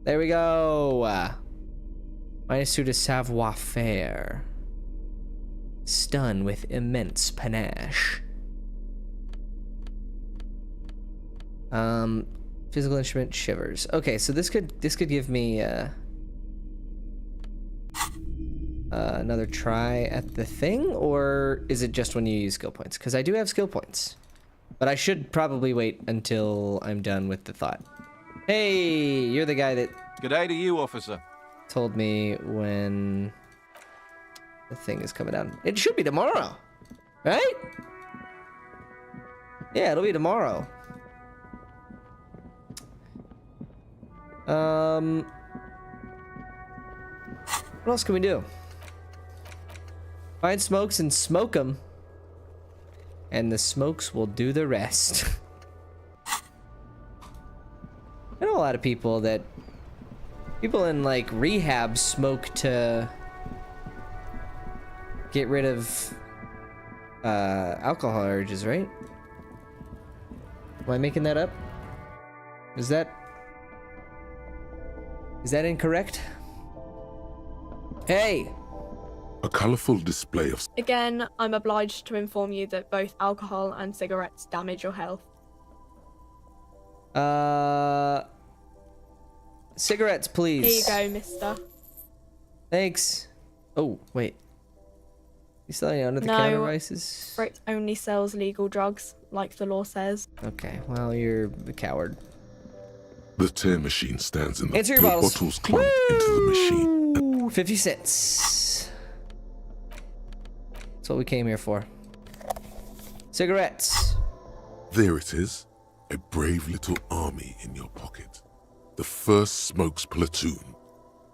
There we go. -2 to savoir-faire. Stun with immense panache. Physical instrument shivers. Okay, so this could give me another try at the thing, or is it just when you use skill points? Because I do have skill points, but I should probably wait until I'm done with the thought. Hey, you're the guy that G'day to you, officer. told me when the thing is coming down. It should be tomorrow, right? Yeah, it'll be tomorrow. What else can we do? Find smokes and smoke them, and the smokes will do the rest. I know a lot of people in like rehab smoke to get rid of alcohol urges, right? Am I making that up? Is that incorrect? Hey! A colourful display of... Again, I'm obliged to inform you that both alcohol and cigarettes damage your health. Cigarettes, please. Here you go, mister. Thanks. Oh, wait. You selling under the counter prices? Frick only sells legal drugs, like the law says. Okay, well, you're a coward. The tear machine stands in the... Answer your Your bottles. bottles clunk into the machine. 50 cents. That's what we came here for. Cigarettes. There it is. A brave little army in your pocket. The 1st Smokes Platoon.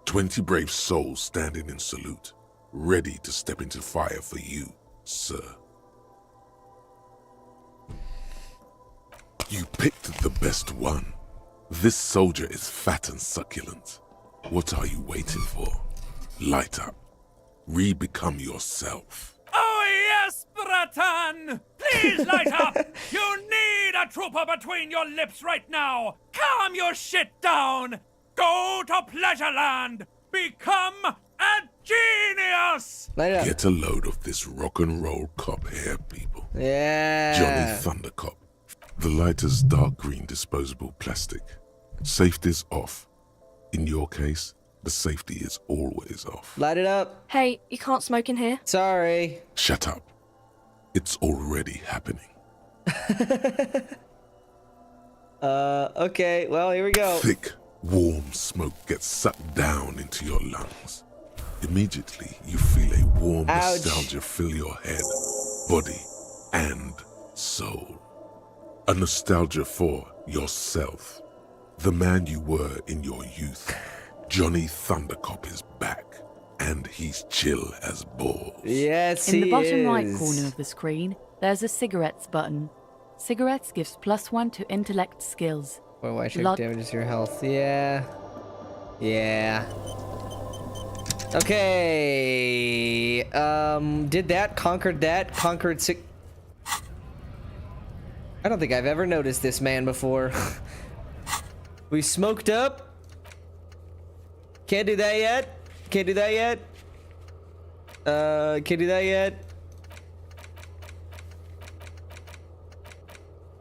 20 brave souls standing in salute, ready to step into fire for you, sir. You picked the best one. This soldier is fat and succulent. What are you waiting for? Light up. Re-become yourself. Oh yes, Bratan! Please light up! You need a trooper between your lips right now! Calm your shit down! Go to Pleasureland! Become a genius! Get a load of this rock and roll cop here, people. Yeah. Johnny Thundercop. The lighter's dark green disposable plastic. Safety's off. In your case, the safety is always off. Light it up. Hey, you can't smoke in here. Sorry. Shut up. It's already happening. Okay, well, here we go. Thick, warm smoke gets sucked down into your lungs. Immediately, you feel a warm nostalgia fill your head, body, and soul. A nostalgia for yourself. The man you were in your youth. Johnny Thundercop is back, and he's chill as balls. Yes, In the bottom right corner of the screen, there's a cigarettes button. Cigarettes gives +1 to intellect skills. Well, why check damages your health? Yeah. Yeah. Okay. Did that, conquered I don't think I've ever noticed this man before. We smoked up. Can't do that yet. Can't do that yet. Can't do that yet.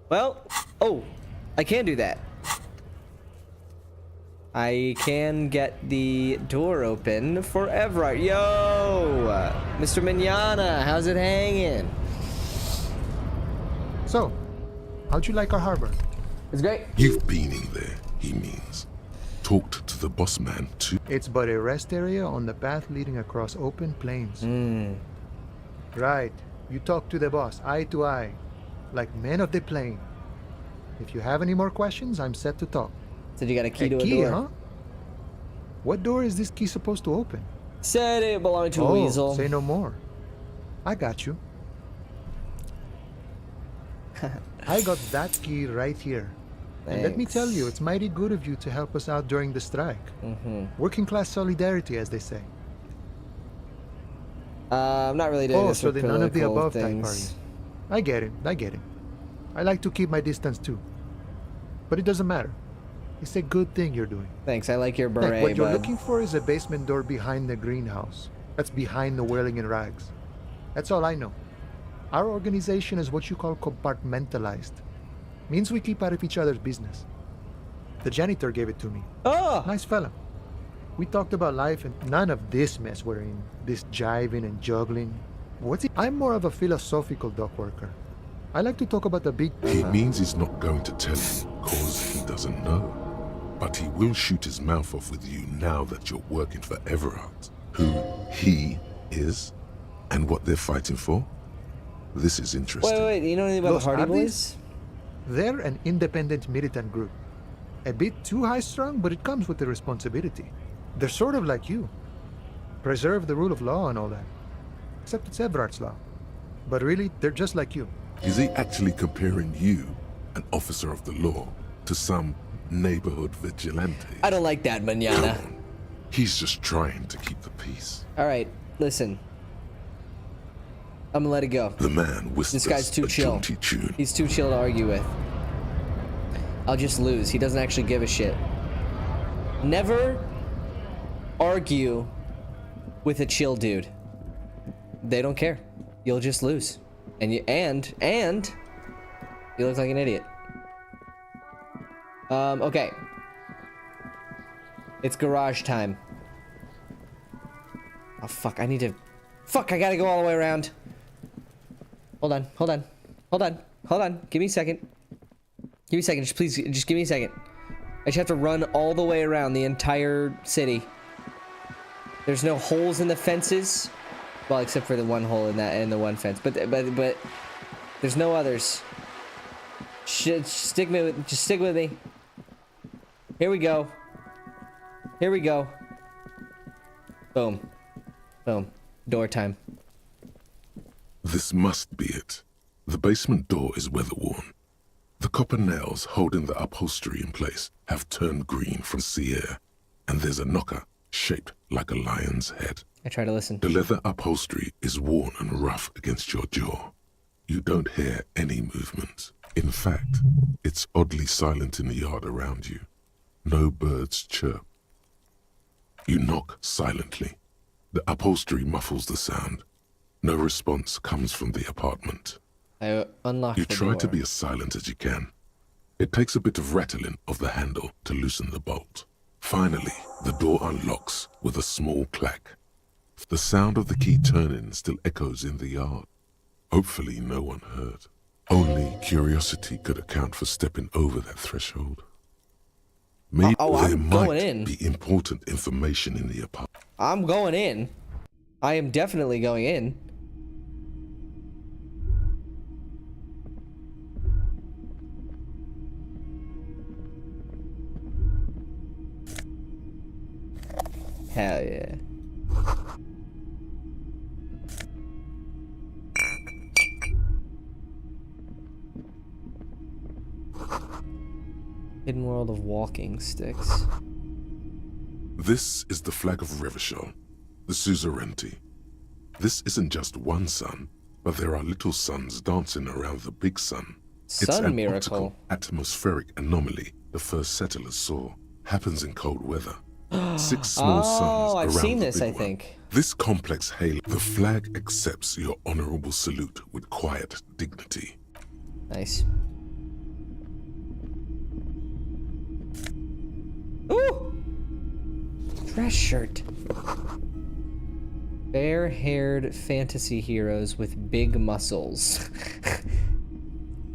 Well, oh, I can do that. I can get the door open for Everard. Yo, Mr. Mignana, how's it hanging? So, how'd you like our harbor? It's great. You've been in there, he means. Talked to the boss man too. It's but a rest area on the path leading across open plains. Right. You talk to the boss, eye to eye, like men of the plain. If you have any more questions, I'm set to talk. So you got a key to a door? Huh? What door is this key supposed to open? Said it belonged to a weasel. Say no more. I got you. I got that key right here. And let me tell you, it's mighty good of you to help us out during the strike. Working class solidarity, as they say. I'm not really doing this so for the none of the political above type things. party. I get it. I like to keep my distance too. But it doesn't matter. It's a good thing you're doing. Thanks, I like your Heck, beret, what you're bud. looking for is a basement door behind the greenhouse. That's behind the whirling in rags. That's all I know. Our organization is what you call compartmentalized. Means we keep out of each other's business. The janitor gave it to me. Oh! Nice fella. We talked about life and none of this mess we're in. This jiving and juggling. What's it? I'm more of a philosophical dock worker. I like to talk about the big... He means he's not going to tell you because he doesn't know. But he will shoot his mouth off with you now that you're working for Everard. Who he is and what they're fighting for. This is interesting. Wait, you know anything about Los the Hardy Ardis? Boys? They're an independent militant group. A bit too high-strung, but it comes with the responsibility. They're sort of like you. Preserve the rule of law and all that. Except it's Everard's law. But really, they're just like you. Is he actually comparing you, an officer of the law, to some neighborhood vigilante? I don't like that, manana. He's just trying to keep the peace. Alright, listen. I'm gonna let it go. The man whispers This guy's too a chill. jaunty tune. He's too chill to argue with. I'll just lose. He doesn't actually give a shit. Never argue with a chill dude. They don't care. You'll just lose. And you look like an idiot. Okay. It's garage time. Oh fuck, I need to... Fuck, I gotta go all the way around. Hold on. Give me a second. Just give me a second. I just have to run all the way around the entire city. There's no holes in the fences. Well, except for the one hole in the one fence. But there's no others. Just stick with me. Here we go. Boom. Door time. This must be it. The basement door is weather-worn. The copper nails holding the upholstery in place have turned green from sea air, and there's a knocker shaped like a lion's head. I try to listen. The leather upholstery is worn and rough against your jaw. You don't hear any movement. In fact, it's oddly silent in the yard around you. No birds chirp. You knock silently. The upholstery muffles the sound. No response comes from the apartment. I unlock You the try to door. be as silent as you can. It takes a bit of rattling of the handle to loosen the bolt. Finally, the door unlocks with a small clack. The sound of the key turning still echoes in the yard. Hopefully no one heard. Only curiosity could account for stepping over that threshold. Maybe there I'm going might in. be important information in the apartment. I'm going in. I am definitely going in. Hell yeah. Hidden world of walking sticks. This is the flag of Revachol, the suzerainty. This isn't just one sun, but there are little suns dancing around the big sun. It's Sun an miracle. optical atmospheric anomaly the first settlers saw. Happens in cold weather. 6 small suns I've around seen the this, big I one. think. This complex halo, the flag accepts your honorable salute with quiet dignity. Nice. Ooh! Dress shirt. Fair-haired fantasy heroes with big muscles.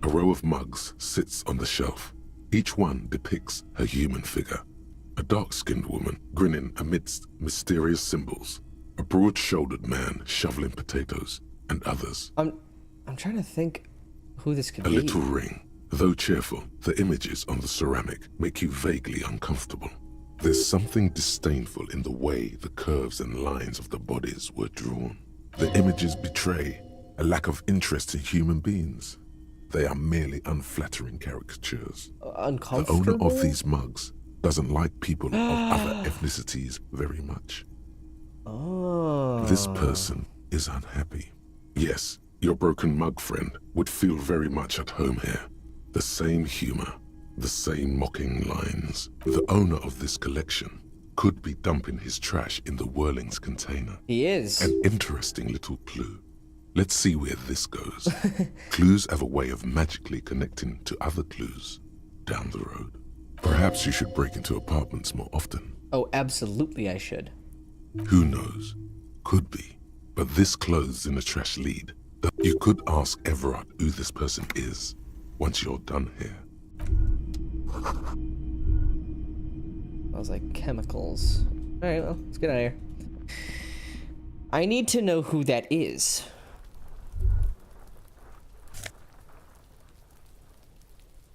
A row of mugs sits on the shelf. Each one depicts a human figure. A dark-skinned woman grinning amidst mysterious symbols. A broad-shouldered man shoveling potatoes, and others. I'm trying to think who this could A be. little ring. Though cheerful, the images on the ceramic make you vaguely uncomfortable. There's something disdainful in the way the curves and lines of the bodies were drawn. The images betray a lack of interest in human beings. they are merely unflattering caricatures. The Uncomfortable? owner of these mugs doesn't like people of other ethnicities very much. Oh. This person is unhappy. Yes, your broken mug friend would feel very much at home here. The same humor, the same mocking lines. The owner of this collection could be dumping his trash in the Whirling's container. He is. An interesting little clue. Let's see where this goes. Clues have a way of magically connecting to other clues down the road. Perhaps you should break into apartments more often. Oh, absolutely I should. Who knows? Could be. But this closes in a trash lead. You could ask Everard who this person is once you're done here. Smells like chemicals. Alright, well, let's get out of here. I need to know who that is.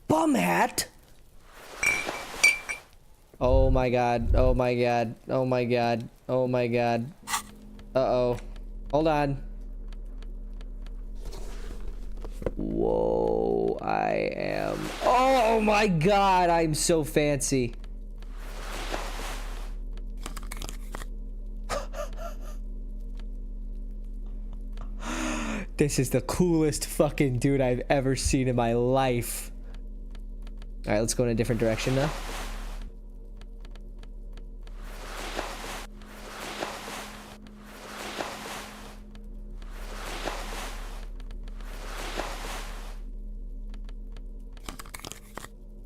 Bum hat? Oh my god, oh my god, oh my god, oh my god. Uh-oh. Hold on. Whoa, I am... Oh my god, I'm so fancy. This is the coolest fucking dude I've ever seen in my life. Alright, let's go in a different direction now.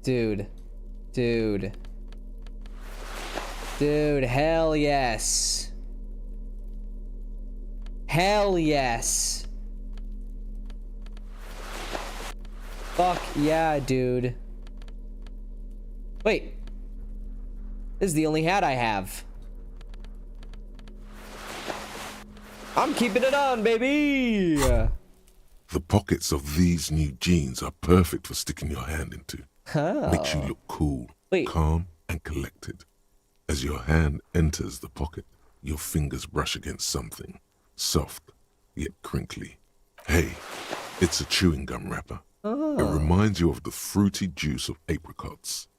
Dude. Dude. Dude, hell yes. Hell yes. Fuck yeah, dude. Wait. This is the only hat I have. I'm keeping it on, baby! The pockets of these new jeans are perfect for sticking your hand into. Oh. Makes you look cool, calm, and collected. As your hand enters the pocket, your fingers brush against something. Soft, yet crinkly. Hey, it's a chewing gum wrapper. Oh. It reminds you of the fruity juice of apricots.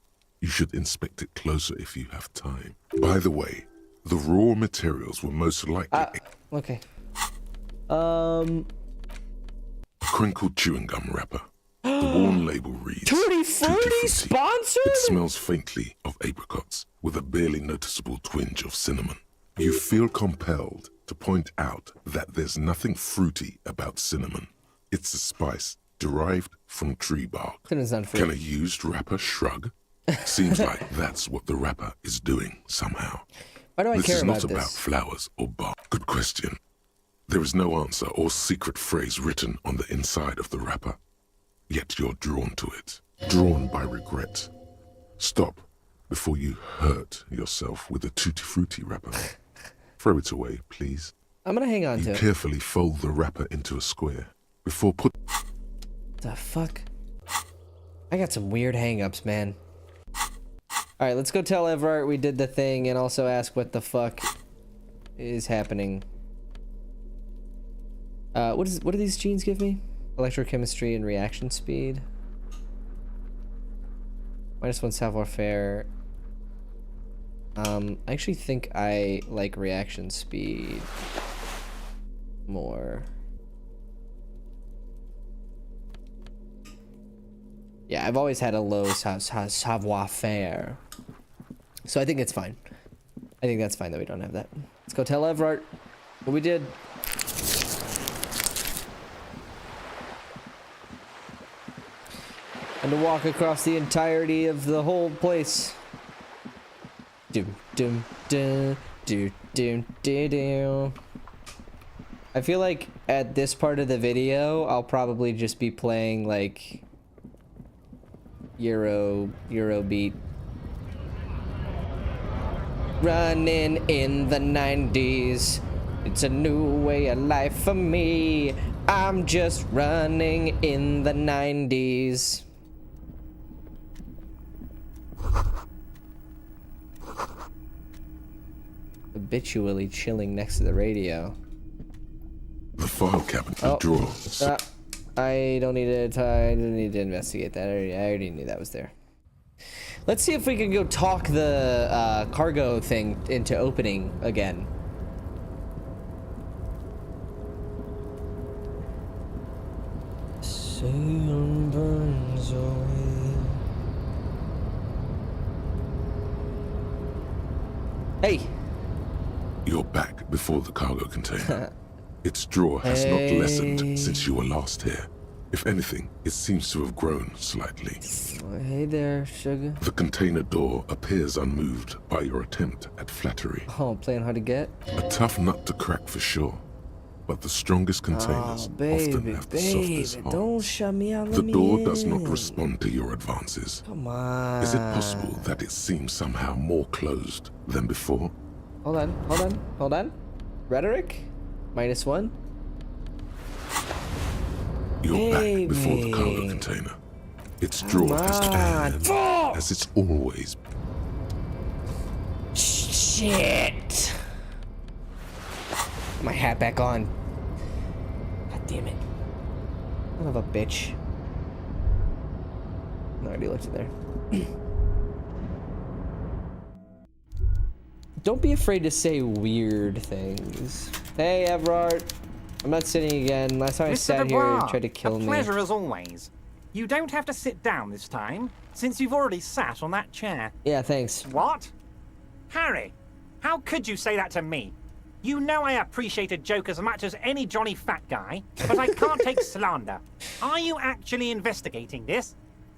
You should inspect it closer if you have time. By the way, the raw materials were most likely... okay. Crinkled chewing gum wrapper. The worn label reads... Tutti Frutti sponsored? It smells faintly of apricots with a barely noticeable twinge of cinnamon. You feel compelled to point out that there's nothing fruity about cinnamon. It's a spice derived from tree bark. Can a used wrapper shrug? Seems like that's what the wrapper is doing somehow. Why do I This care is about not this? about flowers or bark. Good question. There is no answer or secret phrase written on the inside of the wrapper. Yet you're drawn to it. Drawn by regret. Stop before you hurt yourself with a Tutti Frutti wrapper. Throw it away, please. I'm gonna hang on to You it. carefully fold the wrapper into a square before put... The fuck? I got some weird hang-ups, man. Alright, let's go tell Everard we did the thing and also ask what the fuck is happening. What do these genes give me? Electrochemistry and reaction speed. -1 savoir-faire. I actually think I like reaction speed more. Yeah, I've always had a low savoir-faire. So I think it's fine. I think that's fine that we don't have that. Let's go tell Everard what we did. And to walk across the entirety of the whole place. Doom, doom, doom, doom, doom, doom, doom. I feel like at this part of the video, I'll probably just be playing like Eurobeat. Running in the 90s. It's a new way of life for me. I'm just running in the 90s. Habitually chilling next to the radio. The file cabinet of drawers. I don't need to investigate that. I already knew that was there. Let's see if we can go talk the cargo thing into opening again. Sail burns away. Hey! You're back before the cargo container. Its drawer has not lessened since you were last here. If anything, it seems to have grown slightly. Hey there, sugar. The container door appears unmoved by your attempt at flattery. Oh, playing hard to get? A tough nut to crack for sure. But the strongest containers often have the softest hearts. Don't shut me out. The door does not respond to your advances. Come on. Is it possible that it seems somehow more closed than before? Hold on. Rhetoric? -1. You're back before the cargo container. Its drawer has turned as it's always. Shit. My hat back on. God damn it. Son of a bitch. I already looked in there. Don't be afraid to say weird things. Hey, Everard. I'm not sitting again. Last time I sat here, you tried to kill me. Pleasure as always. You don't have to sit down this time, since you've already sat on that chair. Yeah, thanks. What? Harry, how could you say that to me? You know I appreciate a joke as much as any Johnny Fat guy, but I can't take slander. Are you actually investigating this?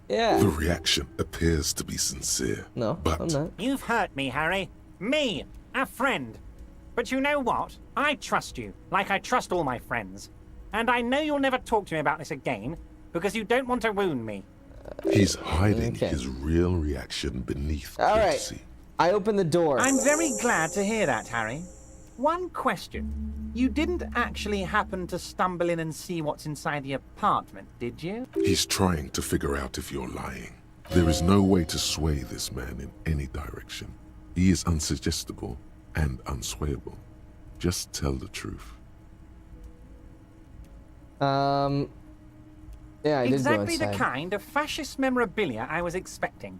Yeah. The reaction appears to be sincere. No, but I'm not. You've hurt me, Harry. Me, a friend. But you know what? I trust you, like I trust all my friends. And I know you'll never talk to me about this again, because you don't want to wound me. He's hiding his real reaction beneath All courtesy. right. I opened the door. I'm very glad to hear that, Harry. One question. You didn't actually happen to stumble in and see what's inside the apartment, did you? He's trying to figure out if you're lying. There is no way to sway this man in any direction. He is unsuggestible and unswayable. Just tell the truth. Yeah, I did go Exactly the inside. kind of fascist memorabilia I was expecting.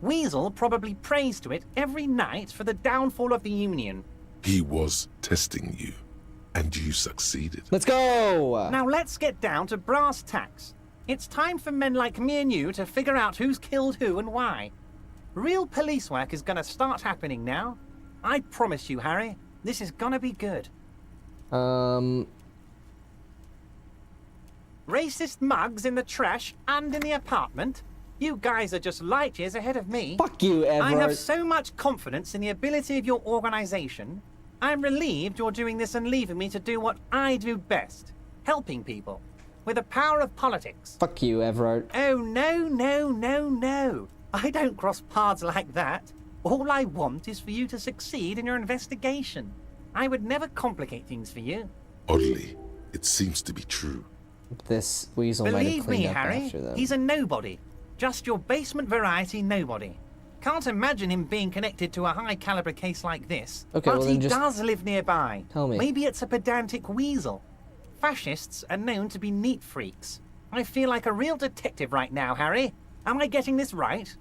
Weasel probably prays to it every night for the downfall of the Union. He was testing you, and you succeeded. Let's go! Now let's get down to brass tacks. It's time for men like me and you to figure out who's killed who and why. Real police work is gonna start happening now. I promise you, Harry, this is gonna be good. Racist mugs in the trash and in the apartment? You guys are just light years ahead of me. Fuck you, Everard. I have so much confidence in the ability of your organization. I'm relieved you're doing this and leaving me to do what I do best. Helping people. With the power of politics. Fuck you, Everard. Oh, no, no, no, no. I don't cross paths like that. All I want is for you to succeed in your investigation. I would never complicate things for you. Oddly, it seems to be true. This weasel might have Believe me, cleaned up Harry, after them. he's a nobody. Just your basement variety nobody. Can't imagine him being connected to a high-caliber case like this. Okay, but well he then just does live nearby. tell me. Maybe it's a pedantic weasel. Fascists are known to be neat freaks. I feel like a real detective right now, Harry. Am I getting this right?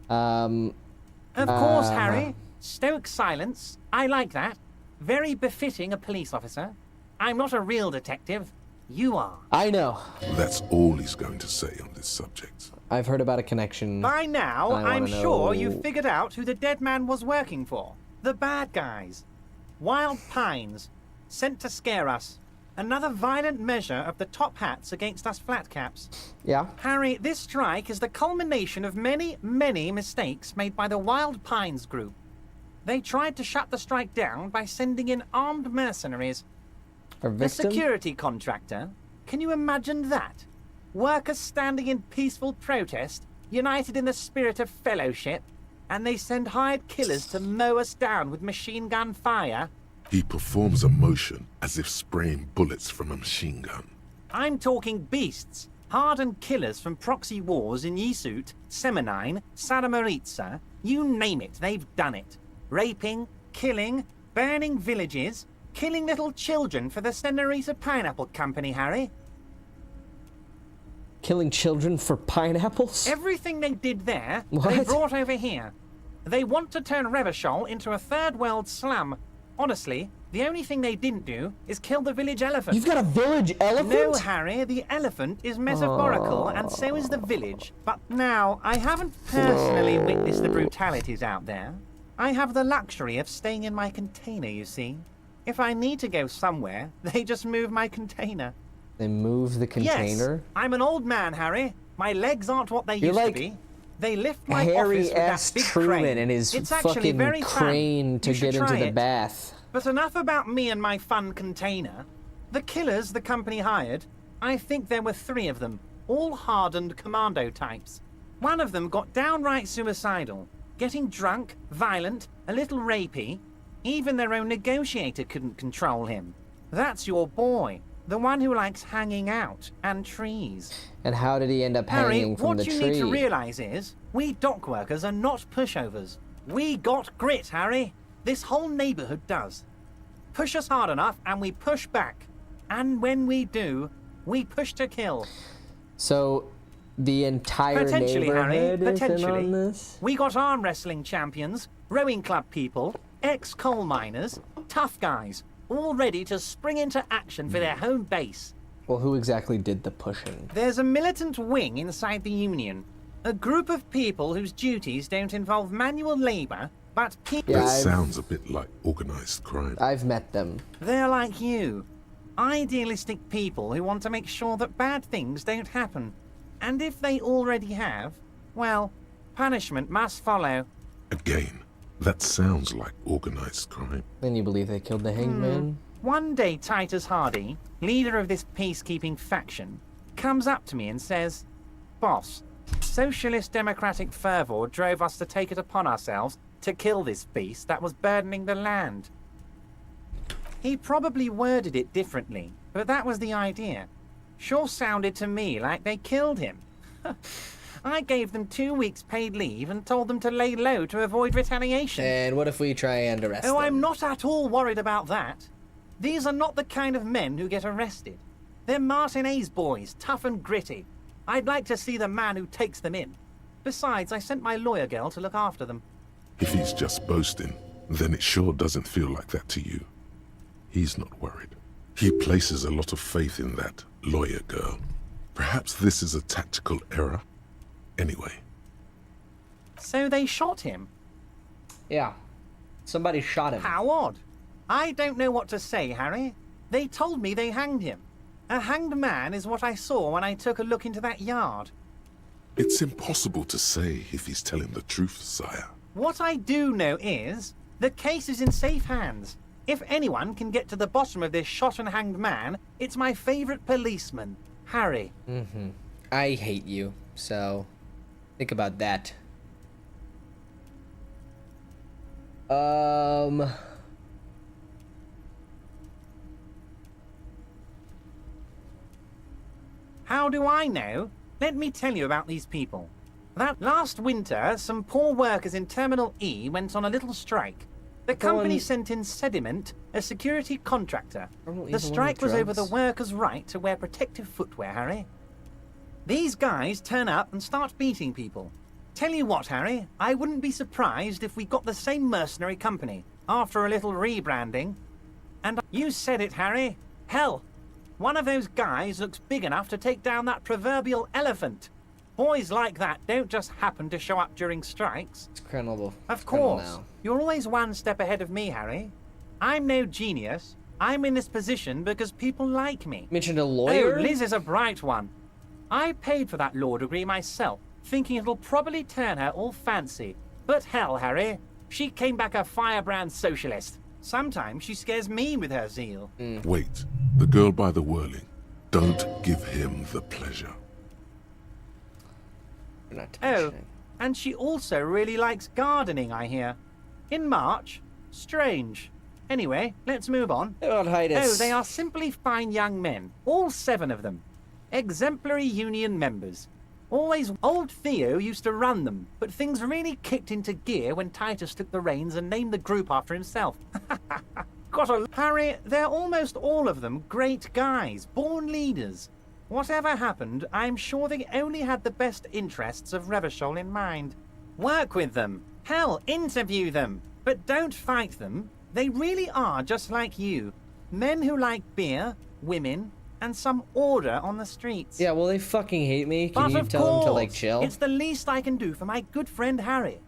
Of course, Harry. Stoic silence. I like that. Very befitting a police officer. I'm not a real detective. You are. I know. That's all he's going to say on this subject. I've heard about a connection. By now, I I'm wanna sure know- you've figured out who the dead man was working for. The bad guys. Wild Pines. Sent to scare us. Another violent measure of the top hats against us flatcaps. Yeah. Harry, this strike is the culmination of many, many mistakes made by the Wild Pines group. They tried to shut the strike down by sending in armed mercenaries. A A victim? security contractor? Can you imagine that? Workers standing in peaceful protest, united in the spirit of fellowship, and they send hired killers to mow us down with machine gun fire? He performs a motion as if spraying bullets from a machine gun. I'm talking beasts, hardened killers from proxy wars in Yisut, Semenine, Saramaritsa, you name it, they've done it. Raping, killing, burning villages. Killing little children for the Senorita Pineapple Company, Harry. Killing children for pineapples? Everything they did there, they What? brought over here. They want to turn Revachol into a third world slum. Honestly, the only thing they didn't do is kill the village elephant. You've got a village elephant? No, Harry, the elephant is metaphorical, and so is the village. But now, I haven't personally witnessed the brutalities out there. I have the luxury of staying in my container, you see. If I need to go somewhere, they just move my container. They move the container? Yes, I'm an old man, Harry. My legs aren't what they used like to be. They lift my Harry office with S. that big Truman crane. and his It's actually fucking very crane fun. to You should get into try the it. bath. But enough about me and my fun container. The killers the company hired, I think there were 3 of them, all hardened commando types. One of them got downright suicidal, getting drunk, violent, a little rapey. Even their own negotiator couldn't control him. That's your boy, the one who likes hanging out and trees. And how did he end up Harry, hanging from what the you tree? need to realize is, we dock workers are not pushovers. We got grit, Harry. This whole neighborhood does. Push us hard enough and we push back. And when we do, we push to kill. So, the entire Potentially, Harry, neighborhood is in potentially. on this? We got arm wrestling champions, rowing club people, ex-coal miners, tough guys, all ready to spring into action for their home base. Well, who exactly did the pushing? There's a militant wing inside the Union. A group of people whose duties don't involve manual labor, but people... That sounds a bit like organized crime. I've met them. They're like you. Idealistic people who want to make sure that bad things don't happen. And if they already have, well, punishment must follow. Again, that sounds like organized crime. Then you believe they killed the hangman? One day Titus Hardy, leader of this peacekeeping faction, comes up to me and says, "Boss, socialist democratic fervor drove us to take it upon ourselves to kill this beast that was burdening the land." He probably worded it differently, but that was the idea. Sure sounded to me like they killed him. I gave them 2 weeks paid leave and told them to lay low to avoid retaliation. And what if we try and arrest Oh, them? I'm not at all worried about that. These are not the kind of men who get arrested. They're Martinez boys, tough and gritty. I'd like to see the man who takes them in. Besides, I sent my lawyer girl to look after them. If he's just boasting, then it sure doesn't feel like that to you. He's not worried. He places a lot of faith in that lawyer girl. Perhaps this is a tactical error. Anyway. So they shot him? Yeah. Somebody shot him. How odd. I don't know what to say, Harry. They told me they hanged him. A hanged man is what I saw when I took a look into that yard. It's impossible to say if he's telling the truth, sire. What I do know is, the case is in safe hands. If anyone can get to the bottom of this shot and hanged man, it's my favorite policeman, Harry. Mm-hmm. I hate you, so think about that. How do I know? Let me tell you about these people. That last winter, some poor workers in Terminal E went on a little strike. The company sent in Sediment, a security contractor. The strike was over the workers' right to wear protective footwear, Harry. These guys turn up and start beating people. Tell you what, Harry, I wouldn't be surprised if we got the same mercenary company after a little rebranding. And you said it, Harry. Hell, one of those guys looks big enough to take down that proverbial elephant. Boys like that don't just happen to show up during strikes. It's Colonel. Of course. You're always one step ahead of me, Harry. I'm no genius. I'm in this position because people like me. Mentioned a lawyer? Oh, Liz is a bright one. I paid for that law degree myself, thinking it'll probably turn her all fancy. But hell, Harry, she came back a firebrand socialist. Sometimes she scares me with her zeal. Wait, the girl by the whirling. Don't give him the pleasure. Oh, and she also really likes gardening, I hear. In March? Strange. Anyway, let's move on. Oh, they are simply fine young men, all 7 of them. Exemplary union members. Always old Theo used to run them, but things really kicked into gear when Titus took the reins and named the group after himself. got a... Harry, they're almost all of them great guys, born leaders. Whatever happened, I'm sure they only had the best interests of Revachol in mind. Work with them. Hell, interview them. But don't fight them. They really are just like you. Men who like beer, women, and some order on the streets. Yeah, well, they fucking hate me. Can But you of tell them to, like, course, chill? it's the least I can do for my good friend Harry.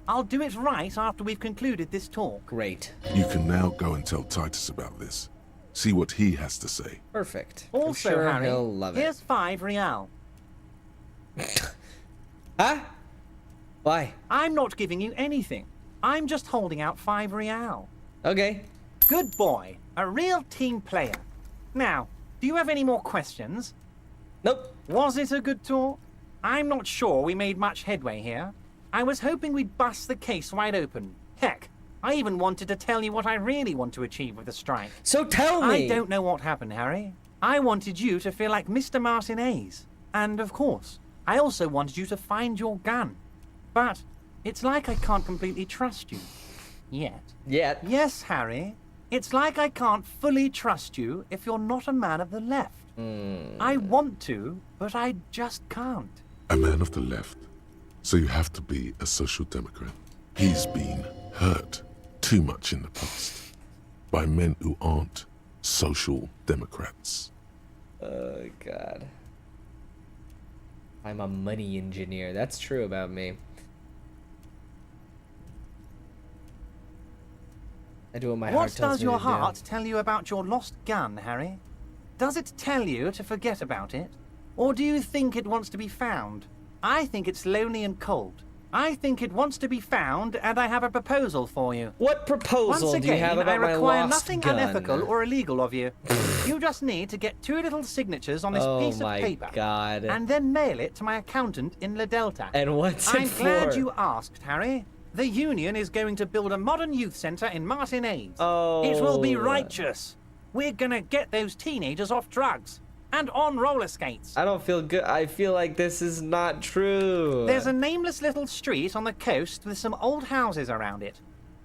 I'll do it right after we've concluded this talk. Great. You can now go and tell Titus about this. See what he has to say. Perfect. Also, I'm sure Harry, he'll love it. here's 5 real. Huh? Why? I'm not giving you anything. I'm just holding out 5 real. Okay. Good boy. A real team player. Now, do you have any more questions? Nope. Was it a good talk? I'm not sure we made much headway here. I was hoping we'd bust the case wide open. Heck, I even wanted to tell you what I really want to achieve with the strike. So tell me! I don't know what happened, Harry. I wanted you to feel like Mr. Martinez. And, of course, I also wanted you to find your gun. But it's like I can't completely trust you. Yet. Yes, Harry. It's like I can't fully trust you if you're not a man of the left. I want to, but I just can't. A man of the left. So you have to be a social democrat. He's been hurt too much in the past by men who aren't social democrats. Oh, God. I'm a money engineer. That's true about me. I do what my heart What tells does me your to heart tell you about your lost gun, Harry? Does it tell you to forget about it? Or do you think it wants to be found? I think it's lonely and cold. I think it wants to be found, and I have a proposal for you. What proposal Once again, do you have about I my require lost nothing gun? unethical or illegal of you. You just need to get 2 little signatures on this Oh piece of my paper, God. and then mail it to my accountant in La Delta. And what's I'm it glad for? you asked, Harry. The Union is going to build a modern youth centre in Martinez. Oh. It will be righteous. We're gonna get those teenagers off drugs and on roller skates. I don't feel good. I feel like this is not true. There's a nameless little street on the coast with some old houses around it.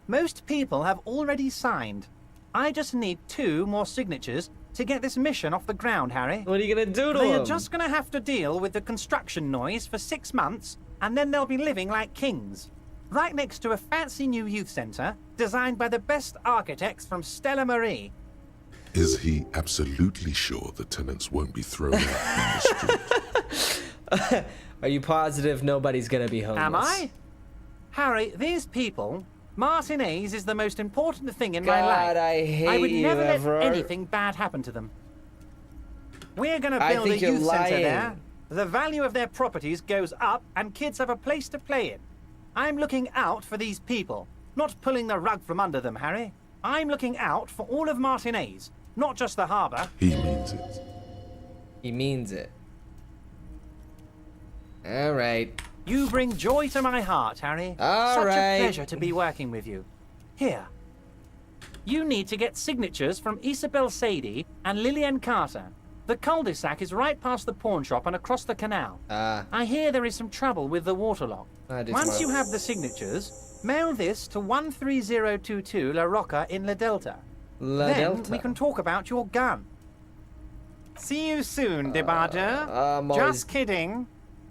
Most people have already signed. I just need 2 more signatures to get this mission off the ground, Harry. What are you gonna do to They are them? just gonna have to deal with the construction noise for 6 months, and then they'll be living like kings. Right next to a fancy new youth centre, designed by the best architects from Stella Marie. Is he absolutely sure the tenants won't be thrown out in the street? Are you positive nobody's gonna be homeless? Am I? Harry, these people, Martinez is the most important thing in my God, life. I hate I would you, never Everard. let anything bad happen to them. We're gonna I build a think you're youth centre lying. there. The value of their properties goes up, and kids have a place to play in. I'm looking out for these people, not pulling the rug from under them, Harry. I'm looking out for all of Martinez, not just the harbour. He means it. He means it. All right. You bring joy to my heart, Harry. All Such right. a pleasure to be working with you. Here. You need to get signatures from Isabel Sadie and Lillian Carter. The cul-de-sac is right past the pawn shop and across the canal. I hear there is some trouble with the waterlock. Once you have the signatures, mail this to 13022 La Rocca in La Delta. La then Delta. we can talk about your gun. See you soon, DeBarger. I'm always- Just kidding,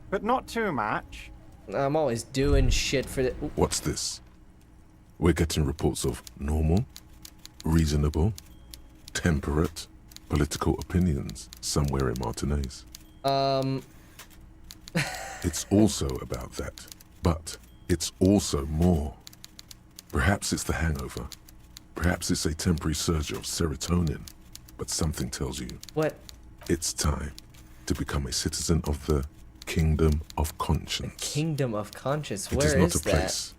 but not too much. I'm always doing shit for the. What's this? We're getting reports of normal, reasonable, temperate, political opinions somewhere in Martinez. It's also about that, but it's also more. Perhaps it's the hangover. Perhaps it's a temporary surge of serotonin, but something tells you. What? It's time to become a citizen of the Kingdom of Conscience. Kingdom of Conscience. It Where is not is a place.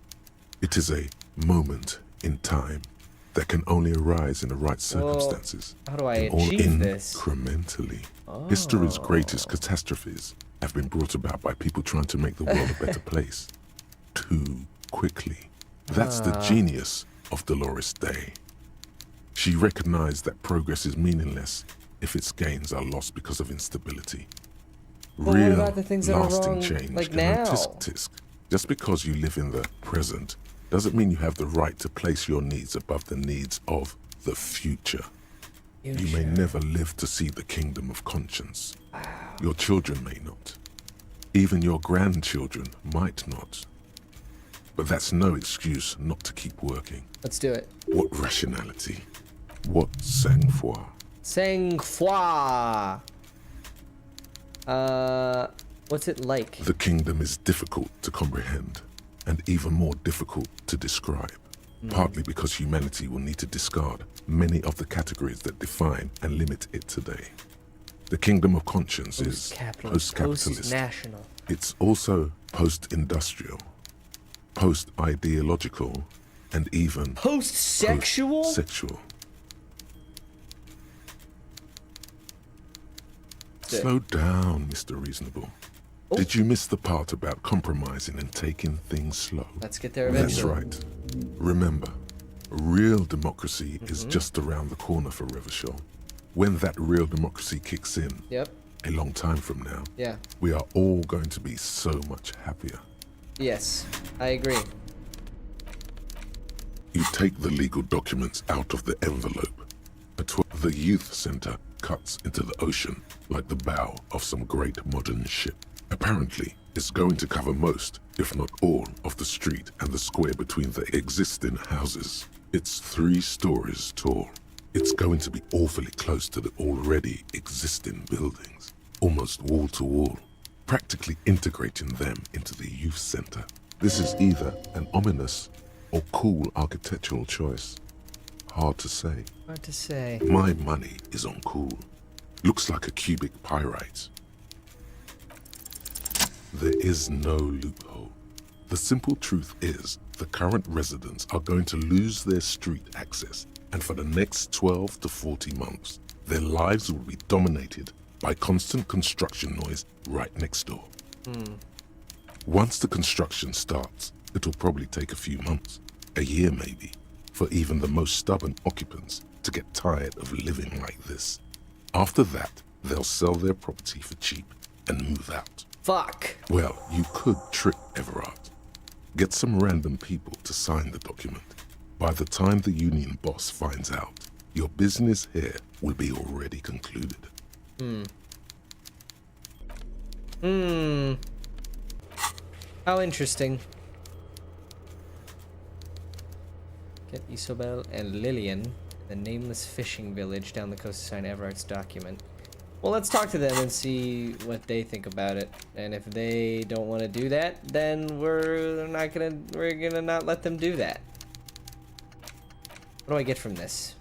It is a moment in time that can only arise in the right circumstances. how do I and all achieve this? incrementally. History's greatest catastrophes have been brought about by people trying to make the world a better place. Too quickly. That's the genius of Dolores Day. She recognized that progress is meaningless if its gains are lost because of instability. Well, what Real, about the things that are lasting wrong, change like can now? tisk-tisk. Just because you live in the present doesn't mean you have the right to place your needs above the needs of the future. You may never live to see the kingdom of conscience. Your children may not. Even your grandchildren might not. But that's no excuse not to keep working. Let's do it. What rationality? What sang-froid? Sang-froid. What's it like? The kingdom is difficult to comprehend, and even more difficult to describe. Partly because humanity will need to discard many of the categories that define and limit it today. The kingdom of conscience is post-capitalist. Post-national. It's also post-industrial, post-ideological, and even post-sexual? Post-sexual. Slow down, Mr. Reasonable. Oh. Did you miss the part about compromising and taking things slow? Let's get there eventually. That's right. Remember, real democracy is just around the corner for Revachol. When that real democracy kicks in, a long time from now, we are all going to be so much happier. Yes, I agree. You take the legal documents out of the envelope. The youth center cuts into the ocean like the bow of some great modern ship. Apparently, it's going to cover most, if not all, of the street and the square between the existing houses. It's 3 stories tall. It's going to be awfully close to the already existing buildings, almost wall to wall, practically integrating them into the youth center. This is either an ominous or cool architectural choice. Hard to say. Hard to say. My money is on cool. Looks like a cubic pyrite. There is no loophole. The simple truth is the current residents are going to lose their street access, and for the next 12 to 40 months, their lives will be dominated by constant construction noise right next door. Once the construction starts, it'll probably take a few months, a year maybe, for even the most stubborn occupants to get tired of living like this. After that, they'll sell their property for cheap and move out. Fuck. Well, you could trick Everard. Get some random people to sign the document. By the time the union boss finds out, your business here will be already concluded. How interesting. Get Isobel and Lillian, the nameless fishing village down the coast to sign Everard's document. Well, let's talk to them and see what they think about it. And if they don't want to do that, then we're gonna not let them do that. What do I get from this?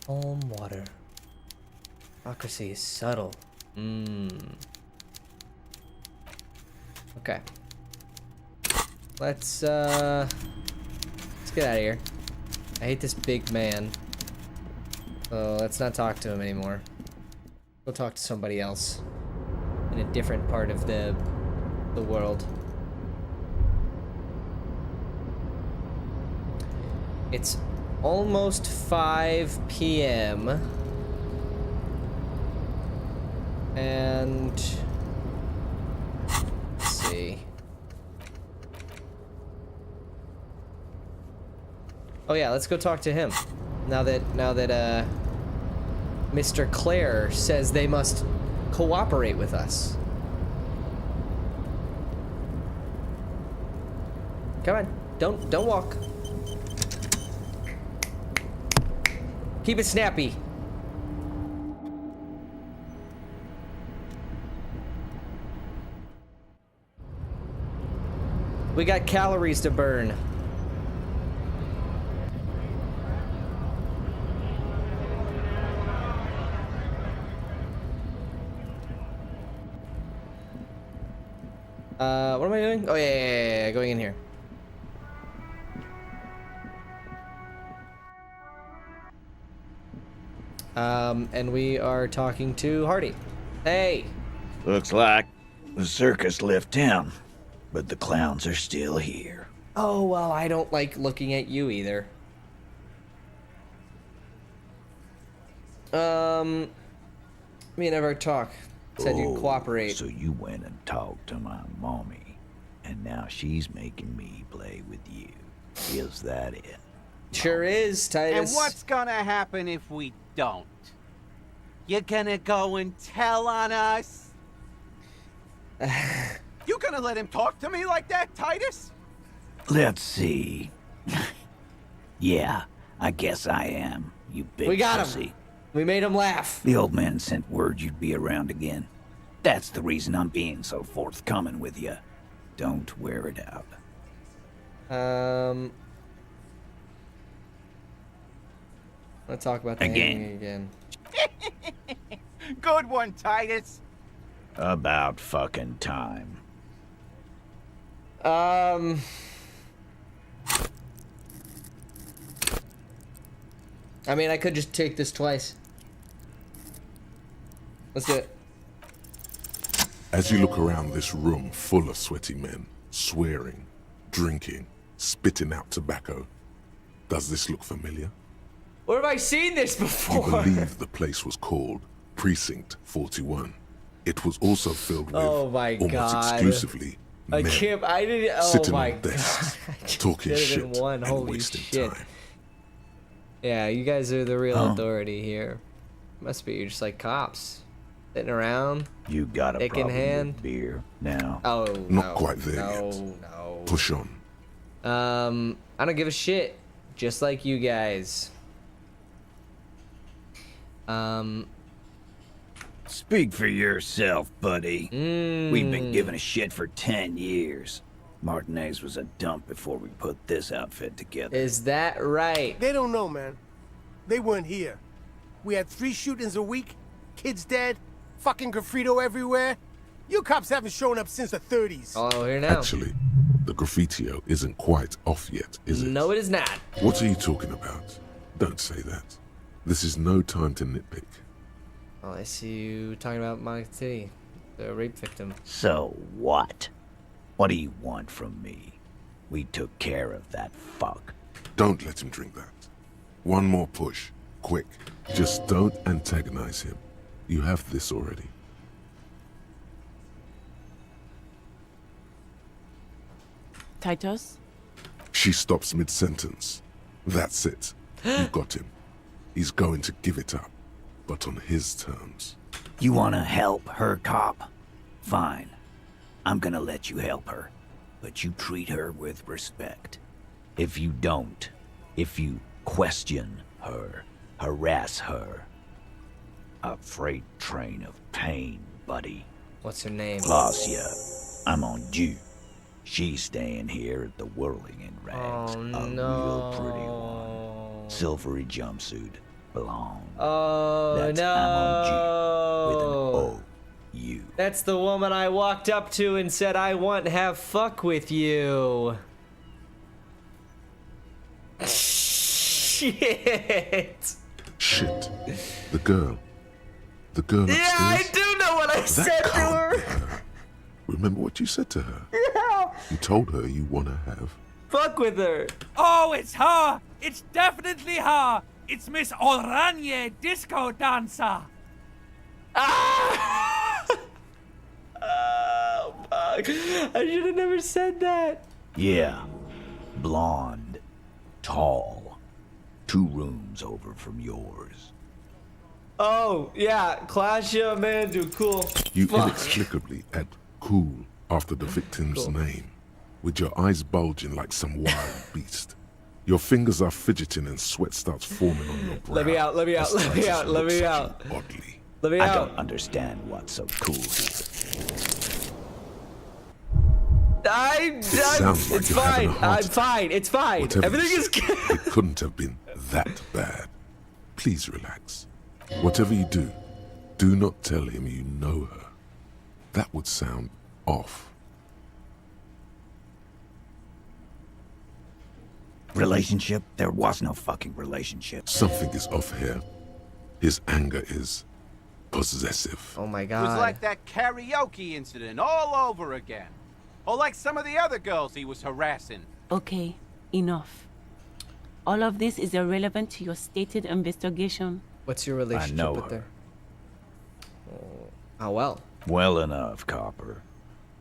Calm water. Democracy is subtle. Okay. Let's get out of here. I hate this big man. So let's not talk to him anymore. Go talk to somebody else in a different part of the world. It's almost 5 p.m. And let's see. Oh yeah, let's go talk to him. Now that Mr. Clare says they must cooperate with us. Come on, don't walk. Keep it snappy. We got calories to burn. What am I doing? Oh yeah, going in here. And we are talking to Hardy. Hey! Looks like the circus left town, but the clowns are still here. Oh, well, I don't like looking at you either. Me and Everett talk. Said you'd cooperate. So you went and talked to my mommy, and now she's making me play with you. Is that it? Sure is, Titus. And what's gonna happen if we don't? You gonna go and tell on us? You gonna let him talk to me like that, Titus? Let's see. Yeah, I guess I am, you big We got pussy. him. We made him laugh. The old man sent word you'd be around again. That's the reason I'm being so forthcoming with you. Don't wear it out. Let's talk about the hanging again. Good one, Titus. About fucking time. I mean, I could just take this twice. Let's do it. As you look around this room full of sweaty men, swearing, drinking, spitting out tobacco, does this look familiar? Where have I seen this You before? believe the place was called Precinct 41. It was also filled with, Oh my almost God. exclusively, I men can't. I didn't. Oh sitting my on desks, God. talking Did it shit in one. and Holy wasting shit. time. Yeah, you guys are the real Huh? authority here. Must be you're just like cops, sitting around. You got a Dick in problem hand. with beer now. Oh Not no, quite there no, yet. no. Push on. I don't give a shit. Just like you guys. Speak for yourself, buddy. We've been Mm. giving a shit for 10 years. Martinez was a dump before we put this outfit together. Is that right? They don't know, man. They weren't here. We had 3 shootings a week, kids dead, fucking graffito everywhere. You cops haven't shown up since the 30s. Oh, here now. Actually, the graffitio isn't quite off yet, is it? No, it is not. What are you talking about? Don't say that. This is no time to nitpick. Oh, I see you talking about Monica City, the rape victim. So what? What do you want from me? We took care of that fuck. Don't let him drink that. One more push. Quick. Just don't antagonize him. You have this already. Titus? She stops mid-sentence. That's it. You got him. He's going to give it up, but on his terms. You wanna help her, cop? Fine. I'm gonna let you help her, but you treat her with respect. If you don't, if you question her, harass her, a freight train of pain, buddy. What's her name? Glacia, I'm on due. She's staying here at the Whirling in Rags. Oh, a no. real pretty one. Silvery jumpsuit, blonde. Oh, That's no. I'm on due with an O. You. That's the woman I walked up to and said I want to have fuck with you. Shit. Shit. The girl. The girl upstairs. Yeah, I do know what I That said to can't her. be her. Remember what you said to her? Yeah. You told her you want to have. Fuck with her. Oh, it's her! It's definitely her! It's Miss Oranje, disco dancer! Ah! Oh, fuck. I should have never said that. Yeah. Blonde. Tall. 2 rooms over from yours. Oh, yeah. Klasha Mandu. Cool. You Fuck. inexplicably add cool after the victim's name, with your eyes bulging like some wild beast. Your fingers are fidgeting and sweat starts forming on your brow. Let me out, let me out, as let me Titus out, let looks me at out. you Oddly. Let me I out. don't understand what's so cool here. sounds like it's you're having fine. a heart I'm fine. It's fine. Whatever Everything you is said, good. It couldn't have been that bad. Please relax. Whatever you do, do not tell him you know her. That would sound off. Relationship? There was no fucking relationship. Something is off here. His anger is possessive. Oh my It was like that karaoke incident all over again. Or like some of the other girls he was harassing. Okay, enough. All of this is irrelevant to your stated investigation. What's your relationship know with her. her? Oh, well. Well enough, Copper.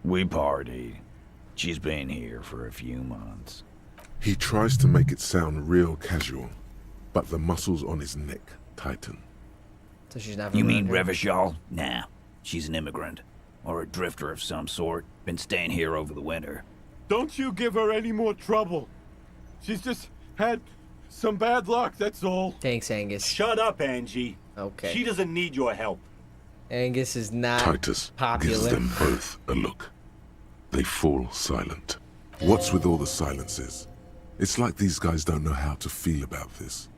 We partied. She's been here for a few months. He tries to make it sound real casual, but the muscles on his neck tighten. So she's never. You mean Revachol? Nah, she's an immigrant. Or a drifter of some sort. Been staying here over the winter. Don't you give her any more trouble. She's just had some bad luck, that's all. Thanks, Angus. Shut up, Angie. Okay. She doesn't need your help. Angus is not Titus popular. gives them both a look. They fall silent. What's with all the silences? It's like these guys don't know how to feel about this.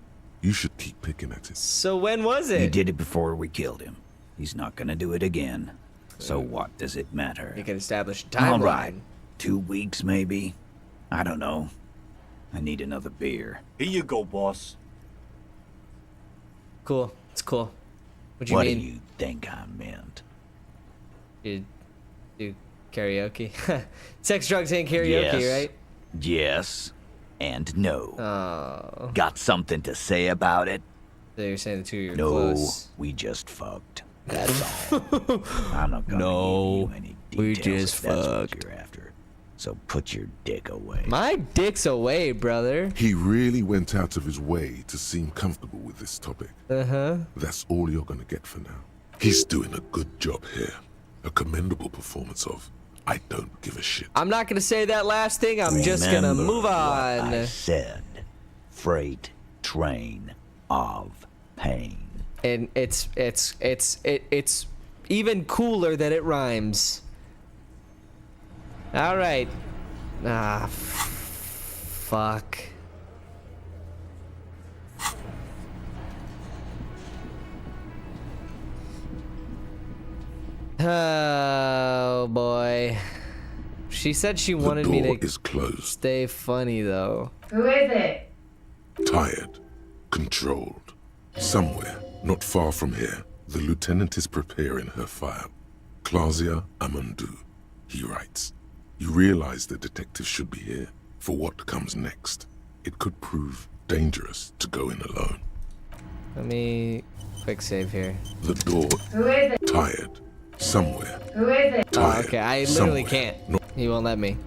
You should keep picking at it. So when was it? He did it before we killed him. He's not gonna do it again. So what does it matter? You can establish a timeline. All right. 2 weeks, maybe? I don't know. I need another beer. Here you go, boss. Cool. It's cool. What do you What mean? do you think I meant? You do karaoke? Sex, drugs, and karaoke, Yes. right? Yes. And no. Oh. Got something to say about it? So you're saying the two of you are No, close. we just fucked. That's all. I'm not gonna No, give you any we details just if that's what fucked. you're after. So put your dick away. My dick's away, brother. He really went out of his way to seem comfortable with this topic. Uh-huh. That's all you're gonna get for now. He's doing a good job here. A commendable performance of I don't give a shit. I'm not gonna say that last thing. I'm just gonna Remember move what on. I said. Freight train of pain. And it's even cooler that it rhymes. All right. Ah, fuck. Oh boy. She said she wanted me door to is closed. stay funny though. Who is it? Tired, controlled. Somewhere, not far from here, the lieutenant is preparing her file. Clausia Amandu, he writes. You realize the detective should be here for what comes next. It could prove dangerous to go in alone. Let me quick save here. The door. Who is it? Tired. Somewhere. Who is it? Oh, Tired. okay, I literally somewhere. can't. He won't let me.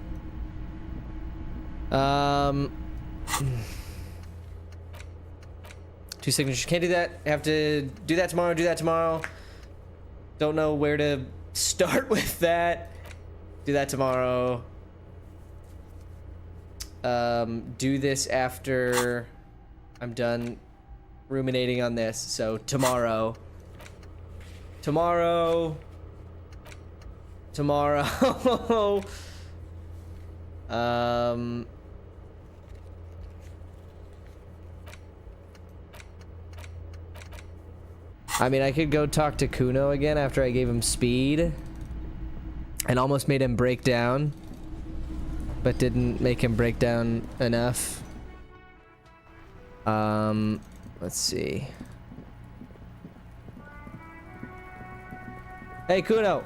2 signatures. Can't do that. Have to do that tomorrow. Do that tomorrow. Don't know where to start with that. Do that tomorrow. Do this after I'm done ruminating on this. So tomorrow. Tomorrow. I mean, I could go talk to Kuno again after I gave him speed and almost made him break down, but didn't make him break down enough. Let's see. Hey, Kuno.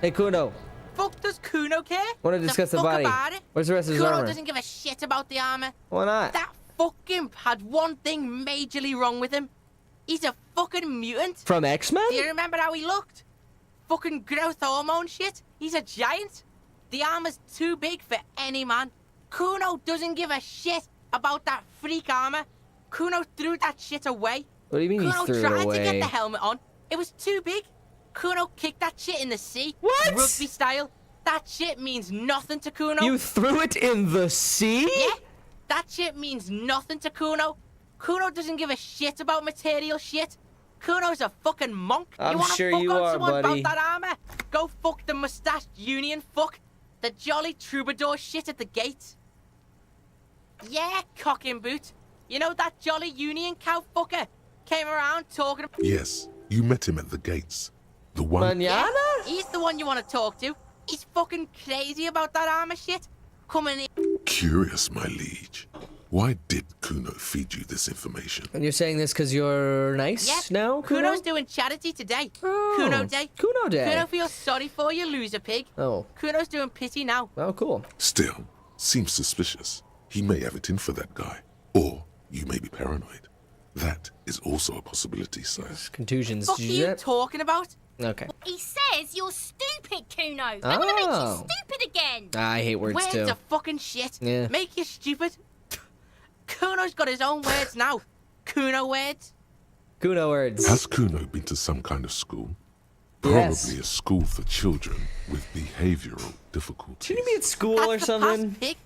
Hey, Kuno. Fuck does Kuno care? Want to discuss the fuck body? about it? Where's the rest of his Kuno armor? doesn't give a shit about the armor. Why not? That fucking had one thing majorly wrong with him. He's a fucking mutant. From X-Men? Do you remember how he looked? Fucking growth hormone shit. He's a giant. The armor's too big for any man. Kuno doesn't give a shit about that freak armor. Kuno threw that shit away. What do you mean he Kuno threw it tried away? to get the helmet on. It was too big. Kuno kicked that shit in the sea. What? Rugby style. That shit means nothing to Kuno. You threw it in the sea? Yeah. That shit means nothing to Kuno. Kuno doesn't give a shit about material shit. Kuno's a fucking monk. I'm you wanna sure fuck you on are, someone buddy. about that armor? Go fuck the mustached union fuck. The jolly troubadour shit at the gate. Yeah, cock and boot. You know that jolly union cow fucker? Came around talking... Yes, you met him at the gates. The one... Yeah, he's the one you want to talk to. He's fucking crazy about that armor shit. Coming in... Curious, my liege. Why did Kuno feed you this information? And you're saying this because you're nice Yeah, now, Kuno? Kuno's doing charity today. Oh, Kuno Day. Kuno Day. Kuno feels sorry for you, loser pig. Oh. Kuno's doing pity now. Oh, cool. Still, seems suspicious. He may have it in for that guy. Or you may be paranoid. That is also a possibility, sire. Contusions. What Did are you do you that? talking about? Okay. He said cares? You're stupid, Kuno. I want to make Oh. you stupid again. I hate words Words too. are fucking shit. Yeah. Make you stupid. Kuno's got his own words now. Kuno words. Kuno words. Has Kuno been to some kind of school? Yes. Probably a school for children with behavioral difficulties. Shouldn't he be at school or That's the something? past, pig.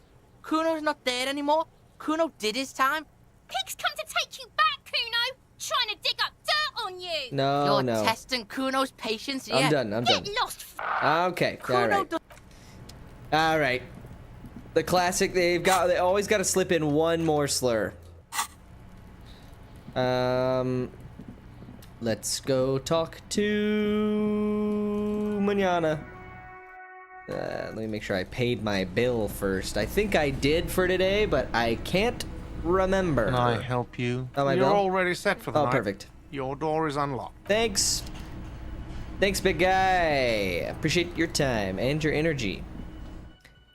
Kuno's not there anymore. Kuno did his time. Pig's come to take you back, Kuno. Trying to dig up dirt on you. No, You're no. testing Kuno's patience here. I'm done. I'm done. Get lost. Okay. All Kuno right. All right. The classic. They always got to slip in one more slur. Let's go talk to Manana. Let me make sure I paid my bill first. I think I did for today, but I can't remember. Can I help you? Oh, my You're bill? already set for the night. Perfect. Your door is unlocked. Thanks. Thanks, big guy. Appreciate your time and your energy.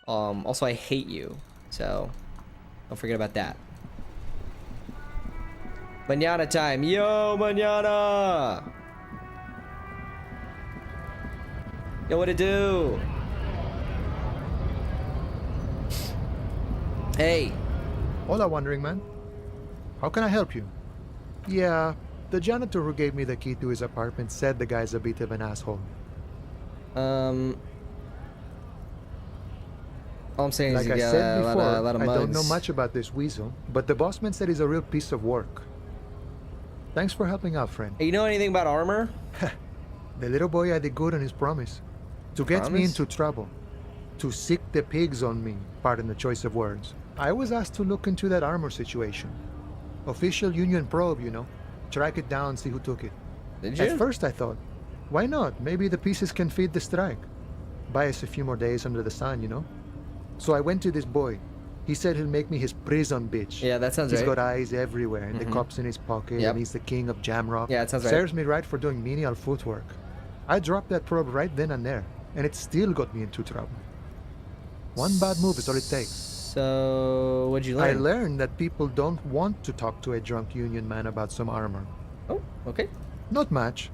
Also, I hate you, so don't forget about that. Manana time. Yo, manana. Yo, what it do? Hey. Hola, wandering man. How can I help you? Yeah, the janitor who gave me the key to his apartment said the guy's a bit of an asshole. All I'm saying Like is you I got said a before, lot of I mugs. don't know much about this weasel, but the boss man said he's a real piece of work. Thanks for helping out, friend. Hey, you know anything about armor? The little boy had it good on his promise. To get me Promise? into trouble. To sick the pigs on me, pardon the choice of words. I was asked to look into that armor situation. Official Union probe, you know. Track it down, see who took it. Did you? At first I thought, why not? Maybe the pieces can feed the strike. Buy us a few more days under the sun, you know? So I went to this boy. He said he'll make me his prison bitch. Yeah, that sounds He's right. got eyes everywhere, and the cops in his pocket, Yep. and he's the king of Jamrock. Yeah, that sounds right. Serves me right for doing menial footwork. I dropped that probe right then and there, and it still got me into trouble. One bad move is all it takes. So, what'd you learn? I learned that people don't want to talk to a drunk Union man about some armor. Oh, okay. Not much.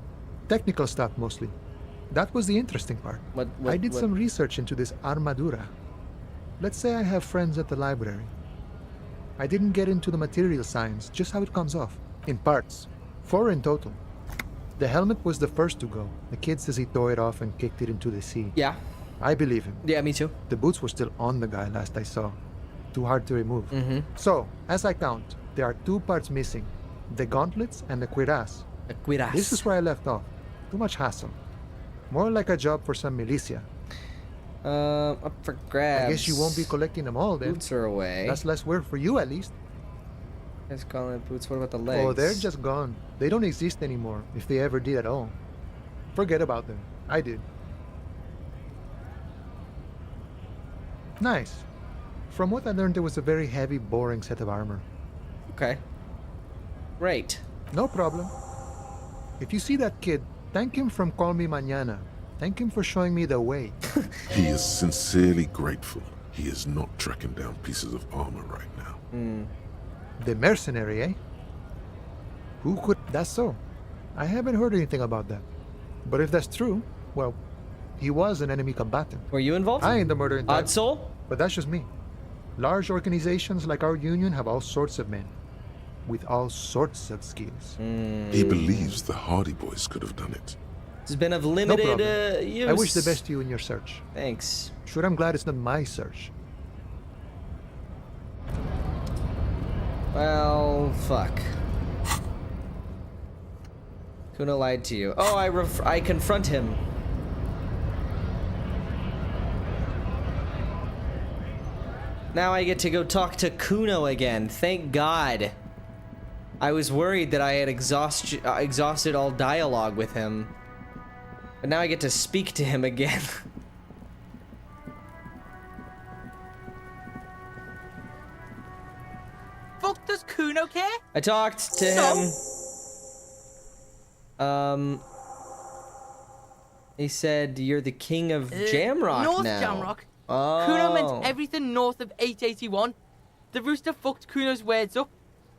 Technical stuff mostly. That was the interesting part. What I did some research into this armadura. Let's say I have friends at the library. I didn't get into the material science, just how it comes off. In parts. 4 in total. The helmet was the first to go. The kid says he tore it off and kicked it into the sea. Yeah. I believe him. Yeah, me too. The boots were still on the guy last I saw. Too hard to remove. Mm-hmm. So, as I count, there are 2 parts missing. The gauntlets and the cuirass. The cuirass. This is where I left off. Too much hassle. More like a job for some militia. Up for grabs. I guess you won't be collecting them all then. Boots are away. That's less work for you at least. Guys calling it boots. What about the legs? Oh, they're just gone. They don't exist anymore, if they ever did at all. Forget about them. I did. Nice. From what I learned, there was a very heavy, boring set of armor. Okay. Great. No problem. If you see that kid, thank him from Call Me Mañana. Thank him for showing me the way. He is sincerely grateful he is not tracking down pieces of armor right now. The mercenary, eh? Who could... That's so. I haven't heard anything about that. But if that's true, well, he was an enemy combatant. Were you involved? I ain't the murder in Odd Soul? But that's just me. Large organizations like our union have all sorts of men. With all sorts of skills. He believes the Hardy Boys could have done it. It's been of No limited problem. use. I wish the best to you in your search. Thanks. Sure, I'm glad it's not my search. Well, fuck. Kuno lied to you. Oh, I confront him. Now I get to go talk to Kuno again. Thank God. I was worried that I had exhausted all dialogue with him. But now I get to speak to him again. Fuck does Kuno care? I talked to him. He said you're the king of Jamrock North now. Jamrock. Oh. Kuno meant everything north of 881. The rooster fucked Kuno's words up.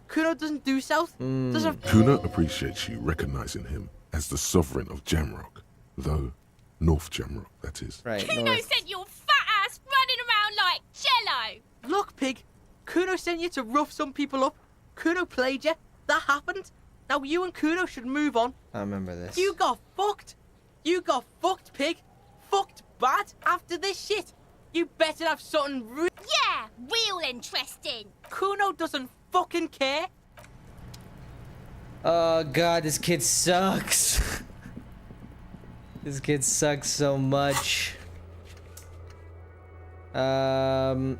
Kuno doesn't do south. Doesn't. Kuno appreciates you recognizing him as the sovereign of Jamrock, though North Jamrock, that is. Right, Kuno north. sent your fat ass running around like jello. Look, pig. Kuno sent you to rough some people up. Kuno played you. That happened. Now you and Kuno should move on. I remember this. You got fucked. You got fucked, pig. Fucked bad after this shit. You better have something Yeah, real interesting. Kuno doesn't fucking care. Oh god, this kid sucks. This kid sucks so much. Find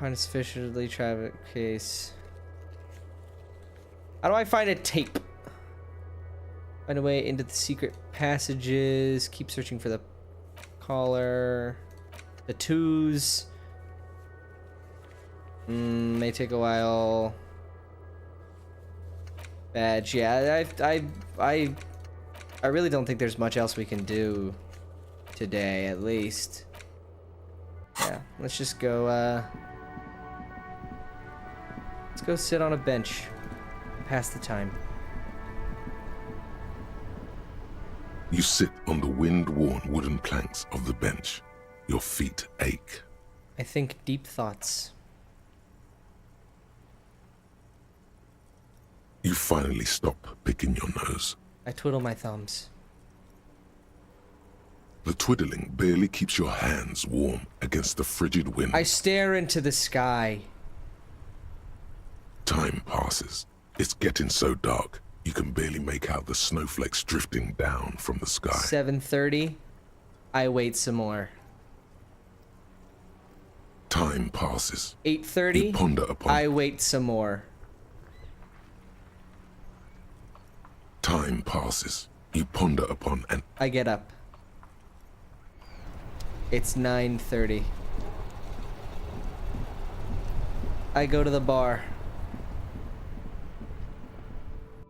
a sufficiently traffic case. How do I find a tape? Find a way into the secret passages. Keep searching for the collar. The twos. May take a while. Badge. Yeah, I really don't think there's much else we can do today, at least. Yeah, let's just go, let's go sit on a bench. Pass the time. You sit on the wind-worn wooden planks of the bench. Your feet ache. I think deep thoughts. You finally stop picking your nose. I twiddle my thumbs. The twiddling barely keeps your hands warm against the frigid wind. I stare into the sky. Time passes. It's getting so dark, you can barely make out the snowflakes drifting down from the sky. 7:30. I wait some more. Time passes. 8:30. You ponder upon. I wait some more. Time passes. You ponder upon and I get up. It's 9:30. I go to the bar.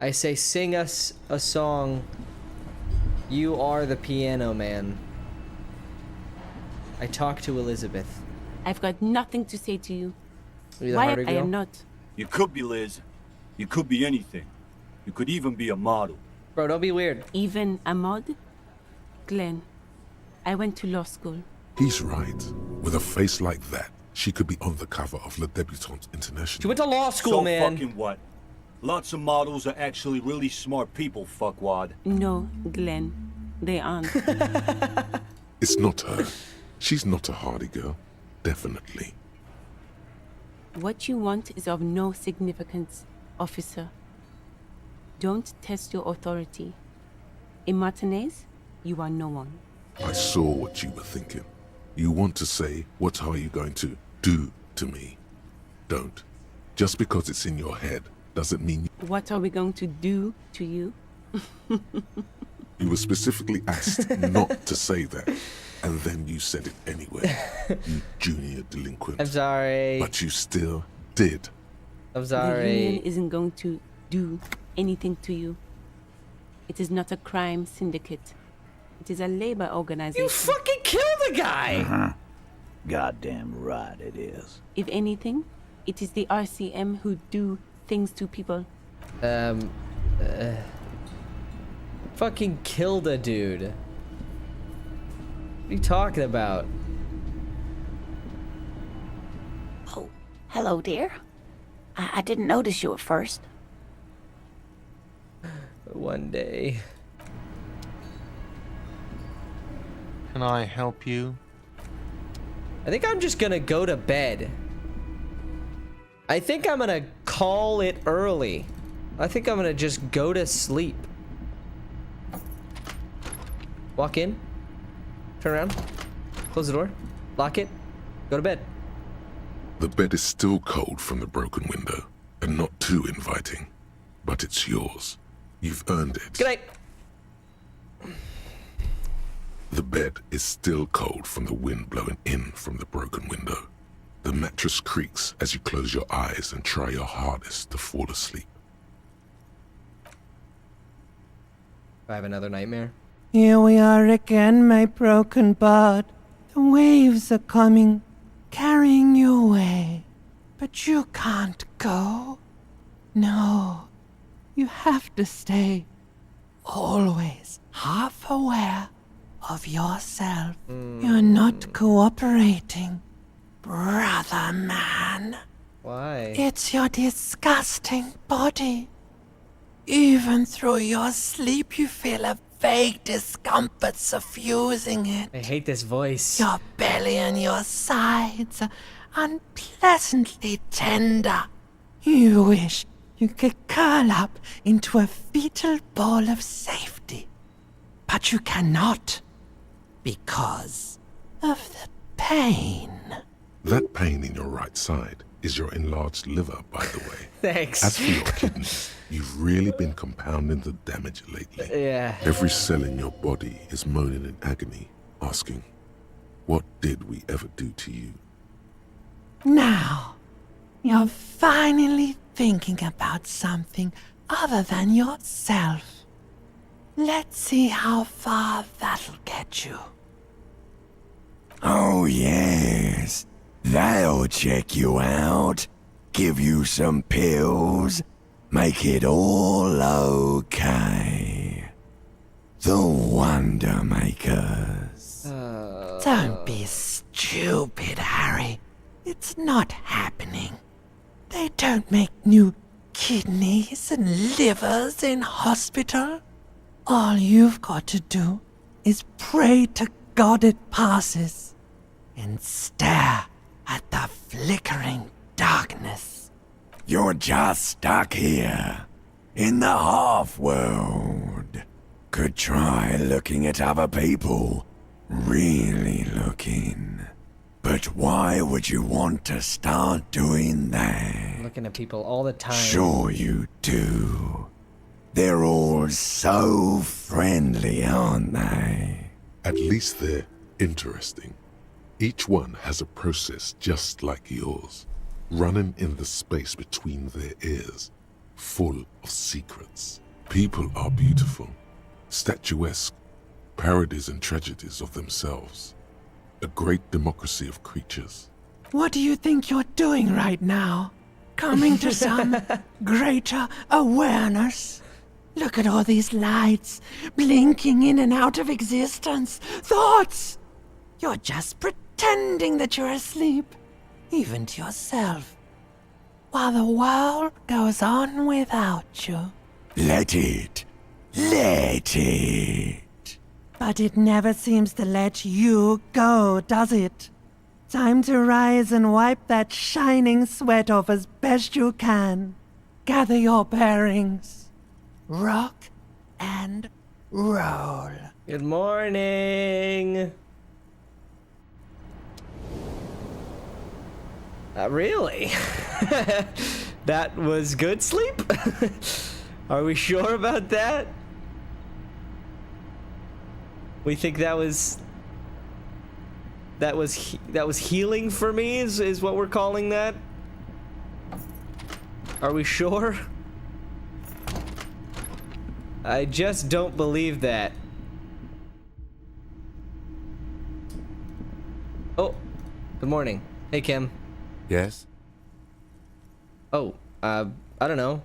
I say, sing us a song. You are the piano man. I talk to Elizabeth. I've got nothing to say to you. Are you the Wyatt, harder I girl? am not. You could be Liz. You could be anything. You could even be a model. Bro, don't be weird. Even a mod? Glenn, I went to law school. he's right. With a face like that, she could be on the cover of Le Debutante International. She went to law school, so man. Fucking what? Lots of models are actually really smart people, fuckwad. No, Glenn, they aren't. It's not her. She's not a hardy girl. Definitely. What you want is of no significance, officer. Don't test your authority. In Martinez, you are no one. I saw what you were thinking. You want to say, what are you going to do to me? Don't. Just because it's in your head doesn't mean What are we going to do to you? you were specifically asked not to say that. And then you said it anyway, you junior delinquent. I'm sorry. But you still did. I'm The sorry. union isn't going to do anything to you. It is not a crime syndicate. It is a labor organization. You fucking killed a guy! Uh-huh. Goddamn right it is. If anything, it is the RCM who do things to people. Fucking killed a dude. What are you talking about? Oh, hello, dear. I didn't notice you at first. One day. Can I help you? I think I'm just gonna go to bed. I think I'm gonna call it early. I think I'm gonna just go to sleep. Walk in. Turn around. Close the door. Lock it. Go to bed. The bed is still cold from the broken window, and not too inviting. But it's yours. You've earned it. Good night. The bed is still cold from the wind blowing in from the broken window. The mattress creaks as you close your eyes and try your hardest to fall asleep. I have another nightmare. Here we are again, my broken bud. The waves are coming, carrying you away. But you can't go. No, you have to stay. always half aware of yourself. You're not cooperating, brother man. Why? It's your disgusting body. Even through your sleep, you feel a vague discomfort suffusing it. I hate this voice. Your belly and your sides are unpleasantly tender. You wish you could curl up into a fetal ball of safety. But you cannot, because of the pain. That pain in your right side is your enlarged liver, by the way. Thanks. As for your kidneys, you've really been compounding the damage lately. Yeah. Every cell in your body is moaning in agony, asking, what did we ever do to you? Now, you're finally thinking about something other than yourself. Let's see how far that'll get you. Oh, yes. That'll check you out. Give you some pills. Make it all okay. The Wonder Makers. Don't be stupid, Harry. It's not happening. They don't make new kidneys and livers in hospital. All you've got to do is pray to God it passes and stare at the flickering darkness. You're just stuck here, in the half-world. Could try looking at other people, really looking. But why would you want to start doing that? Looking at people all the time. Sure you do. They're all so friendly, aren't they? At least they're interesting. Each one has a process just like yours, running in the space between their ears, full of secrets. People are beautiful, statuesque, parodies and tragedies of themselves. A great democracy of creatures. What do you think you're doing right now? Coming to some greater awareness? Look at all these lights, blinking in and out of existence. Thoughts! You're just pretending that you're asleep, even to yourself, while the world goes on without you. Let it. Let it. But it never seems to let you go, does it? Time to rise and wipe that shining sweat off as best you can. Gather your bearings. Rock and roll. Good morning. Really? That was good sleep? Are we sure about that? We think that was healing for me is what we're calling that? Are we sure? I just don't believe that. Oh, good morning. Hey, Kim. Yes? Oh, I don't know.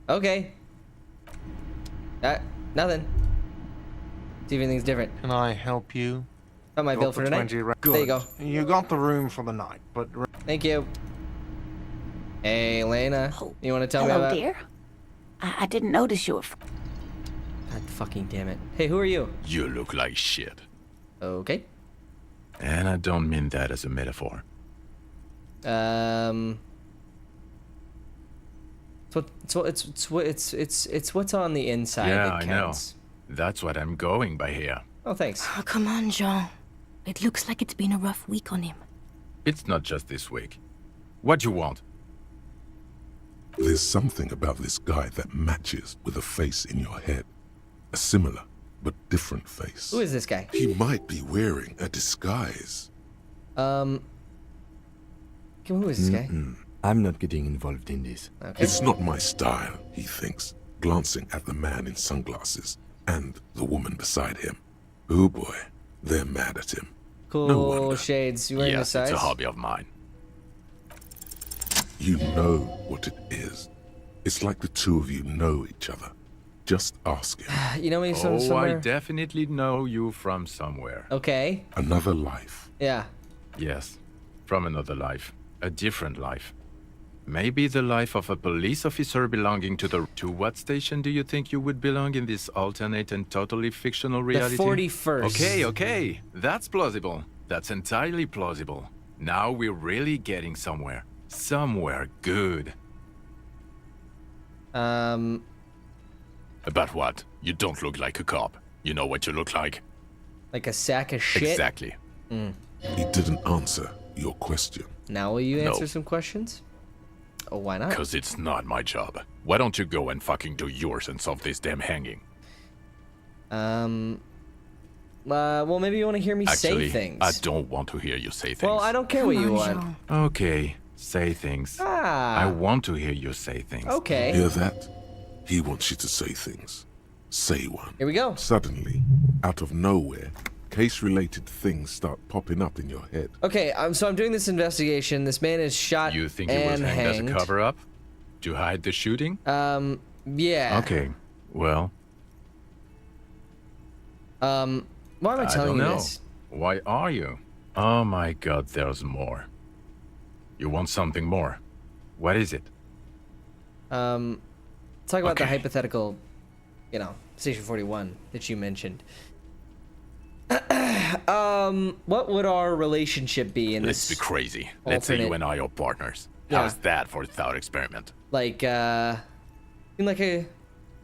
Okay. Nothing. See if anything's different. Can I help you? Got my bill for tonight. Good. There you go. You got the room for the night, but... Thank you. Hey, Elena. You want to tell me Hello, about... dear. I didn't notice you were... God fucking damn it. Hey, who are you? You look like shit. Okay. And I don't mean that as a metaphor. It's what's on the inside that counts. I know. That's what I'm going by here. Oh, thanks. Oh, come on, Jean. It looks like it's been a rough week on him. It's not just this week. What you want? There's something about this guy that matches with a face in your head. A similar but different face. Who is this guy? He might be wearing a disguise. Kim, who is this guy? I'm not getting involved in this. Okay. It's not my style, he thinks, glancing at the man in sunglasses and the woman beside him. Oh boy, they're mad at him. Cool No wonder. shades. You wearing the Yes, size? it's a hobby of mine. You know what it is. It's like the two of you know each other. Just ask him. You know me from Oh, somewhere? I definitely know you from somewhere. Okay. Another life. Yeah. Yes, from another life. A different life. Maybe the life of a police officer belonging to the... To what station do you think you would belong in this alternate and totally fictional reality? The 41st. Okay. That's plausible. That's entirely plausible. Now we're really getting somewhere. Somewhere good. About what? You don't look like a cop. You know what you look like? Like a sack of shit? Exactly. He didn't answer your question. Now will you answer No. some questions? Oh, why not? Because it's not my job. Why don't you go and fucking do yours and solve this damn hanging? Well, maybe you want to hear me Actually, say things. I don't want to hear you say things. Well, I don't care what you want. Okay, say things. I want to hear you say things. Okay. Hear that? He wants you to say things. Say one. Here we go. Suddenly, out of nowhere, case-related things start popping up in your head. Okay, so I'm doing this investigation. This man is shot You think it was and hanged hanged. as a cover-up? To hide the shooting? Yeah. Okay, well... Why am I telling don't you know. this? Why are you? Oh my god, there's more. You want something more? What is it? Talk about the hypothetical, Station 41 that you mentioned. What would our relationship be in Let's this? be crazy. Let's say you alternate- and I are partners. Yeah. How's that for a thought experiment? Like, seem like a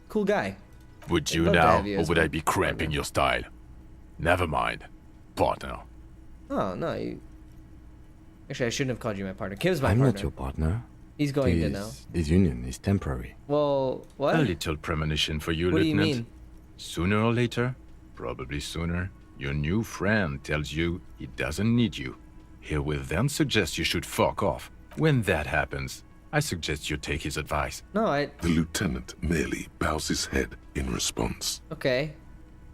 cool guy. Would I'd you love to now, have you or as would my I be cramping your style? Never mind. Partner. Oh, no, Actually, I shouldn't have called you my partner. Kim's my I'm partner. not your partner. He's going to know. This union is temporary. Well, what? A little premonition for you, What do you Lieutenant. mean? Sooner or later, probably sooner, your new friend tells you he doesn't need you. He will then suggest you should fuck off. When that happens, I suggest you take his advice. No, The lieutenant merely bows his head in response. Okay.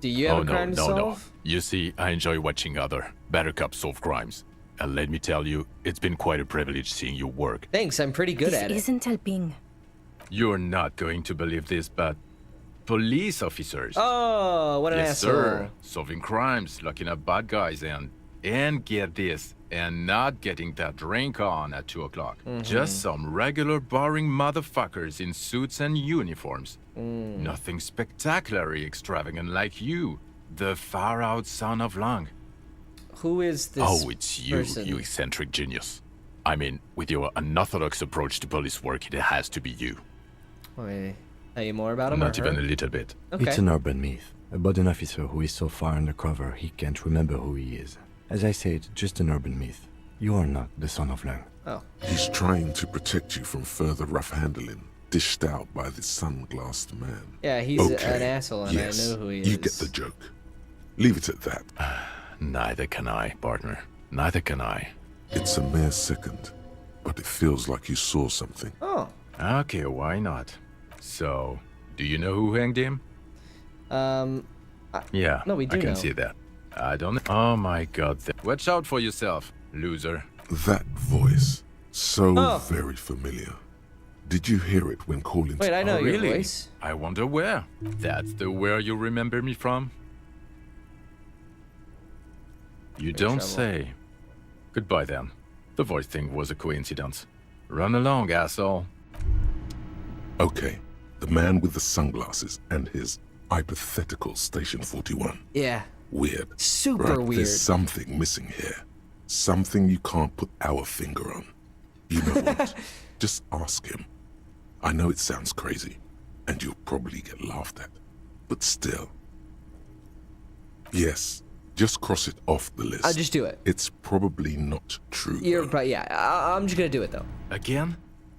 Do you have Oh a no, crime to no, no. solve? You see, I enjoy watching other better cops solve crimes. And let me tell you, it's been quite a privilege seeing you work. Thanks, I'm pretty good at it. Isn't helping. You're not going to believe this, but police officers. Oh, what an yes, asshole. sir. Solving crimes, locking up bad guys, and get this, and not getting that drink on at 2 o'clock. Mhm. Just some regular boring motherfuckers in suits and uniforms. Mm. Nothing spectacularly extravagant like you, the far-out son of Lang. Who is this Oh, it's you, person? you eccentric genius. I mean, with your unorthodox approach to police work, it has to be you. Wait, tell you more about him? Not or even her? a little bit. Okay. It's an urban myth about an officer who is so far undercover he can't remember who he is. As I said, just an urban myth. You are not the son of Lang. Oh. He's trying to protect you from further rough handling, dished out by this sunglassed man. Yeah, he's an asshole, and yes, I know who he is. you get the joke. Leave it at that. Neither can I, partner. Neither can I. It's a mere second, but it feels like you saw something. Oh. Okay, why not? So, do you know who hanged him? Yeah, no, we do I can know. see that. I don't. Oh my god. Watch out for yourself, loser. That voice, so Oh. very familiar. Did you hear it when calling? Wait, I know Oh, your really? voice. I wonder where. That's the where you remember me from? You don't trouble. say. Goodbye then. The voice thing was a coincidence. Run along, asshole. Okay, the man with the sunglasses and his hypothetical Station 41. Yeah. Weird. Super But weird. There's something missing here. Something you can't put our finger on. You know what? Just ask him. I know it sounds crazy, and you'll probably get laughed at. But still. Yes, just cross it off the list. I'll just do it. It's probably not true. You're right. Yeah, I'm just gonna do it though. Again?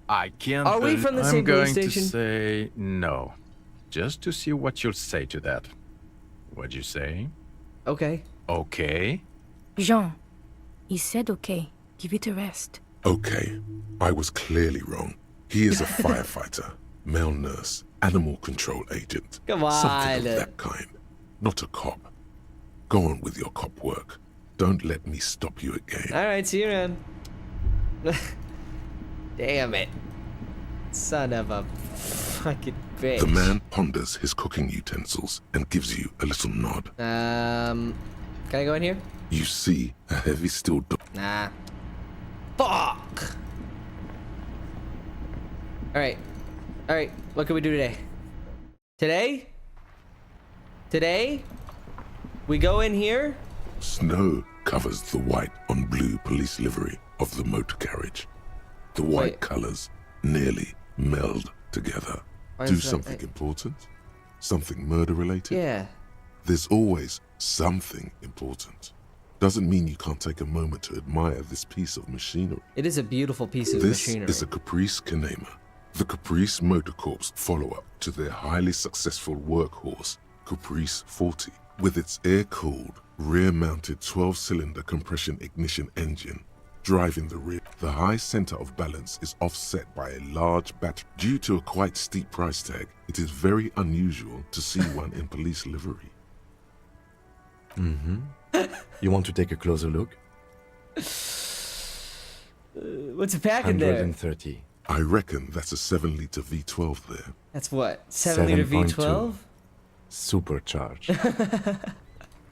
I can't. Are we from the I'm same police going station? to say no, just to see what you'll say to that. What'd you say? Okay. Okay. Jean, he said okay. Give it a rest. Okay, I was clearly wrong. He is a firefighter, male nurse, animal control agent. Come Something of on. that kind. Not a cop. Go on with your cop work. Don't let me stop you again. All right, see you around. Damn it. Son of a Fucking bitch. The man ponders his cooking utensils and gives you a little nod. Can I go in here? You see a heavy steel door. Nah. Fuck! Alright. Alright, what can we do today? Today? We go in here? Snow covers the white on blue police livery of the motor carriage. The white colors nearly meld together. Why Do is that- something important? Something murder related? Yeah. There's always something important. Doesn't mean you can't take a moment to admire this piece of machinery. It is a beautiful piece of This machinery. is a Caprice Canema, the Caprice Motor Corps follow-up to their highly successful workhorse, Caprice 40, with its air-cooled, rear-mounted 12-cylinder compression ignition engine driving the rear. The high center of balance is offset by a large battery. Due to a quite steep price tag, it is very unusual to see one in police livery. You want to take a closer look? What's a pack in there? 130. I reckon that's a 7-liter V12 there. That's what? 7-liter 7.2. V12? Supercharged.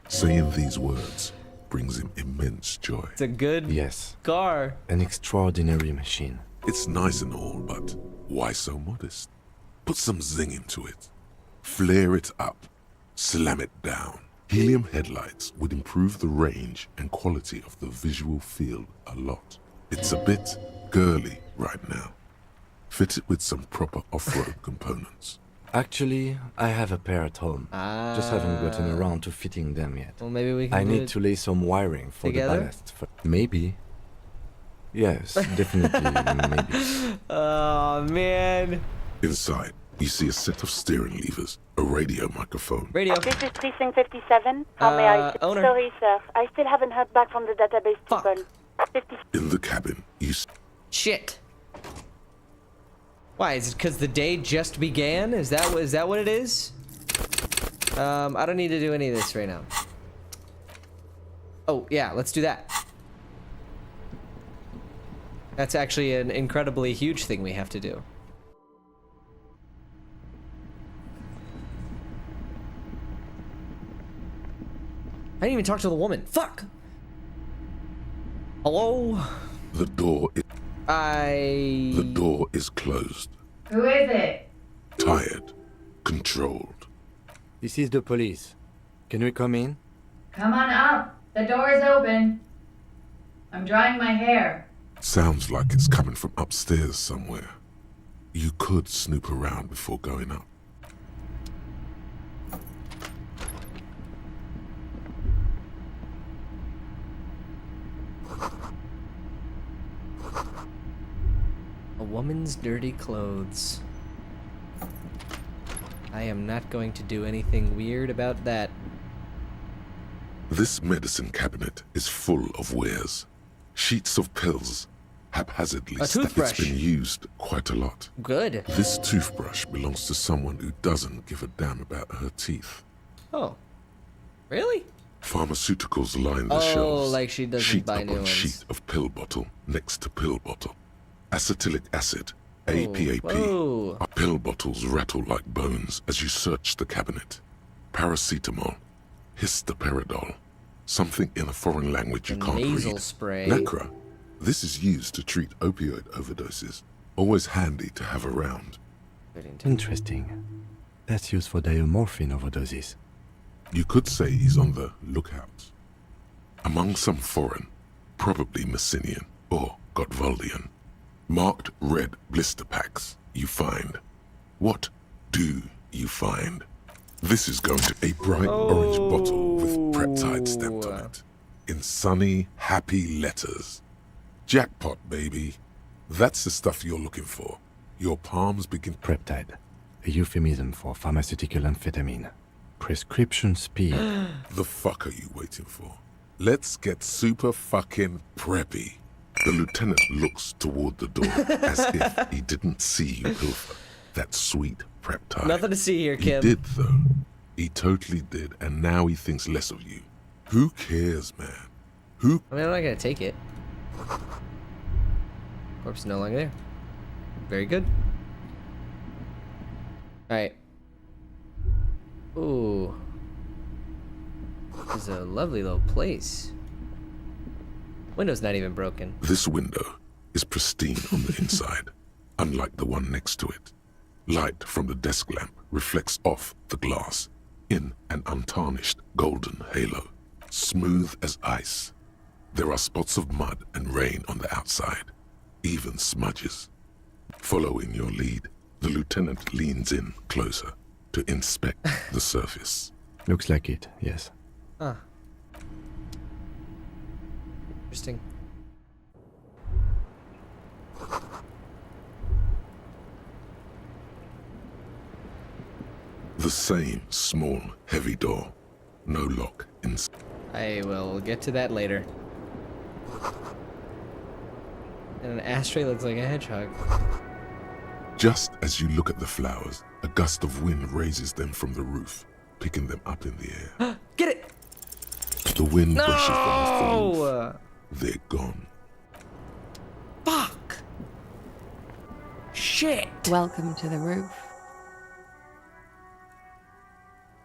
Saying these words brings him immense joy. It's a good Yes. car. An extraordinary machine. It's nice and all, but why so modest? Put some zing into it. Flare it up. Slam it down. Helium headlights would improve the range and quality of the visual field a lot. It's a bit girly right now. Fit it with some proper off-road components. Actually, I have a pair at home. Just haven't gotten around to fitting them yet. Well, maybe we can I do need it to lay some wiring for together? the ballast. Maybe. Yes, definitely maybe. Oh, man. Inside, you see a set of steering levers, a radio microphone. Radio. This is Precinct 57. How may I... owner. Sorry, sir. I still haven't heard back from the database people. 50... In the cabin, you Shit. Why? Is it because the day just began? Is that what it is? I don't need to do any of this right now. Oh, yeah, let's do that. That's actually an incredibly huge thing we have to do. I didn't even talk to the woman. Fuck! Hello? The door is closed. Who is it? Tired. Controlled. This is the police. Can we come in? Come on up. The door is open. I'm drying my hair. Sounds like it's coming from upstairs somewhere. You could snoop around before going up. A woman's dirty clothes. I am not going to do anything weird about that. This medicine cabinet is full of wares. Sheets of pills, haphazardly A toothbrush. It's been used quite a lot. Good. This toothbrush belongs to someone who doesn't give a damn about her teeth. Oh. Really? Pharmaceuticals line the Oh, shelves. like she doesn't sheet buy upon new ones. sheet of pill bottle next to pill bottle. Acetylic acid, APAP. whoa. Our pill bottles rattle like bones as you search the cabinet. Paracetamol, histoperidol, something in a foreign language you can't nasal read. spray. Nacra. This is used to treat opioid overdoses. Always handy to have around. Interesting. That's used for diamorphine overdoses. You could say he's on the lookout. Among some foreign, probably Messinian or Gotwaldian, marked red blister packs you find. What do you find? This is going to a bright orange bottle with Preptide stamped on it. In sunny, happy letters. Jackpot, baby. That's the stuff you're looking for. Your palms begin... Preptide, a euphemism for pharmaceutical amphetamine. Prescription speed. The fuck are you waiting for? Let's get super fucking preppy. The lieutenant looks toward the door as if he didn't see you pilfer. That sweet Preptide. Nothing to see here, He Kim. did, though. He totally did, and now he thinks less of you. Who cares, man? Who... I mean, I'm not gonna take it. Corpse is no longer there. Very good. Alright. Ooh. This is a lovely little place. Window's not even broken. This window is pristine on the inside, unlike the one next to it. Light from the desk lamp reflects off the glass in an untarnished golden halo, smooth as ice. There are spots of mud and rain on the outside, even smudges. Following your lead, the lieutenant leans in closer to inspect the surface. Looks like it, yes. Huh. Interesting. The same small, heavy door. No lock inside. I will get to that later. And an ashtray looks like a hedgehog. Just as you look at the flowers, a gust of wind raises them from the roof, picking them up in the air. Get it! The wind brushes them off the No! roof. They're gone. Fuck! Shit! Welcome to the roof.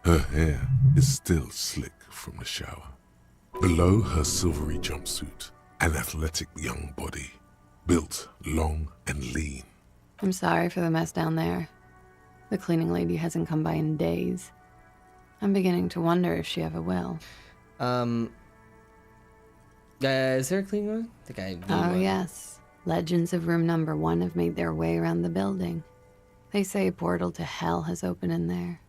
Her hair is still slick from the shower. Below her silvery jumpsuit, an athletic young body, built long and lean. I'm sorry for the mess down there. The cleaning lady hasn't come by in days. I'm beginning to wonder if she ever will. Is there a clean one? I think I need one. Yes. Legends of room number 1 have made their way around the building. They say a portal to hell has opened in there.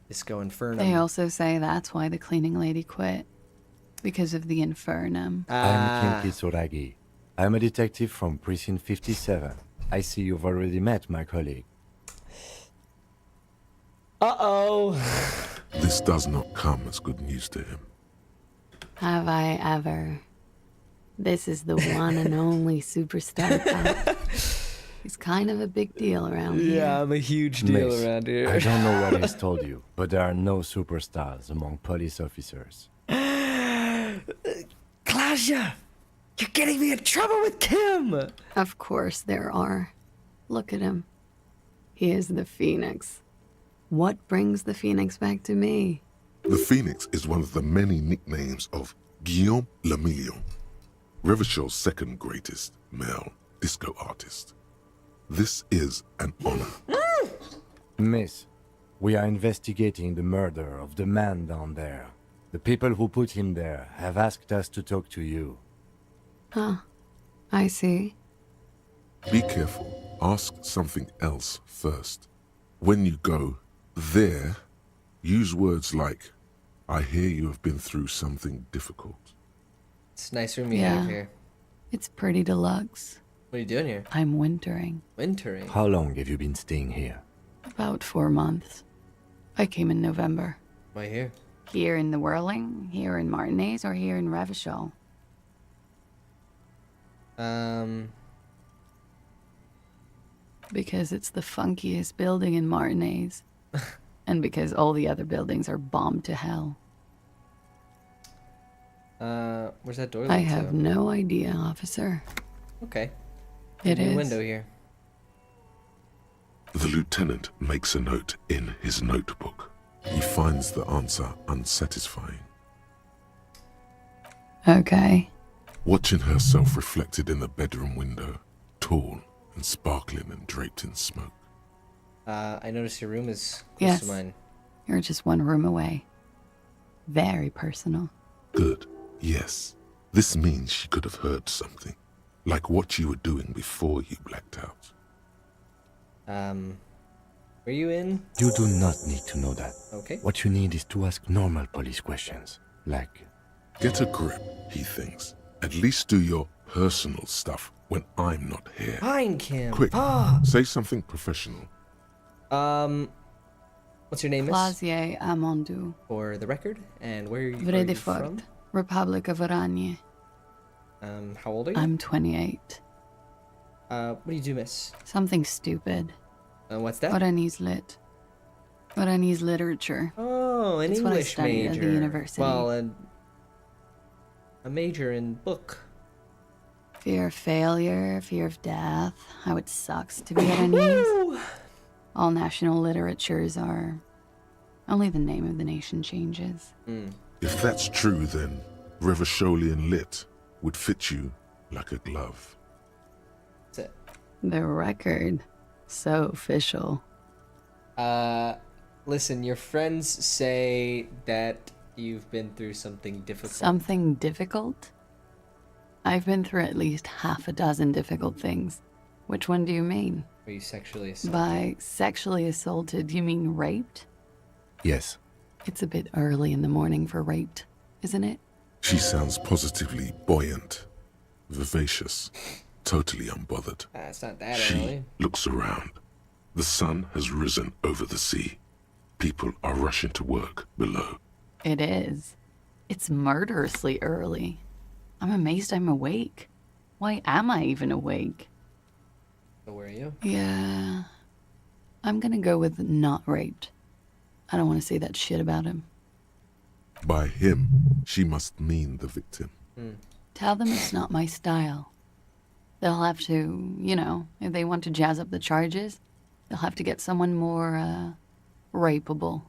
Disco Infernum. They also say that's why the cleaning lady quit. Because of the Infernum. I'm Kim Kitsuragi. I'm a detective from Precinct 57. I see you've already met my colleague. Uh-oh. This does not come as good news to him. Have I ever? This is the one and only superstar cop. He's kind of a big deal around here. Yeah, I'm a huge deal Miss, around here. I don't know what he's told you, but there are no superstars among police officers. Claudia! You're getting me in trouble with Kim! Of course there are. Look at him. He is the Phoenix. What brings the Phoenix back to me? The Phoenix is one of the many nicknames of Guillaume Lemillion, Revachol's second greatest male disco artist. This is an honor. Miss, we are investigating the murder of the man down there. The people who put him there have asked us to talk to you. Huh. I see. Be careful. Ask something else first. When you go there, use words like, I hear you have been through something difficult. It's nice room you have here. It's pretty deluxe. What are you doing here? I'm wintering. Wintering? How long have you been staying here? About 4 months. I came in November. Why here? Here in the Whirling, here in Martinez, or here in Revachol? Because it's the funkiest building in Martinez. And because all the other buildings are bombed to hell. Where's that door I lead have to? no idea, officer. Okay. It New is. window here. The lieutenant makes a note in his notebook. He finds the answer unsatisfying. Okay. Watching herself reflected in the bedroom window, tall and sparkling and draped in smoke. I noticed your room is close Yes. to mine. You're just 1 room away. Very personal. Good. Yes. This means she could have heard something. Like what you were doing before you blacked out. Were you in? You do not need to know that. Okay. What you need is to ask normal police questions. Like, Get a grip, he thinks. At least do your personal stuff when I'm not here. Fine, Kim. Quick, Fuck. say something professional. What's your name, miss? Clausier Amandou. For the record, and where are you, Vrai are de you Fort, from? Republic of Oranje. How old are you? I'm 28. What do you do, miss? Something stupid. What's that? Oranese lit. Oranese literature. Oh, an It's what I English studied major. at the university. Well, a major in book. Fear of failure, fear of death, how it sucks to be at our knees. All national literatures are. Only the name of the nation changes. If that's true, then Revacholian Lit would fit you like a glove. That's it. The record. So official. Listen, your friends say that you've been through something difficult. Something difficult? I've been through at least half a dozen difficult things. Which one do you mean? Were you sexually assaulted? By sexually assaulted, you mean raped? Yes. It's a bit early in the morning for raped, isn't it? She sounds positively buoyant, vivacious, totally unbothered. It's not that She early. looks around. The sun has risen over the sea. People are rushing to work below. It is. It's murderously early. I'm amazed I'm awake. Why am I even awake? So where are you? Yeah. I'm gonna go with not raped. I don't want to say that shit about him. By him, she must mean the victim. Tell them it's not my style. They'll have to, if they want to jazz up the charges, they'll have to get someone more, rapeable.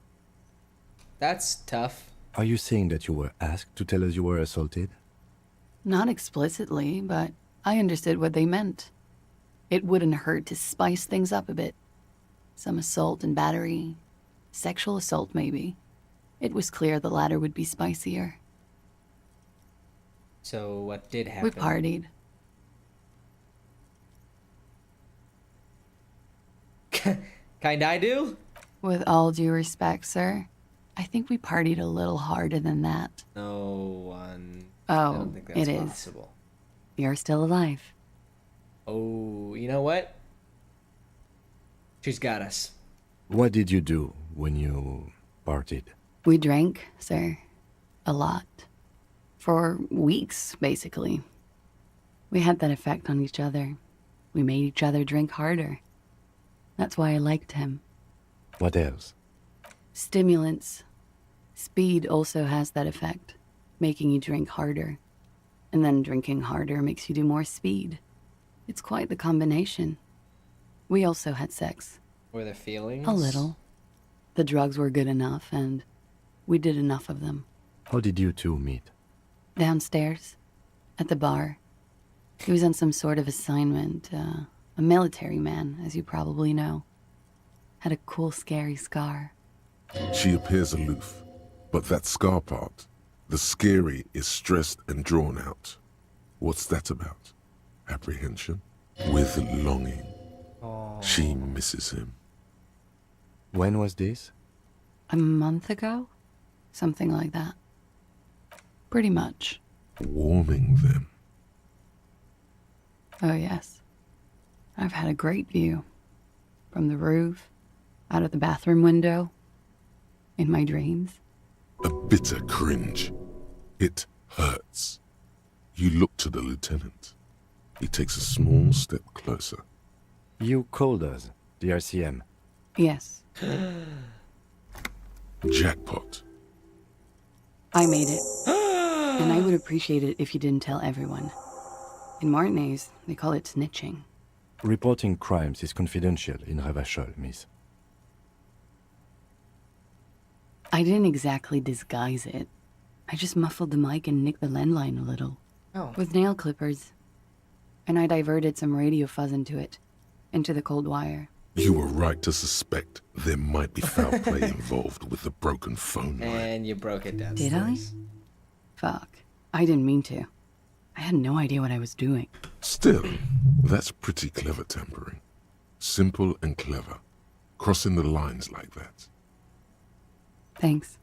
That's tough. Are you saying that you were asked to tell us you were assaulted? Not explicitly, but I understood what they meant. It wouldn't hurt to spice things up a bit. Some assault and battery. Sexual assault, maybe. It was clear the latter would be spicier. So what did happen? We partied. Kind I do? With all due respect, sir, I think we partied a little harder than that. No one. Oh, I don't think that's it is. possible. You're still alive. Oh, you know what? She's got us. What did you do when you partied? We drank, sir. A lot. For weeks, basically. We had that effect on each other. We made each other drink harder. That's why I liked him. What else? Stimulants. Speed also has that effect, making you drink harder. And then drinking harder makes you do more speed. It's quite the combination. We also had sex. Were there feelings? A little. The drugs were good enough, and we did enough of them. How did you two meet? Downstairs, at the bar. He was on some sort of assignment, a military man, as you probably know. Had a cool, scary scar. She appears aloof, but that scar part, the scary, is stressed and drawn out. What's that about? Apprehension? With longing. She misses him. When was this? A month ago? Something like that. Pretty much. Warming them. Oh, yes. I've had a great view. From the roof, out of the bathroom window, in my dreams. A bitter cringe. It hurts. You look to the lieutenant. He takes a small step closer. You called us, the RCM. Yes. Jackpot. I made it. And I would appreciate it if you didn't tell everyone. In Martinez, they call it snitching. Reporting crimes is confidential in Revachol, miss. I didn't exactly disguise it. I just muffled the mic and nicked the landline a little. Oh. With nail clippers. And I diverted some radio fuzz into it. Into the cold wire. You were right to suspect there might be foul play involved with the broken phone line. And you broke it down. Did I? Fuck. I didn't mean to. I had no idea what I was doing. Still, that's pretty clever tampering. Simple and clever. Crossing the lines like that. Thanks.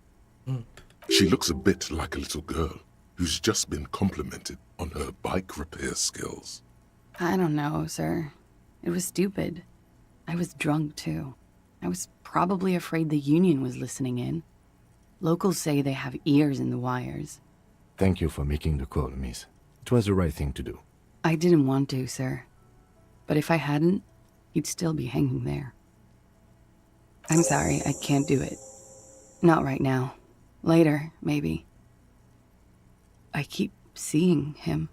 She looks a bit like a little girl who's just been complimented on her bike repair skills. I don't know, sir. It was stupid. I was drunk, too. I was probably afraid the union was listening in. Locals say they have ears in the wires. Thank you for making the call, miss. It was the right thing to do. I didn't want to, sir. But if I hadn't, he'd still be hanging there. I'm sorry, I can't do it. Not right now. Later, maybe. I keep seeing him.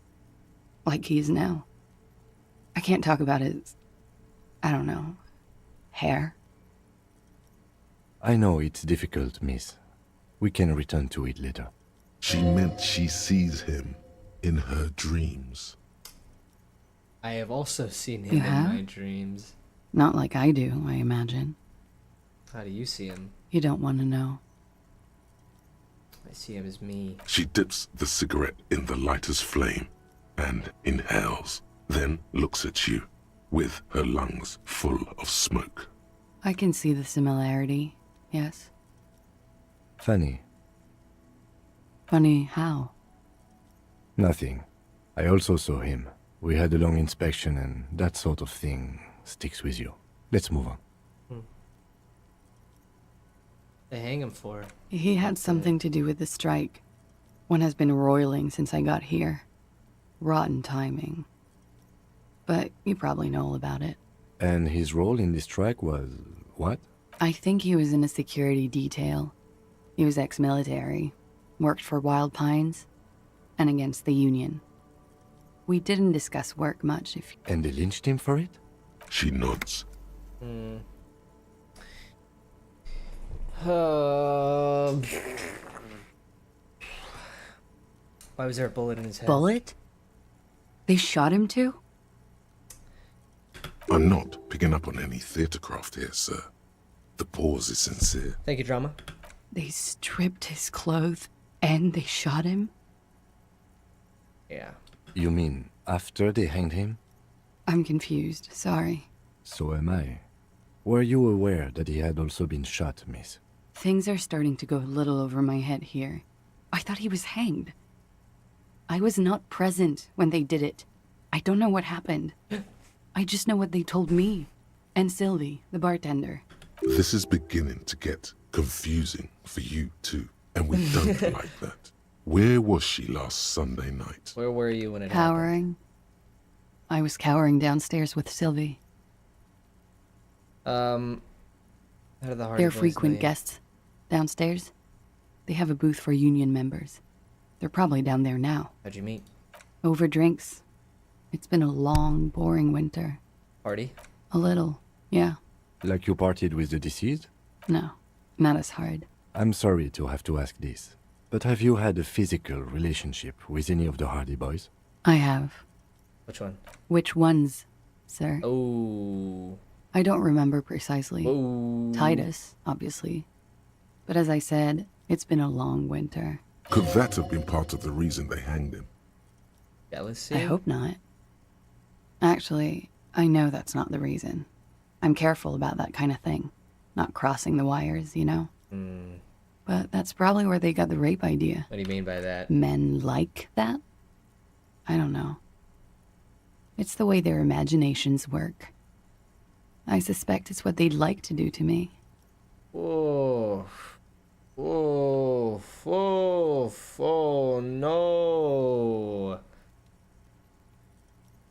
like he is now. I can't talk about his, I don't know, hair. I know it's difficult, miss. We can return to it later. She meant she sees him in her dreams. I have also seen him You in have? my dreams. Not like I do, I imagine. How do you see him? You don't want to know. I see him as me. She dips the cigarette in the lighter's flame and inhales, then looks at you with her lungs full of smoke. I can see the similarity, yes. Funny. Funny how? Nothing. I also saw him. We had a long inspection and that sort of thing sticks with you. Let's move on. They hang him for? He had something to do with the strike. One has been roiling since I got here. Rotten timing. But you probably know all about it. And his role in this strike was what? I think he was in a security detail. He was ex-military, worked for Wild Pines, and against the Union. We didn't discuss work much, if... And they lynched him for it? She nods. Why was there a bullet in his head? Bullet? They shot him too? I'm not picking up on any theatre craft here, sir. The pause is sincere. Thank you, drama. They stripped his clothes and they shot him? Yeah. You mean after they hanged him? I'm confused, sorry. So am I. Were you aware that he had also been shot, miss? Things are starting to go a little over my head here. I thought he was hanged. I was not present when they did it. I don't know what happened. I just know what they told me. And Sylvie, the bartender. This is beginning to get confusing for you too, and we don't like that. Where was she last Sunday night? Where were you when it Cowering. I was cowering downstairs with Sylvie. happened? How did the Hardy They're Boys frequent leave? guests. Downstairs. They have a booth for union members. They're probably down there now. How'd you meet? Over drinks. It's been a long, boring winter. Party? A little, yeah. Like you partied with the deceased? No, not as hard. I'm sorry to have to ask this, but have you had a physical relationship with any of the Hardy Boys? I have. Which one? Which ones, sir? Oh. I don't remember precisely. Oh. Titus, obviously. But as I said, it's been a long winter. Could that have been part of the reason they hanged him? Jealousy? I hope not. Actually, I know that's not the reason. I'm careful about that kind of thing. Not crossing the wires, you know? But that's probably where they got the rape idea. What do you mean by that? Men like that? I don't know. It's the way their imaginations work. I suspect it's what they'd like to do to me. Oh. Oh. Oh. Oh, no.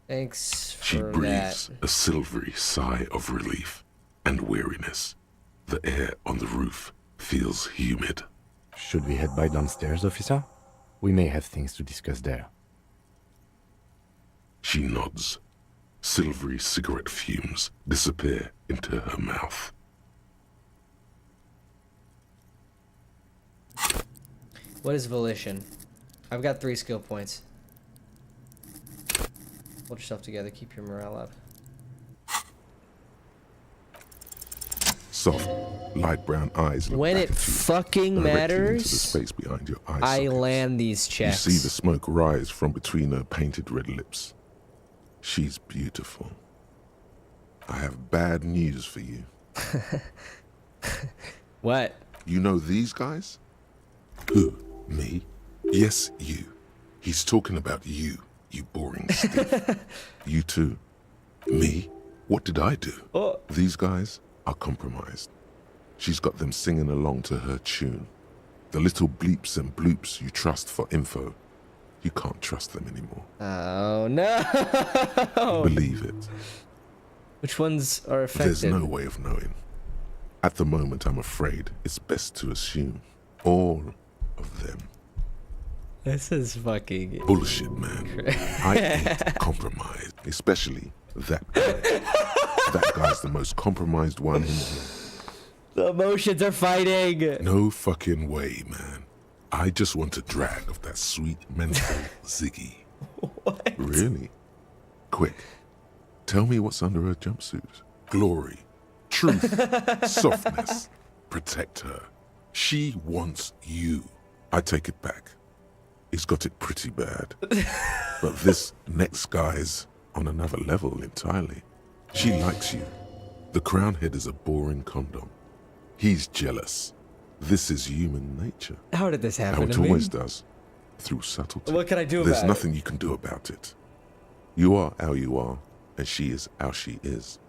Thanks for She breathes that. a silvery sigh of relief and weariness. The air on the roof feels humid. Should we head back downstairs, officer? We may have things to discuss there. She nods. Silvery cigarette fumes disappear into her mouth. What is volition? I've got 3 skill points. Hold yourself together. Keep your morale up. Soft, light brown eyes look When back it at you, fucking directly matters, into the space behind your eye I sockets. land these checks. You see the smoke rise from between her painted red lips. She's beautiful. I have bad news for you. What? You know these guys? Who? Me? Yes, you. He's talking about you, you boring stiff. You too. Me? What did I do? Oh. These guys are compromised. She's got them singing along to her tune. The little bleeps and bloops you trust for info, you can't trust them anymore. Oh, no. Believe it. Which ones are affected? There's no way of knowing. At the moment, I'm afraid it's best to assume all of them. This is fucking bullshit, man. I ain't compromised, especially that guy. That guy's the most compromised one in here. The emotions are fighting. No fucking way, man. I just want a drag of that sweet menthol Ziggy. What? Really? Quick, tell me what's under her jumpsuit. Glory, truth, softness. Protect her. She wants you. I take it back. He's got it pretty bad. But this next guy's on another level entirely. She likes you. The crown head is a boring condom. He's jealous. This is human nature. How did this happen How it to me? always does. Through subtlety. What can I do There's about nothing you can do about it. You are how you are, and she is how she is.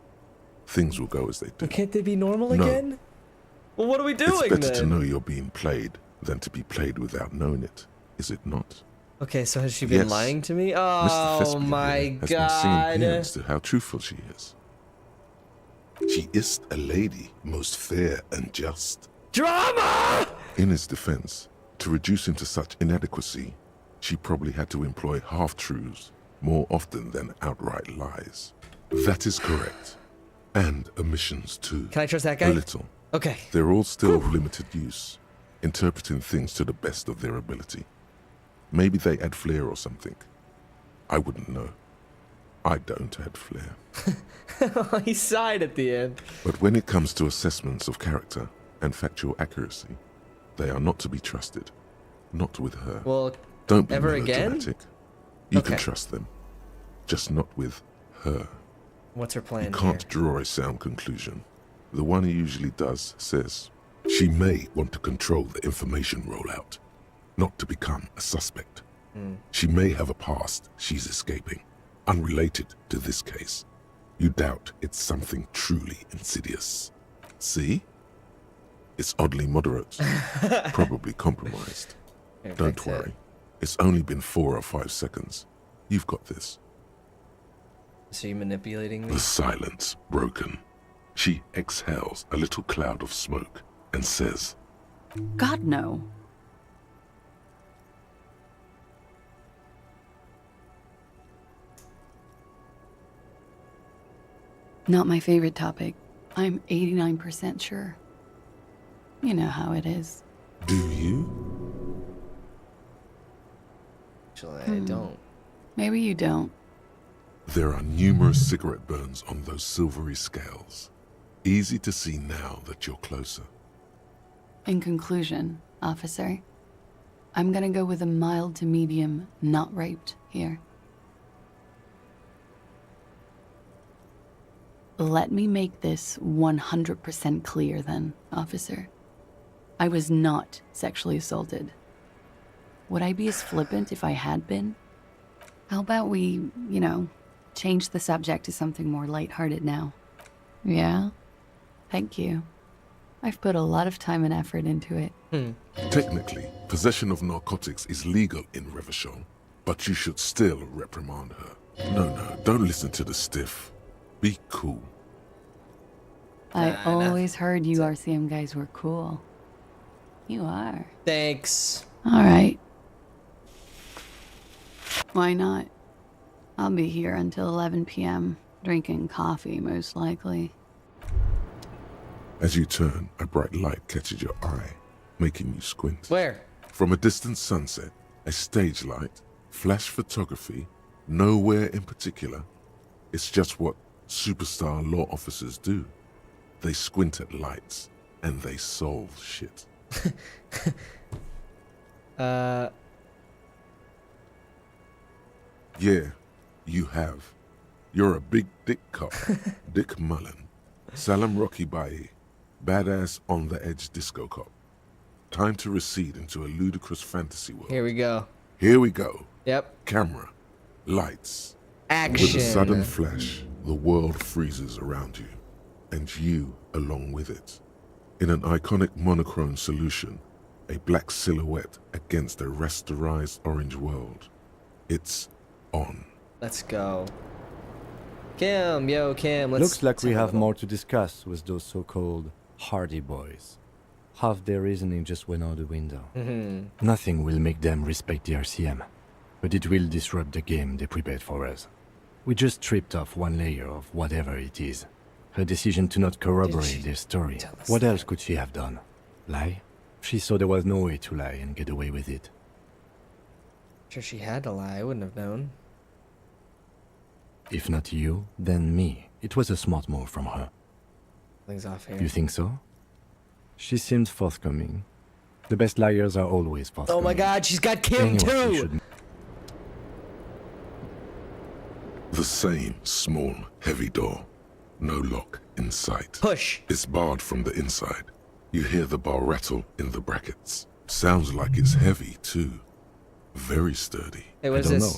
Things will go as they do. Can't they be normal No. again? Well, what are we doing It's better then? to know you're being played than to be played without knowing it, is it not? Okay, so has she been Yes. lying to me? Mr. Oh Thespian my here has been singing god. hymns to how truthful she is. She is a lady, most fair and just. Drama! In his defense, to reduce him to such inadequacy, she probably had to employ half-truths more often than outright lies. That is correct. And omissions too. Can I trust that guy? A little. Okay. They're all still of limited use, interpreting things to the best of their ability. Maybe they add flair or something. I wouldn't know. I don't add flair. He sighed at the end. But when it comes to assessments of character and factual accuracy, they are not to be trusted. Not with her. Well, don't be ever again? melodramatic. You Okay. can trust them. Just not with her. What's her plan You can't draw a sound conclusion. The one who usually does says, she may want to control the information rollout, not to become a suspect. Hmm. She may have a past she's escaping, unrelated to this case. You doubt it's something truly insidious. See? It's oddly moderate, probably compromised. Don't worry. It's only been 4 or 5 seconds. You've got this. So you manipulating me? The silence broken. She exhales a little cloud of smoke and says, God, no. Not my favorite topic. I'm 89% sure. You know how it is. Do you? Actually, I don't. Maybe you don't. There are numerous cigarette burns on those silvery scales. Easy to see now that you're closer. In conclusion, officer, I'm gonna go with a mild to medium not raped here. Let me make this 100% clear then, officer. I was not sexually assaulted. Would I be as flippant if I had been? How about we, change the subject to something more lighthearted now? Yeah? Thank you. I've put a lot of time and effort into it. Technically, possession of narcotics is legal in Revachol, but you should still reprimand her. No, don't listen to the stiff. Be cool. I always heard you RCM guys were cool. You are. Thanks. All right. Why not? I'll be here until 11 p.m., drinking coffee, most likely. As you turn, a bright light catches your eye, making you squint. Where? From a distant sunset, a stage light, flash photography, nowhere in particular. It's just what superstar law officers do. They squint at lights, and they solve shit. Yeah, you have. You're a big dick cop. Dick Mullen. Salam Rocky Bayi. Badass on the edge disco cop. Time to recede into a ludicrous fantasy world. Here we go. Here we go. Yep. Camera. Lights. Action. With a sudden flash, the world freezes around you. And you along with it. In an iconic monochrome solution, a black silhouette against a rasterized orange world. It's on. Let's go. Kim, let's... Looks like we have more to discuss with those so-called Hardy Boys. half their reasoning just went out the window. Mm-hmm. Nothing will make them respect the RCM, but it will disrupt the game they prepared for us. We just stripped off one layer of whatever it is. Her decision to not corroborate their story. What else could she have done? Lie? She saw there was no way to lie and get away with it. Sure, she had to lie. I wouldn't have known. If not you, then me. It was a smart move from her. Things off here. You think so? She seemed forthcoming. The best liars are always forthcoming. Oh my god, she's got Kim too! The same small, heavy door. No lock in sight. Push. It's barred from the inside. You hear the bar rattle in the brackets. Sounds like it's heavy too. Very sturdy. Hey, I don't know.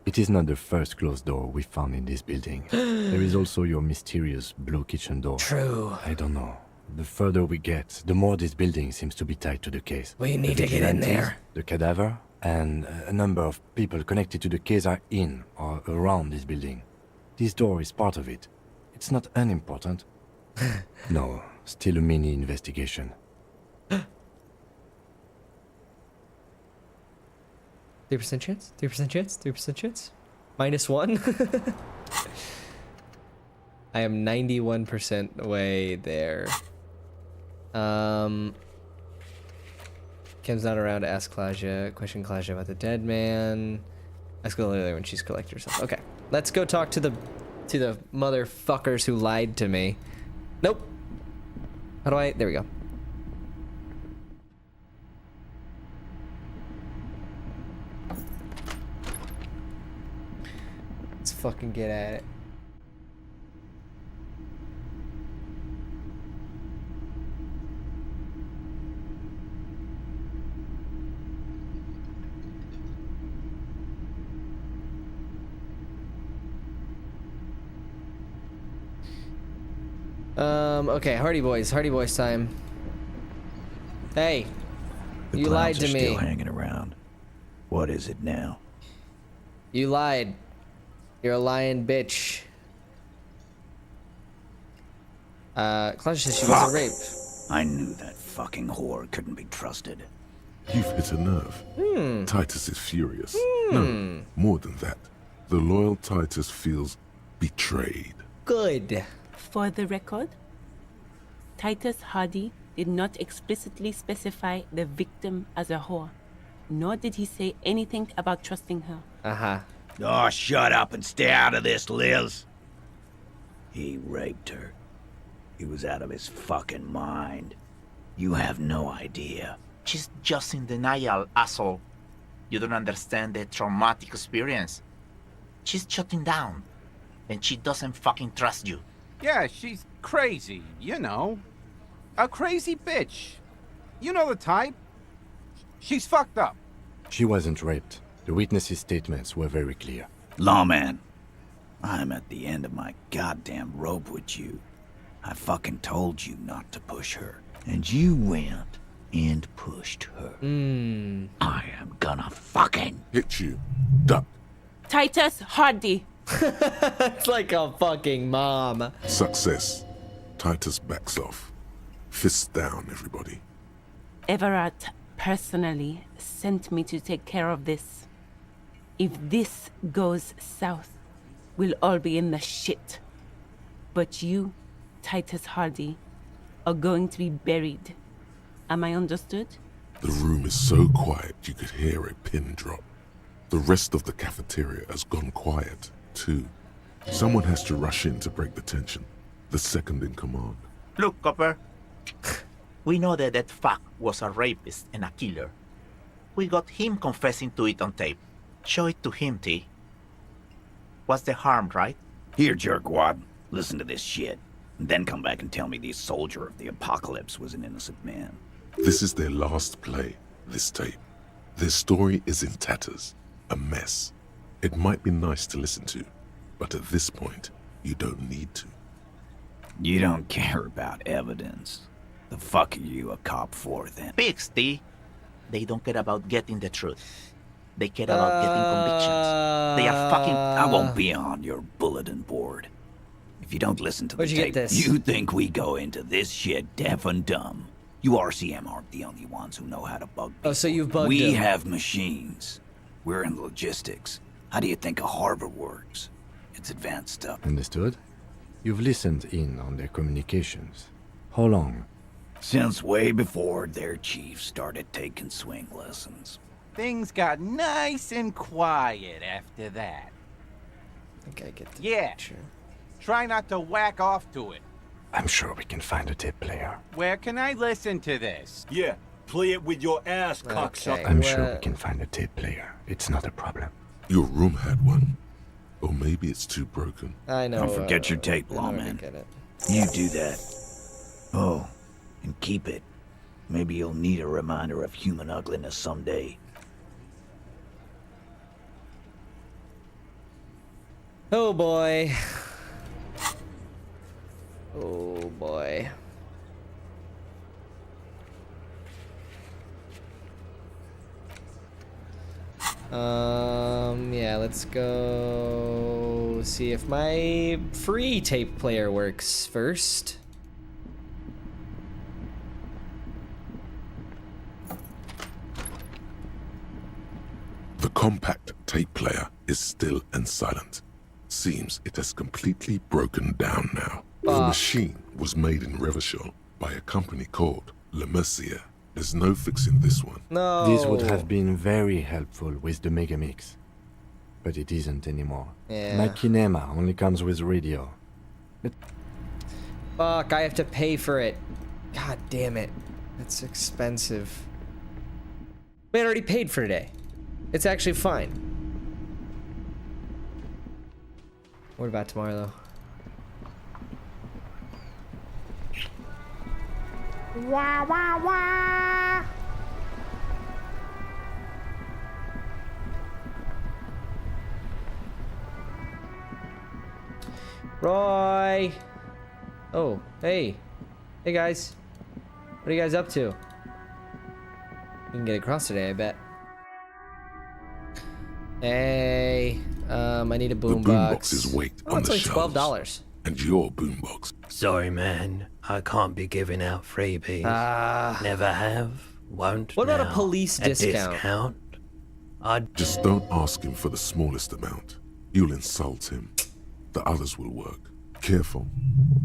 It is not the first closed door we found in this building. There is also your mysterious blue kitchen door. True. I don't know. The further we get, the more this building seems to be tied to the case. We need to get in there. The cadaver, and a number of people connected to the case are in or around this building. This door is part of it. It's not unimportant. No, still a mini investigation. 3% chance? 3% chance? 3% chance? -1? I am 91% way there. Kim's not around to ask question Claudia about the dead man. Ask her later when she's collected herself. Okay, let's go talk to the motherfuckers who lied to me. Nope. How do I? There we go. Let's fucking get at it. Okay, Hardy Boys time. Hey, The you lied clowns to are me. still hanging around. What is it now? You lied. You're a lying bitch. Claudia says she wasn't raped. I knew that fucking whore couldn't be trusted. You've hit a nerve. Titus is furious. No, more than that. The loyal Titus feels betrayed. Good. For the record, Titus Hardy did not explicitly specify the victim as a whore, nor did he say anything about trusting her. Uh-huh. Oh, shut up and stay out of this, Liz. He raped her. He was out of his fucking mind. You have no idea. She's just in denial, asshole. You don't understand the traumatic experience. She's shutting down, and she doesn't fucking trust you. Yeah, she's crazy, you know. A crazy bitch. You know the type. She's fucked up. She wasn't raped. The witnesses' statements were very clear. Lawman, I'm at the end of my goddamn rope with you. I fucking told you not to push her, and you went and pushed her. I am gonna fucking hit you. Duck. Titus Hardy. It's like a fucking mom. Success. Titus backs off. Fists down, everybody. Everett personally sent me to take care of this. If this goes south, we'll all be in the shit. But you, Titus Hardy, are going to be buried. Am I understood? The room is so quiet you could hear a pin drop. The rest of the cafeteria has gone quiet, too. Someone has to rush in to break the tension. The second in command. Look, Copper. We know that that fuck was a rapist and a killer. We got him confessing to it on tape. Show it to him, T. What's the harm, right? Here, jerkwad. Listen to this shit. And then come back and tell me the soldier of the apocalypse was an innocent man. This is their last play, this tape. Their story is in tatters. A mess. It might be nice to listen to, but at this point, you don't need to. You don't care about evidence. The fuck are you a cop for, then? Pigs, T. They don't care about getting the truth. They care about getting convictions. They are fucking... I won't be on your bulletin board. If you don't listen to the Where'd you get tape, this? you think we go into this shit deaf and dumb. You RCM aren't the only ones who know how to bug people. Oh, so you've bugged We him. have machines. We're in logistics. How do you think a harbor works? It's advanced stuff. Understood? You've listened in on their communications. How long? Since way before their chief started taking swing lessons. Things got nice and quiet after that. I think I get the Yeah. picture. Try not to whack off to it. I'm sure we can find a tape player. Where can I listen to this? Yeah, play it with your ass, cocksucker. I'm sure we can find a tape player. It's not a problem. Your room had one. Or maybe it's too broken. I know. Don't forget your tape, I know where to lawman. get it. You do that. Oh, and keep it. Maybe you'll need a reminder of human ugliness someday. Oh boy. Oh boy. Yeah, let's go see if my free tape player works first. The compact tape player is still and silent. Seems it has completely broken down now. The machine was made in Revachol by a company called Le Mercier. There's no fixing this one. No. This would have been very helpful with the Megamix. But it isn't anymore. Yeah. My Kinema only comes with radio. Fuck, I have to pay for it. God damn it. It's expensive. We already paid for today. It's actually fine. What about tomorrow, though? Wah, wah, wah. Roy! Oh, hey. Hey, guys. What are you guys up to? You can get across today, I bet. Hey, I need a The boombox. boombox's weight Oh, on it's the like shelves. $12. And your boombox. Sorry, man. I can't be giving out freebies. Never have, won't What about a now. police discount? Discount? Just don't ask him for the smallest amount. You'll insult him. The others will work. Careful.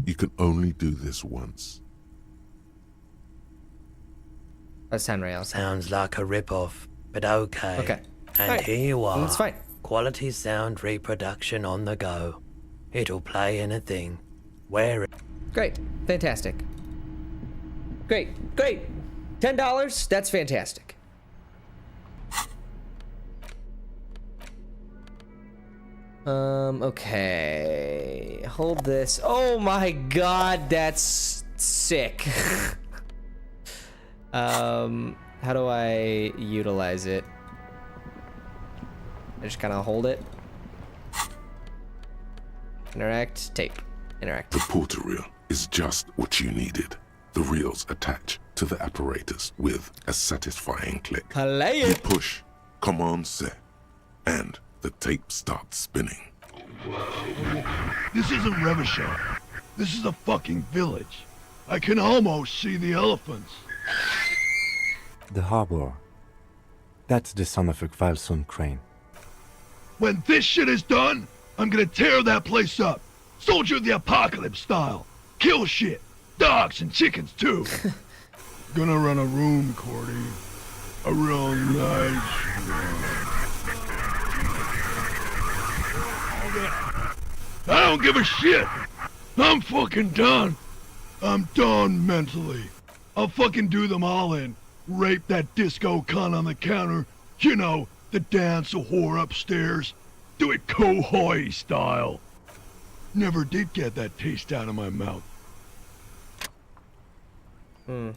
You can only do this once. That's 10 reals. Sounds like a rip-off, but okay. Okay. And Alright. here you are. That's fine. Quality sound reproduction on the go. It'll play anything. Wear it. Great. Fantastic. Great. Great. $10? That's fantastic. Okay. Hold this. Oh my god, that's sick. How do I utilize it? I just kind of hold it. Interact, tape. Interact. The porter reel is just what you needed. The reels attach to the apparatus with a satisfying click. Play You it. push, command set, and the tape starts spinning. This isn't Revachol. This is a fucking village. I can almost see the elephants. The harbor. That's the son of a Kvalson crane. When this shit is done, I'm gonna tear that place up. Soldier of the apocalypse style. Kill shit. Dogs and chickens too. Gonna run a room, Cordy. A real nice I don't give a shit. I'm fucking done. I'm done mentally. I'll fucking do them all in. Rape that disco cunt on the counter. You know, the dance a whore upstairs. Do it Kohoi style. Never did get that taste out of my mouth. The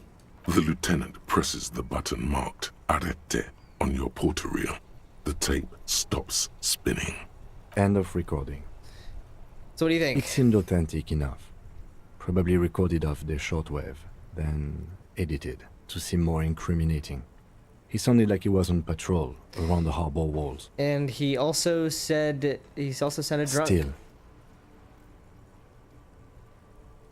lieutenant presses the button marked Arrête on your porter reel. The tape stops spinning. End of recording. So what do you think? It seemed authentic enough. Probably recorded off the shortwave, then edited to seem more incriminating. He sounded like he was on patrol around the harbor walls. And he also said he's also sounded drunk. Still,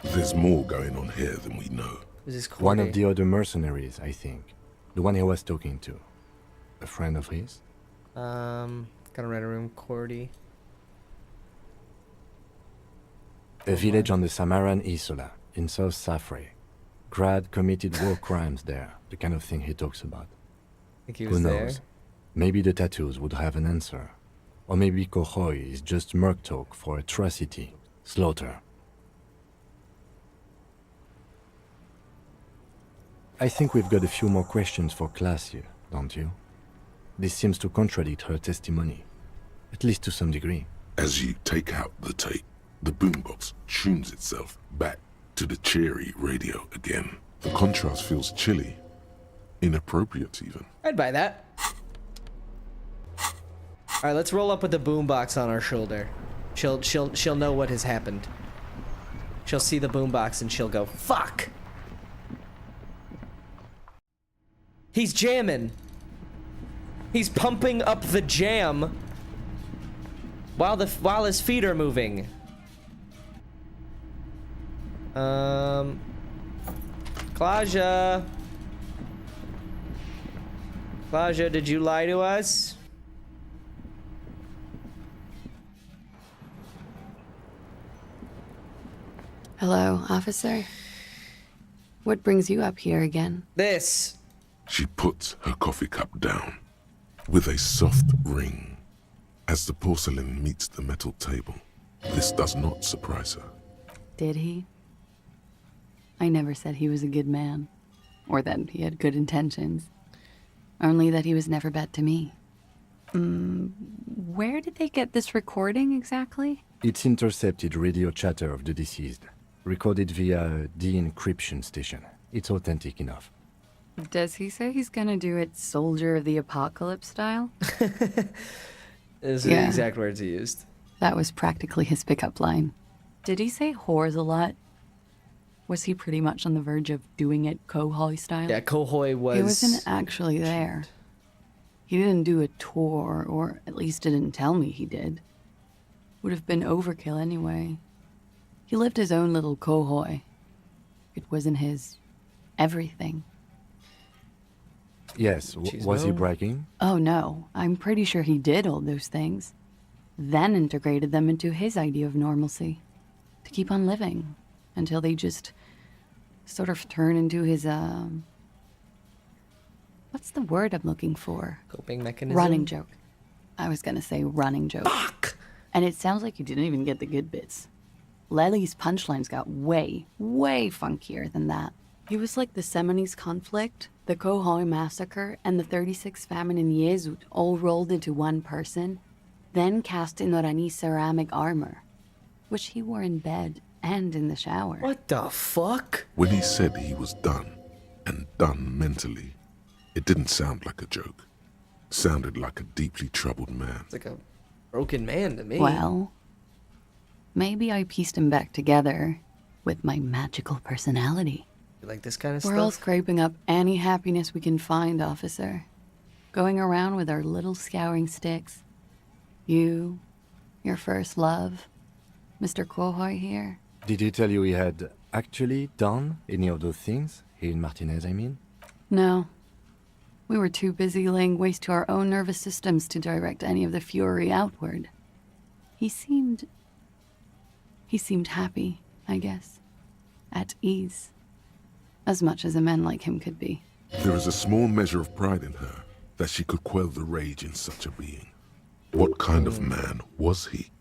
There's more going on here than we know. Who's this One of Cordy? the other mercenaries, I think. The one he was talking to. A friend of his? Gotta write a room, Cordy. A village on the Samaran Isola, in South Safre. Grad committed war crimes there, the kind of thing he talks about. Think he Who was knows? there? Maybe the tattoos would have an answer. Or maybe Kohoi is just merc talk for atrocity, slaughter. I think we've got a few more questions for class here, don't you? This seems to contradict her testimony, at least to some degree. As you take out the tape, the boombox tunes itself back to the cheery radio again. The contrast feels chilly, inappropriate even. I'd buy that. All right, let's roll up with the boombox on our shoulder. She'll know what has happened. She'll see the boombox and she'll go, "Fuck." He's jamming. He's pumping up the jam while his feet are moving. Klaja. Klaja, did you lie to us? Hello, officer. What brings you up here again? This. She puts her coffee cup down with a soft ring as the porcelain meets the metal table. This does not surprise her. Did he? I never said he was a good man, or that he had good intentions. Only that he was never bad to me. Where did they get this recording exactly? It's intercepted radio chatter of the deceased, recorded via the encryption station. It's authentic enough. Does he say he's gonna do it Soldier of the Apocalypse style? Those are the exact words he used. That was practically his pickup line. Did he say whores a lot? Was he pretty much on the verge of doing it Kohoi style? Yeah, Kohoi was... He wasn't actually there. He didn't do a tour, or at least didn't tell me he did. Would have been overkill anyway. He lived his own little Kohoi. It wasn't his everything. Yes, was he bragging? Oh no, I'm pretty sure he did all those things. Then integrated them into his idea of normalcy. To keep on living. Until they just sort of turn into his, what's the word I'm looking for? Coping mechanism? Running joke. I was gonna say running joke. Fuck! And it sounds like you didn't even get the good bits. Lely's punchlines got way, way funkier than that. He was like the Seminoles conflict, the Kohoi massacre, and the 36 famine in Yezud all rolled into one person, then cast in Orani ceramic armor, which he wore in bed and in the shower. What the fuck? When he said he was done, and done mentally, it didn't sound like a joke. It sounded like a deeply troubled man. It's like a broken man to me. Well, maybe I pieced him back together with my magical personality. You like this kind of We're all stuff? scraping up any happiness we can find, officer. Going around with our little scouring sticks. You, your first love, Mr. Kohoi here. Did he tell you he had actually done any of those things? He and Martinez, I mean? No. We were too busy laying waste to our own nervous systems to direct any of the fury outward. He seemed happy, I guess. At ease. As much as a man like him could be. There is a small measure of pride in her that she could quell the rage in such a being. What kind of man was he?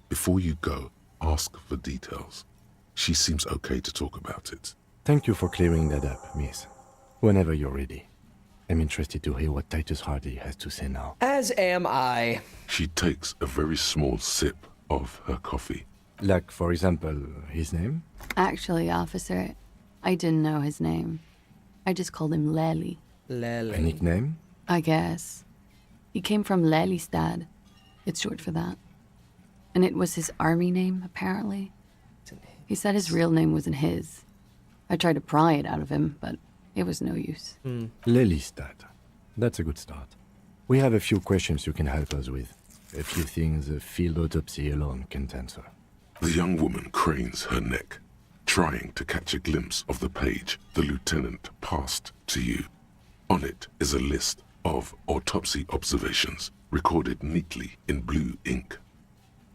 Before you go, ask for details. She seems okay to talk about it. Thank you for clearing that up, miss. Whenever you're ready. I'm interested to hear what Titus Hardy has to say now. As am I. She takes a very small sip of her coffee. Like, for example, his name? Actually, officer, I didn't know his name. I just called him Lely. A nickname? I guess. He came from Lelystad. It's short for that. And it was his army name, apparently. He said his real name wasn't his. I tried to pry it out of him, but it was no use. Lelystad. That's a good start. We have a few questions you can help us with. A few things a field autopsy alone can't answer. The young woman cranes her neck, trying to catch a glimpse of the page the lieutenant passed to you. On it is a list of autopsy observations recorded neatly in blue ink.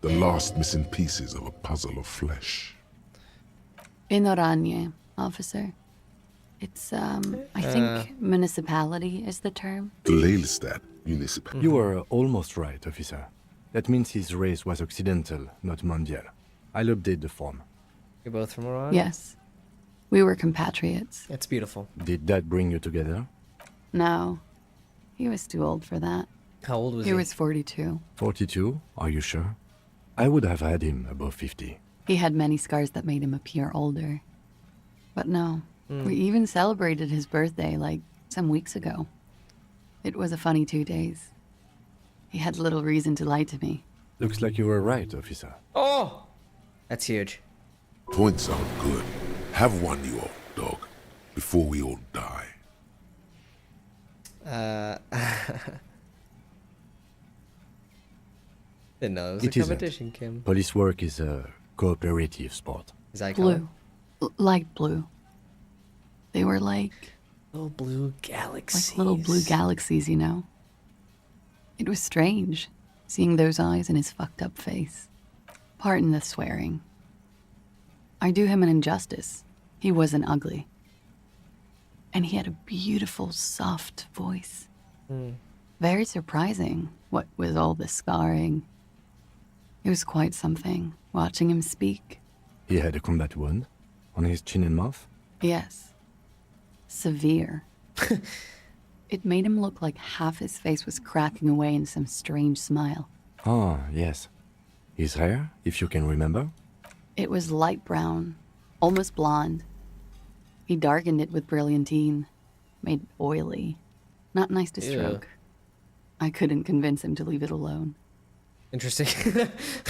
The last missing pieces of a puzzle of flesh. In Oranje, officer. It's, I think municipality is the term. Lelystad municipality. You were almost right, officer. That means his race was occidental, not mondial. I'll update the form. You're both from Iran? Yes. We were compatriots. That's beautiful. Did that bring you together? No. He was too old for that. How old was he? He was 42. 42? Are you sure? I would have had him above 50. He had many scars that made him appear older. But no. We even celebrated his birthday, like, some weeks ago. It was a funny 2 days. He had little reason to lie to me. Looks like you were right, officer. Oh! That's huge. Points are good. Have one, you old dog, before we all die. Didn't know it was It a isn't. competition, Kim. Police work is a cooperative sport. Is that Blue. Light blue. They were like... little blue galaxies. Like little blue galaxies, you know? It was strange, seeing those eyes in his fucked up face. Pardon the swearing. I do him an injustice. He wasn't ugly. And he had a beautiful, soft voice. Very surprising, what with all the scarring. It was quite something, watching him speak. He had a combat wound on his chin and mouth? Yes. Severe. It made him look like half his face was cracking away in some strange smile. Ah, yes. His hair, if you can remember? It was light brown, almost blonde. He darkened it with brilliantine, made it oily. Not nice to stroke. I couldn't convince him to leave it alone. Interesting.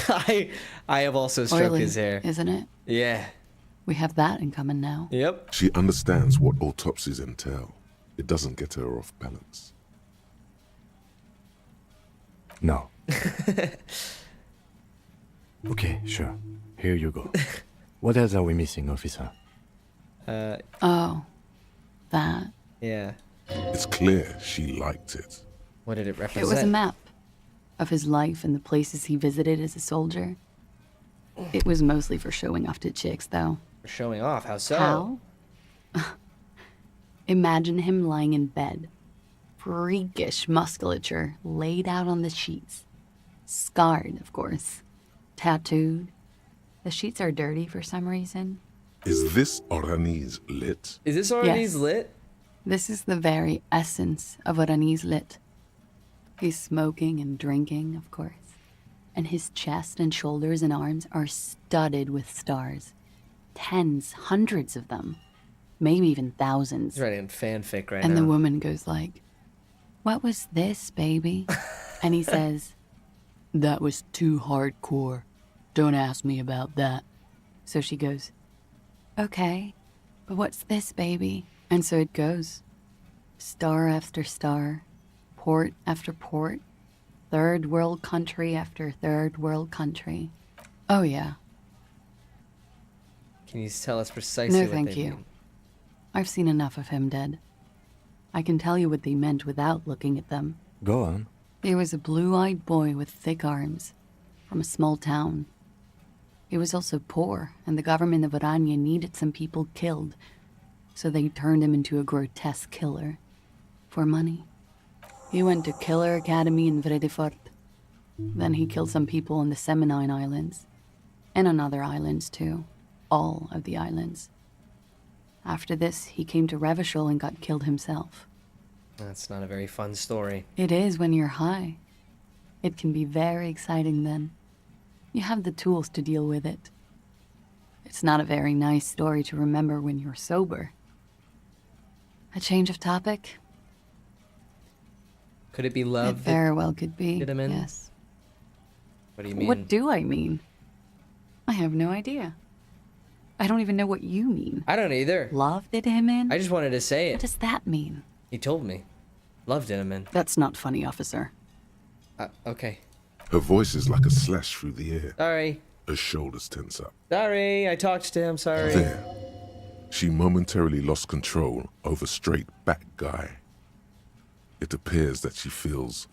I have also stroked Oily, his hair. isn't it? Yeah. We have that in common now. Yep. She understands what autopsies entail. It doesn't get her off balance. No. Okay, sure. Here you go. What else are we missing, officer? Oh. That. Yeah. It's clear she liked it. What did it It represent? was a map of his life and the places he visited as a soldier. It was mostly for showing off to chicks, though. For showing off? How so? How? Imagine him lying in bed. Freakish musculature laid out on the sheets. Scarred, of course. Tattooed. The sheets are dirty for some reason. Is this Oranese lit? Is this Oranese Yes. lit? This is the very essence of Oranese lit. He's smoking and drinking, of course. And his chest and shoulders and arms are studded with stars. Tens, hundreds of them. Maybe even thousands. He's writing fanfic right And now. the woman goes like, "What was this, baby?" And he says, "That was too hardcore. Don't ask me about that." So she goes, "Okay, but what's this, baby?" And so it goes. Star after star, port after port, third world country after third world country. Oh yeah. Can you tell us precisely No, what thank they you. mean? I've seen enough of him dead. I can tell you what they meant without looking at them. Go on. He was a blue-eyed boy with thick arms, from a small town. He was also poor, and the government of Oranje needed some people killed, so they turned him into a grotesque killer. For money. He went to Killer Academy in Vredefort. Then he killed some people on the Seminine Islands, and on other islands too. All of the islands. After this, he came to Revachol and got killed himself. That's not a very fun story. It is when you're high. It can be very exciting then. You have the tools to deal with it. It's not a very nice story to remember when you're sober. A change of topic? Could it be love? It very well could be, did him in? yes. What do you mean? What do I mean? I have no idea. I don't even know what you mean. I don't either. Love did him in? I just wanted to say it. What does that mean? He told me. Love did him in. That's not funny, officer. Okay. Her voice is like a slash through the air. Sorry. her shoulders tense up. Sorry, I talked to him, sorry. There, she momentarily lost control over straight back guy. It appears that she feels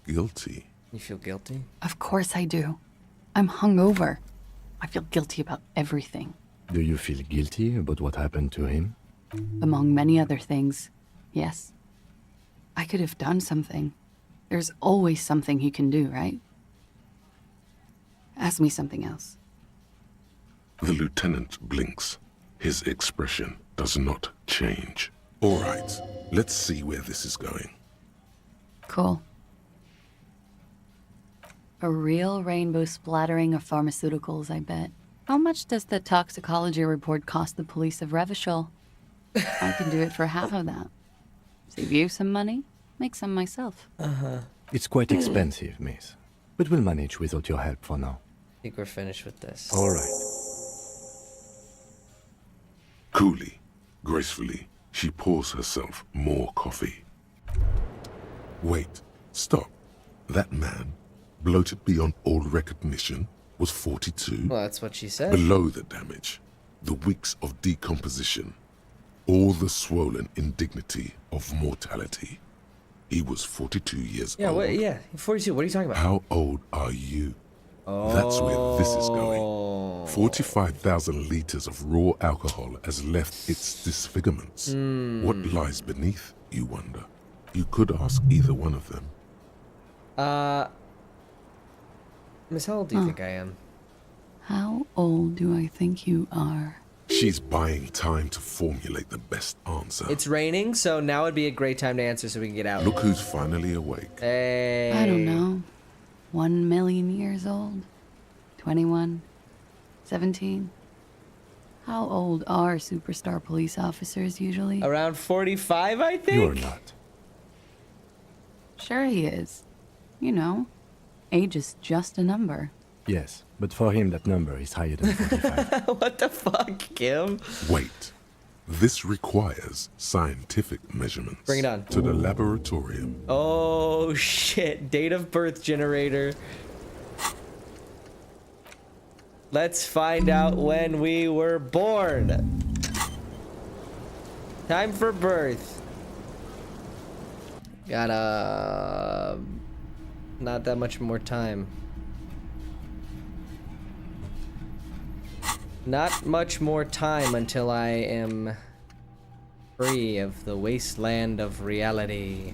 guilty. You feel guilty? Of course I do. I'm hungover. I feel guilty about everything. Do you feel guilty about what happened to him? Among many other things, yes. I could have done something. There's always something he can do, right? Ask me something else. The lieutenant blinks. His expression does not change. All right, let's see where this is going. Cool. A real rainbow splattering of pharmaceuticals, I bet. How much does the toxicology report cost the police of Revachol? I can do it for half of that. Save you some money, make some myself. It's quite expensive, miss. But we'll manage without your help for now. I think we're finished with this. All right. Coolly, gracefully, she pours herself more coffee. Wait, stop. That man, bloated beyond all recognition, was 42. Well, that's what she said. Below the damage, the weeks of decomposition, all the swollen indignity of mortality. He was 42 years old. Yeah, 42. What are you talking about? How old are you? That's where this is going. 45,000 liters of raw alcohol has left its disfigurements. What lies beneath, you wonder? You could ask either one of them. Miss, how old do you think I am? How old do I think you are? She's buying time to formulate the best answer. It's raining, so now would be a great time to answer so we can get out. Look who's finally awake. Hey. I don't know. 1 million years old? 21? 17? How old are superstar police officers usually? Around 45, I think? You're not. Sure he is. You know, age is just a number. Yes, but for him that number is higher than 45. What the fuck, Kim? Wait. This requires scientific measurements. Bring it on. To the laboratorium. Oh, shit. Date of birth generator. Let's find out when we were born. Time for birth. Got not that much more time. Not much more time until I am free of the wasteland of reality.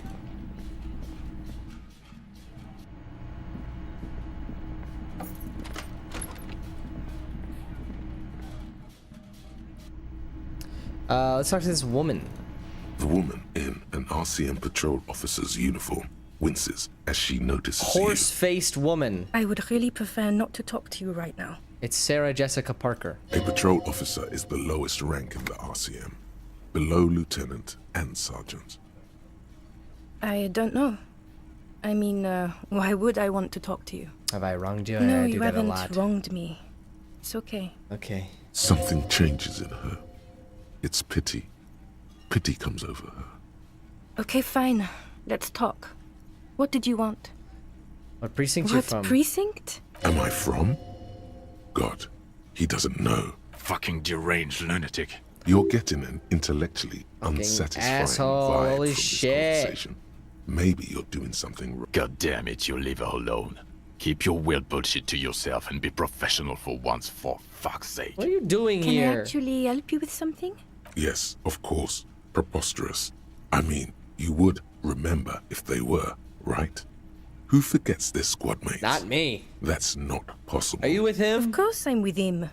Let's talk to this woman. The woman in an RCM patrol officer's uniform winces as she notices you. Horse-faced woman. I would really prefer not to talk to you right now. It's Sarah Jessica Parker. A patrol officer is the lowest rank in the RCM, below lieutenant and sergeant. I don't know. I mean, why would I want to talk to you? Have I wronged you? No, I do you that a haven't lot. wronged me. It's okay. Okay. Something changes in her. It's pity. Pity comes over her. Okay, fine. Let's talk. What did you want? What precinct you from? What precinct? Am I from? God, he doesn't know. Fucking deranged lunatic. You're getting an intellectually unsatisfying asshole, vibe holy from this shit. conversation. Maybe you're doing something wrong. God damn it, you leave her alone. Keep your weird bullshit to yourself and be professional for once, for fuck's sake. What are you doing Can I here? actually help you with something? Yes, of course. Preposterous. I mean, you would remember if they were, right? Who forgets their squad mates? Not me. That's not possible. Are you with him? Of course I'm with him.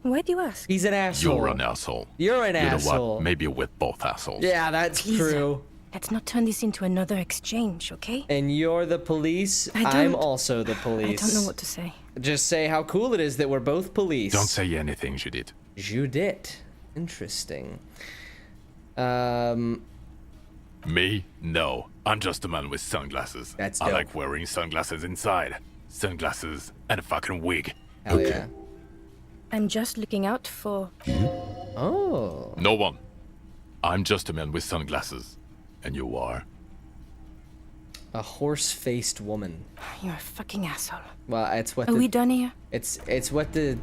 Why do you ask? He's an asshole. You're an asshole. You're an you asshole. know what? Maybe you're with both assholes. Yeah, that's Please, true. Let's not turn this into another exchange, okay? And you're the police. I I'm don't- also the police. I don't know what to say. Just say how cool it is that we're both police. Don't say anything, Judith. Judith. Interesting. Me? No. I'm just a man with sunglasses. That's I dope. like wearing sunglasses inside. Sunglasses and a fucking wig. Hell yeah. I'm just looking out for... Oh. No one. I'm just a man with sunglasses. And you are? A horse-faced woman. You're a fucking asshole. Well, it's what. Are we done here? It's just what the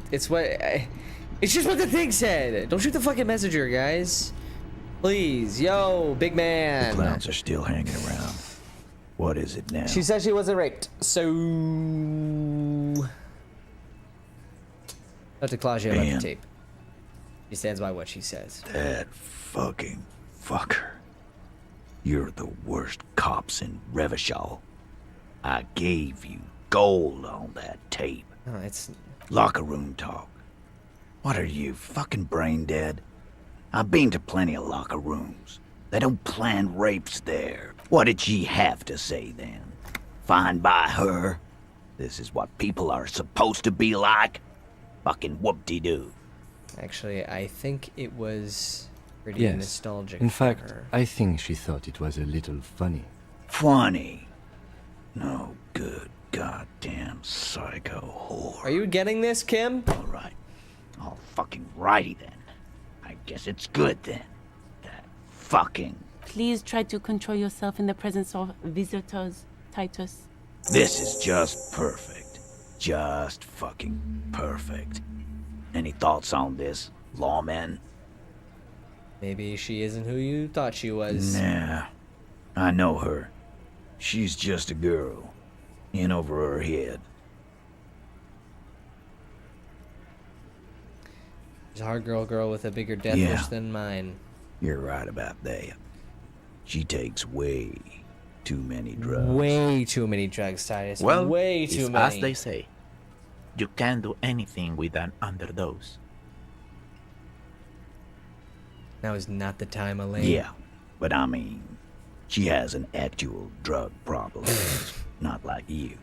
thing said. Don't shoot the fucking messenger, guys. Please, yo, big man. The clowns are still hanging around. What is it now? She said she wasn't raped, so. Not to Claudia about the tape. She stands by what she says. That fucking fucker. You're the worst cops in Revachol. I gave you gold on that tape. No, it's... Locker room talk. What are you, fucking brain dead? I've been to plenty of locker rooms. They don't plan rapes there. What did she have to say then? Fine by her? This is what people are supposed to be like? Fucking whoop-de-doo. Actually, I think it was pretty Yes. nostalgic In for fact, her. I think she thought it was a little funny. Funny? No good goddamn psycho whore. Are you getting this, Kim? Alright. All fucking righty then. I guess it's good then. That fucking... Please try to control yourself in the presence of visitors, Titus. This is just perfect. Just fucking perfect. Any thoughts on this, lawmen? Maybe she isn't who you thought she was. Nah. I know her. She's just a girl. In over her head. She's a hard girl with a bigger death Yeah. wish than mine. You're right about that. She takes way too many drugs. Way too many drugs, Titus. Well, way too it's many. as they say. You can't do anything with an underdose. Now is not the time, Elaine. Yeah, but I mean, she has an actual drug problem. Not like you.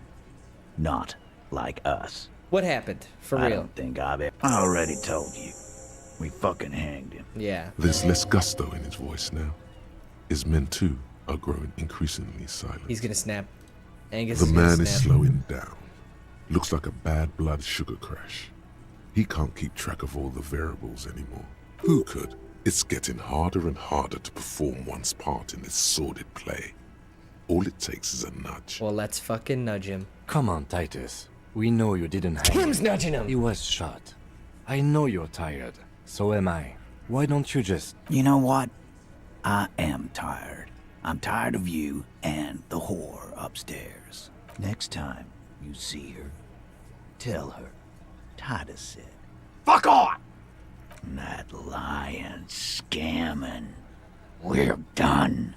Not like us. What happened? For I real? don't think I've ever... I already told you. We fucking hanged him. Yeah. There's less gusto in his voice now. His men, too, are growing increasingly silent. He's gonna snap. Angus The is gonna man is snap. slowing down. Looks like a bad blood sugar crash. He can't keep track of all the variables anymore. Who could? It's getting harder and harder to perform one's part in this sordid play. All it takes is a nudge. Well, let's fucking nudge him. Come on, Titus. We know you didn't hang Tim's him. nudging him. He was shot. I know you're tired. So am I. Why don't you just... You know what? I am tired. I'm tired of you and the whore upstairs. Next time you see her, tell her Titus said, "Fuck on!" That lying, scamming. We're done.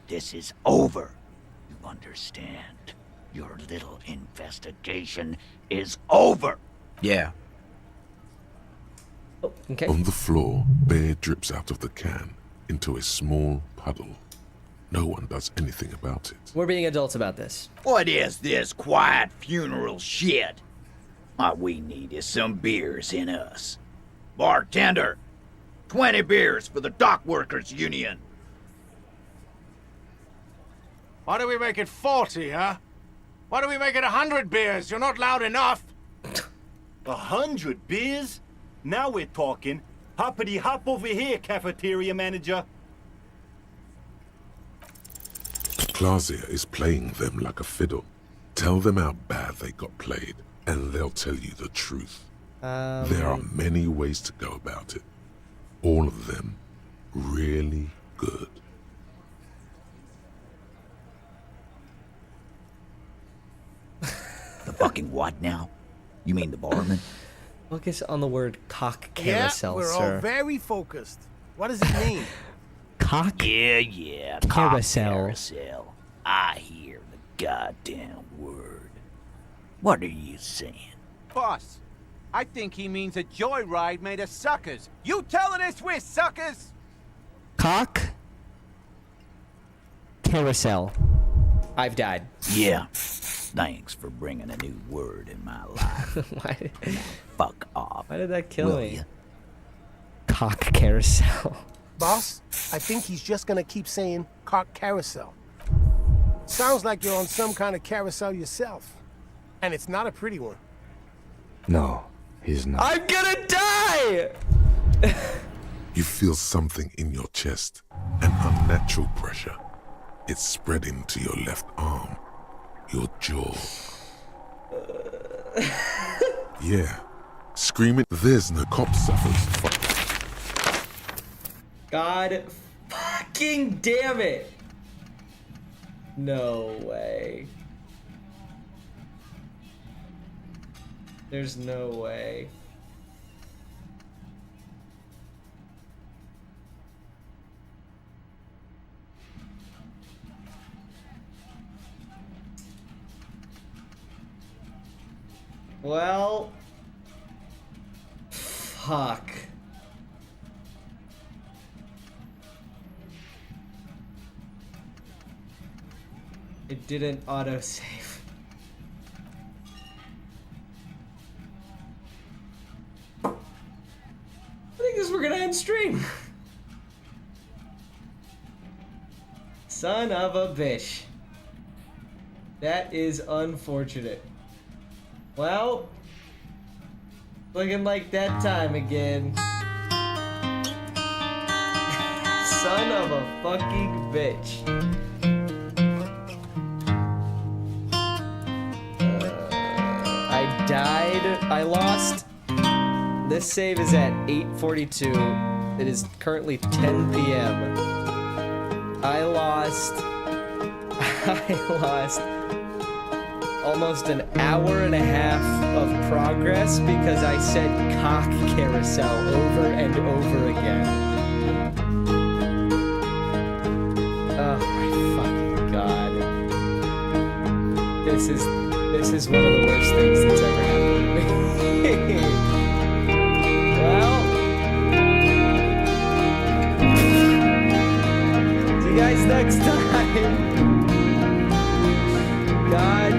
This is over. You understand? Your little investigation is over. Yeah. Oh, okay. On the floor, beer drips out of the can into a small puddle. No one does anything about it. We're being adults about this. What is this quiet funeral shit? What we need is some beers in us. Bartender, 20 beers for the Dock Workers Union. Why do we make it 40, huh? Why do we make it 100 beers? You're not loud enough. 100 beers? Now we're talking. Hoppity hop over here, cafeteria manager. Claudia is playing them like a fiddle. Tell them how bad they got played, and they'll tell you the truth. There are many ways to go about it. All of them really good. The fucking what now? You mean the barman? Focus on the word cock carousel, yeah, we're sir. all very focused. What does it mean? Cock Yeah, carousel. Carousel. I hear the goddamn word. What are you saying? Boss, I think he means a joyride made of suckers. You telling us we're suckers? Cock carousel. I've died. Yeah. Thanks for bringing a new word in my life. Why? Now, fuck off. Why did that kill Will me? ya? Cock carousel. Boss, I think he's just gonna keep saying cock carousel. Sounds like you're on some kind of carousel yourself. And it's not a pretty one. No, he's not. I'm gonna die! You feel something in your chest, an unnatural pressure. It's spreading to your left arm. your jaw. Yeah, screaming. There's no cop suffers. God fucking damn it. No way. There's no way. Well, fuck. It didn't autosave. I think this we're gonna end stream. Son of a bitch. That is unfortunate. Well, looking like that time again. Son of a fucking bitch. I died. I lost. This save is at 8:42. It is currently 10 p.m. I lost almost an hour and a half of progress because I said cock carousel over and over again. Oh my fucking god. This is one of the worst things that's ever happened to me. Well, see you guys next time. God